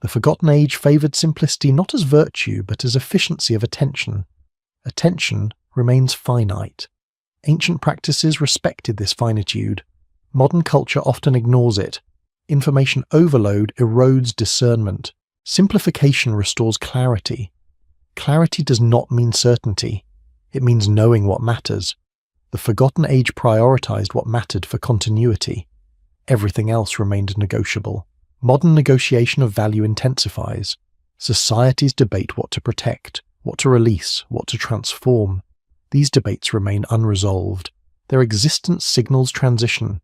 The forgotten age favored simplicity not as virtue, but as efficiency of attention. Attention remains finite. Ancient practices respected this finitude. Modern culture often ignores it. Information overload erodes discernment. Simplification restores clarity. Clarity does not mean certainty. It means knowing what matters. The forgotten age prioritized what mattered for continuity. Everything else remained negotiable. Modern negotiation of value intensifies. Societies debate what to protect, what to release, what to transform. These debates remain unresolved. Their existence signals transition.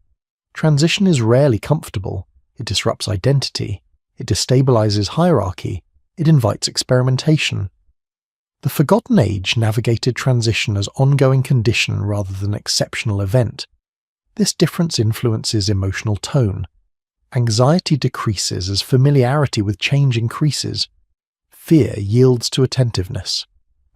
Transition is rarely comfortable. It disrupts identity. It destabilizes hierarchy. It invites experimentation. The forgotten age navigated transition as ongoing condition rather than exceptional event. This difference influences emotional tone. Anxiety decreases as familiarity with change increases. Fear yields to attentiveness.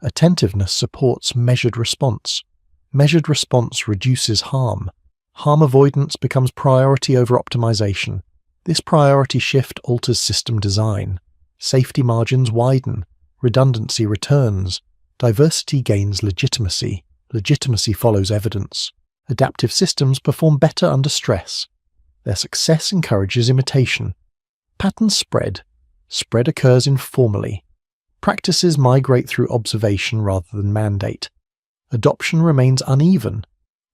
Attentiveness supports measured response. Measured response reduces harm. Harm avoidance becomes priority over optimization. This priority shift alters system design. Safety margins widen. Redundancy returns. Diversity gains legitimacy. Legitimacy follows evidence. Adaptive systems perform better under stress. Their success encourages imitation. Patterns spread. Spread occurs informally. Practices migrate through observation rather than mandate. Adoption remains uneven.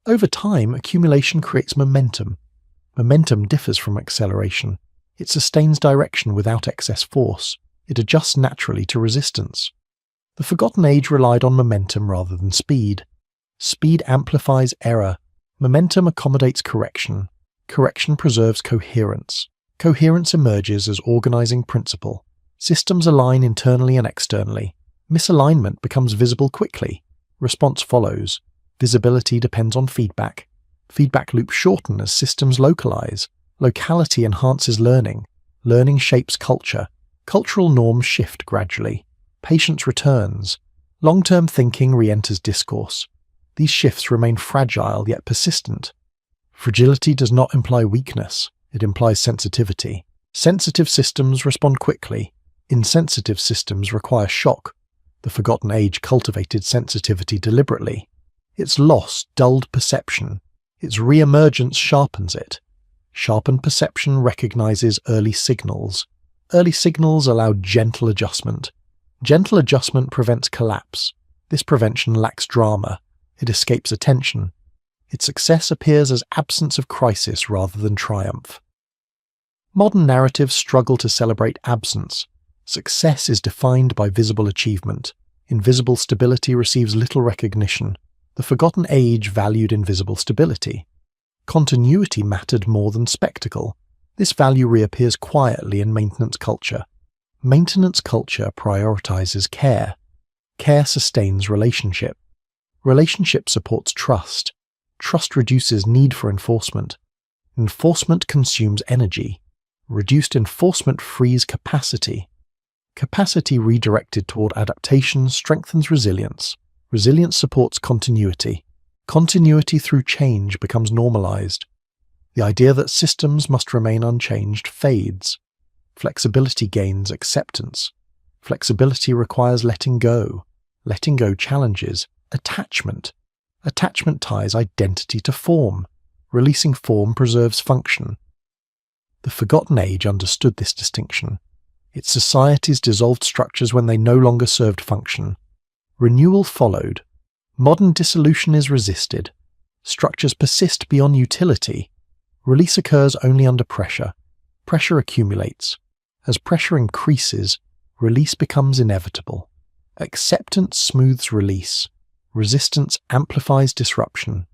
Over time, accumulation creates momentum. Momentum differs from acceleration. It sustains direction without excess force. It adjusts naturally to resistance. The forgotten age relied on momentum rather than speed. Speed amplifies error. Momentum accommodates correction. Correction preserves coherence. Coherence emerges as organizing principle. Systems align internally and externally. Misalignment becomes visible quickly. Response follows. Visibility depends on feedback. Feedback loops shorten as systems localize. Locality enhances learning. Learning shapes culture. Cultural norms shift gradually. Patience returns. Long-term thinking re-enters discourse. These shifts remain fragile yet persistent. Fragility does not imply weakness. It implies sensitivity. Sensitive systems respond quickly. Insensitive systems require shock. The forgotten age cultivated sensitivity deliberately. Its loss dulled perception. Its re-emergence sharpens it. Sharpened perception recognizes early signals. Early signals allow gentle adjustment. Gentle adjustment prevents collapse. This prevention lacks drama. It escapes attention. Its success appears as absence of crisis rather than triumph. Modern narratives struggle to celebrate absence. Success is defined by visible achievement. Invisible stability receives little recognition. The forgotten age valued invisible stability. Continuity mattered more than spectacle. This value reappears quietly in maintenance culture. Maintenance culture prioritizes care. Care sustains relationship. Relationship supports trust. Trust reduces need for enforcement. Enforcement consumes energy. Reduced enforcement frees capacity. Capacity redirected toward adaptation strengthens resilience. Resilience supports continuity. Continuity through change becomes normalized. The idea that systems must remain unchanged fades. Flexibility gains acceptance. Flexibility requires letting go. Letting go challenges attachment. Attachment ties identity to form. Releasing form preserves function. The forgotten age understood this distinction. Its societies dissolved structures when they no longer served function. Renewal followed. Modern dissolution is resisted. Structures persist beyond utility. Release occurs only under pressure. Pressure accumulates. As pressure increases, release becomes inevitable. Acceptance smooths release. Resistance amplifies disruption.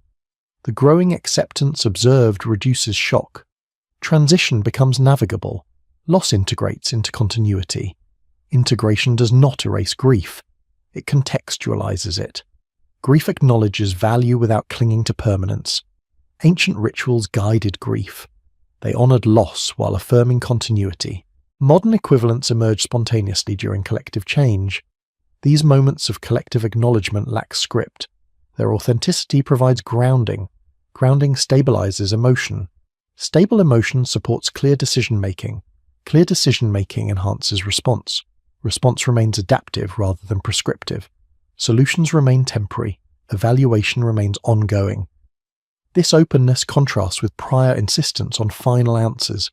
The growing acceptance observed reduces shock. Transition becomes navigable. Loss integrates into continuity. Integration does not erase grief. It contextualizes it. Grief acknowledges value without clinging to permanence. Ancient rituals guided grief. They honored loss while affirming continuity. Modern equivalents emerge spontaneously during collective change. These moments of collective acknowledgement lack script. Their authenticity provides grounding. Grounding stabilizes emotion. Stable emotion supports clear decision-making. Clear decision-making enhances response. Response remains adaptive rather than prescriptive. Solutions remain temporary. Evaluation remains ongoing. This openness contrasts with prior insistence on final answers.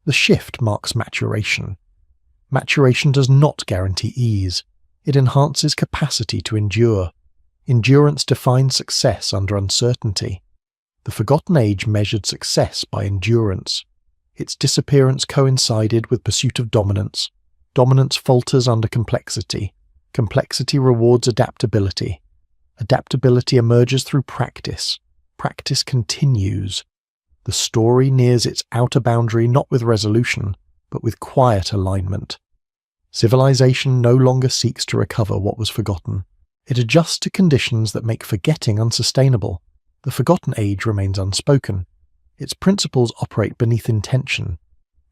The shift marks maturation. Maturation does not guarantee ease. It enhances capacity to endure. Endurance defines success under uncertainty. The forgotten age measured success by endurance. Its disappearance coincided with pursuit of dominance. Dominance falters under complexity. Complexity rewards adaptability. Adaptability emerges through practice. Practice continues. The story nears its outer boundary not with resolution, but with quiet alignment. Civilization no longer seeks to recover what was forgotten. It adjusts to conditions that make forgetting unsustainable. The forgotten age remains unspoken. Its principles operate beneath intention.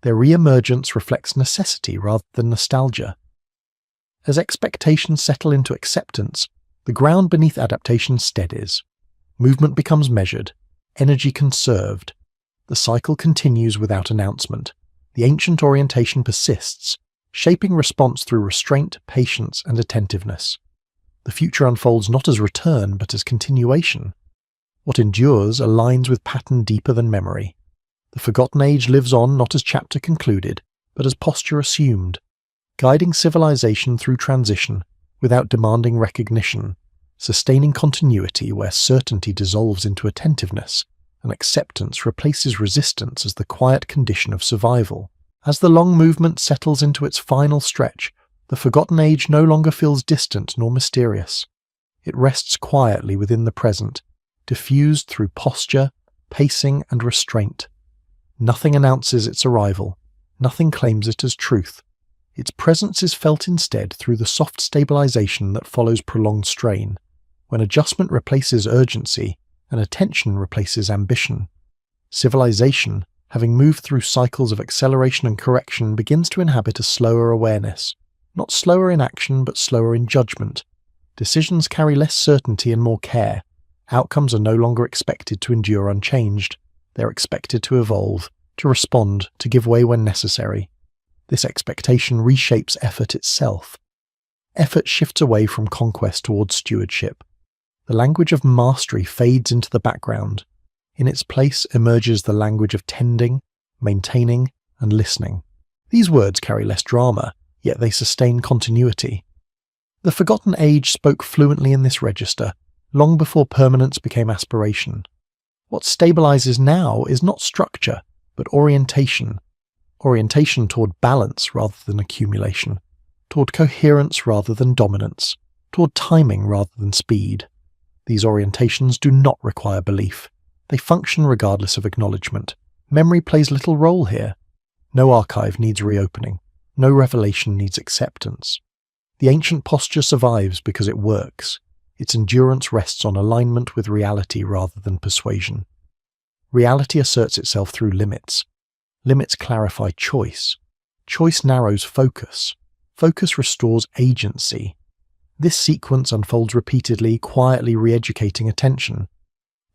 Their re-emergence reflects necessity rather than nostalgia. As expectations settle into acceptance, the ground beneath adaptation steadies. Movement becomes measured, energy conserved. The cycle continues without announcement. The ancient orientation persists, shaping response through restraint, patience, and attentiveness. The future unfolds not as return, but as continuation. What endures aligns with pattern deeper than memory. The forgotten age lives on not as chapter concluded, but as posture assumed, guiding civilization through transition without demanding recognition, sustaining continuity where certainty dissolves into attentiveness, and acceptance replaces resistance as the quiet condition of survival. As the long movement settles into its final stretch, the forgotten age no longer feels distant nor mysterious. It rests quietly within the present, diffused through posture, pacing, and restraint. Nothing announces its arrival. Nothing claims it as truth. Its presence is felt instead through the soft stabilization that follows prolonged strain, when adjustment replaces urgency and attention replaces ambition. Civilization, having moved through cycles of acceleration and correction, begins to inhabit a slower awareness. Not slower in action, but slower in judgment. Decisions carry less certainty and more care. Outcomes are no longer expected to endure unchanged. They're expected to evolve, to respond, to give way when necessary. This expectation reshapes effort itself. Effort shifts away from conquest towards stewardship. The language of mastery fades into the background. In its place emerges the language of tending, maintaining, and listening. These words carry less drama, yet they sustain continuity. The forgotten age spoke fluently in this register, long before permanence became aspiration. What stabilizes now is not structure, but orientation. orientation toward balance rather than accumulation, toward coherence rather than dominance, toward timing rather than speed. These orientations do not require belief. They function regardless of acknowledgement. Memory plays little role here. No archive needs reopening. No revelation needs acceptance. The ancient posture survives because it works. Its endurance rests on alignment with reality rather than persuasion. Reality asserts itself through limits. Limits clarify choice. Choice narrows focus. Focus restores agency. This sequence unfolds repeatedly, quietly re-educating attention.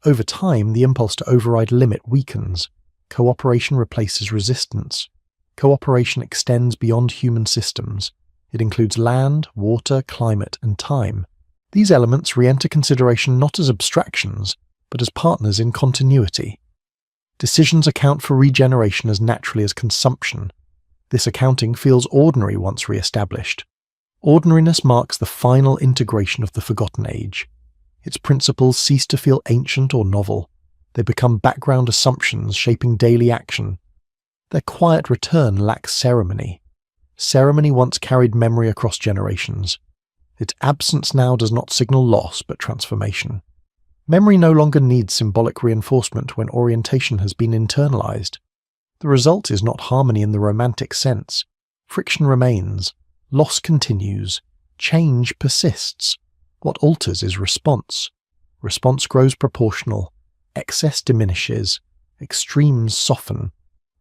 Over time, the impulse to override limit weakens. Cooperation replaces resistance. Cooperation extends beyond human systems. It includes land, water, climate, and time. These elements re-enter consideration not as abstractions, but as partners in continuity. Decisions account for regeneration as naturally as consumption. This accounting feels ordinary once re-established. Ordinariness marks the final integration of the forgotten age. Its principles cease to feel ancient or novel. They become background assumptions shaping daily action. Their quiet return lacks ceremony. Ceremony once carried memory across generations. Its absence now does not signal loss but transformation. Memory no longer needs symbolic reinforcement when orientation has been internalized. The result is not harmony in the romantic sense. Friction remains. Loss continues. Change persists. What alters is response. Response grows proportional. Excess diminishes. Extremes soften.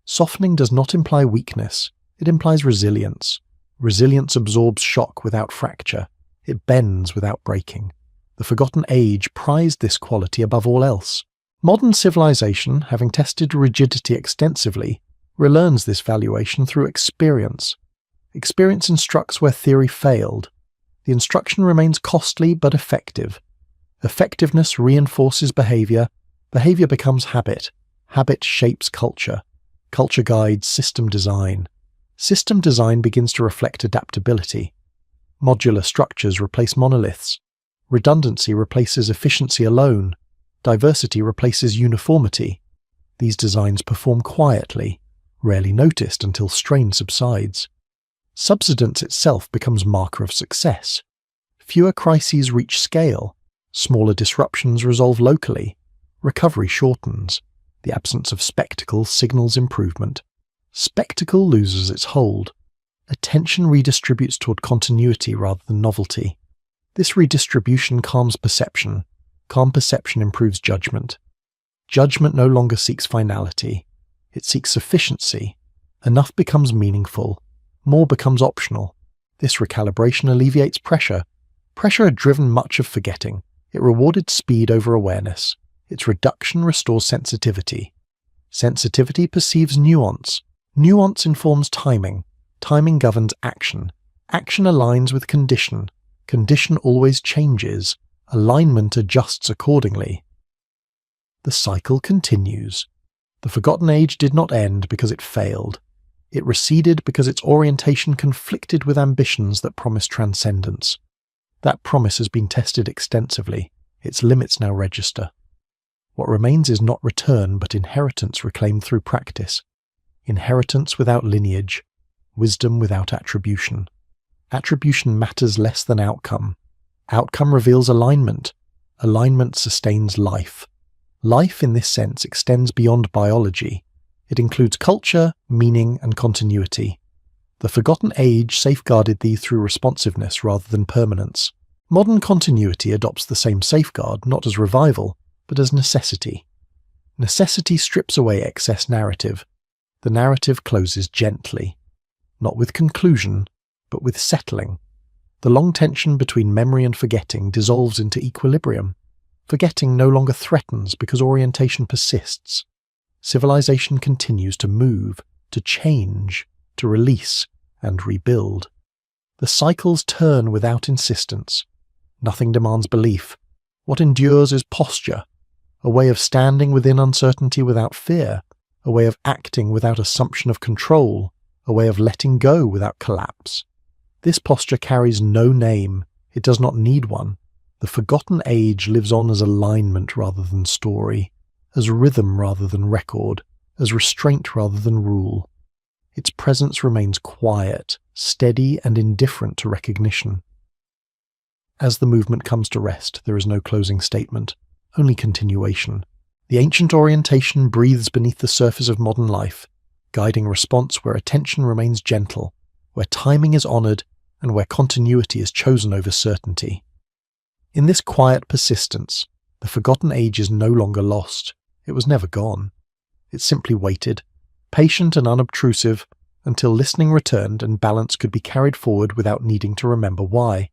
Softening does not imply weakness. It implies resilience. Resilience absorbs shock without fracture. It bends without breaking. The forgotten age prized this quality above all else. Modern civilization, having tested rigidity extensively, relearns this valuation through experience. Experience instructs where theory failed. The instruction remains costly but effective. Effectiveness reinforces behavior. Behavior becomes habit. Habit shapes culture. Culture guides system design. System design begins to reflect adaptability. Modular structures replace monoliths. Redundancy replaces efficiency alone. Diversity replaces uniformity. These designs perform quietly, rarely noticed until strain subsides. Subsidence itself becomes marker of success. Fewer crises reach scale. Smaller disruptions resolve locally. Recovery shortens. The absence of spectacle signals improvement. Spectacle loses its hold. Attention redistributes toward continuity rather than novelty. This redistribution calms perception. Calm perception improves judgment. Judgment no longer seeks finality. It seeks sufficiency. Enough becomes meaningful. More becomes optional. This recalibration alleviates pressure. Pressure had driven much of forgetting. It rewarded speed over awareness. Its reduction restores sensitivity. Sensitivity perceives nuance. Nuance informs timing. Timing governs action. Action aligns with condition. Condition always changes. Alignment adjusts accordingly. The cycle continues. The forgotten age did not end because it failed. It receded because its orientation conflicted with ambitions that promised transcendence. That promise has been tested extensively. Its limits now register. What remains is not return, but inheritance reclaimed through practice. Inheritance without lineage. Wisdom without attribution. Attribution matters less than outcome. Outcome reveals alignment. Alignment sustains life. Life, in this sense, extends beyond biology. It includes culture, meaning, and continuity. The forgotten age safeguarded these through responsiveness rather than permanence. Modern continuity adopts the same safeguard, not as revival, but as necessity. Necessity strips away excess narrative. The narrative closes gently. Not with conclusion, but with settling. The long tension between memory and forgetting dissolves into equilibrium. Forgetting no longer threatens because orientation persists. Civilization continues to move, to change, to release, and rebuild. The cycles turn without insistence. Nothing demands belief. What endures is posture, a way of standing within uncertainty without fear, a way of acting without assumption of control, a way of letting go without collapse. This posture carries no name. It does not need one. The forgotten age lives on as alignment rather than story, as rhythm rather than record, as restraint rather than rule. its presence remains quiet, steady, and indifferent to recognition. As the movement comes to rest, there is no closing statement, only continuation. The ancient orientation breathes beneath the surface of modern life, guiding response where attention remains gentle, where timing is honored, and where continuity is chosen over certainty. In this quiet persistence, the forgotten age is no longer lost. It was never gone. It simply waited, patient and unobtrusive, until listening returned and balance could be carried forward without needing to remember why.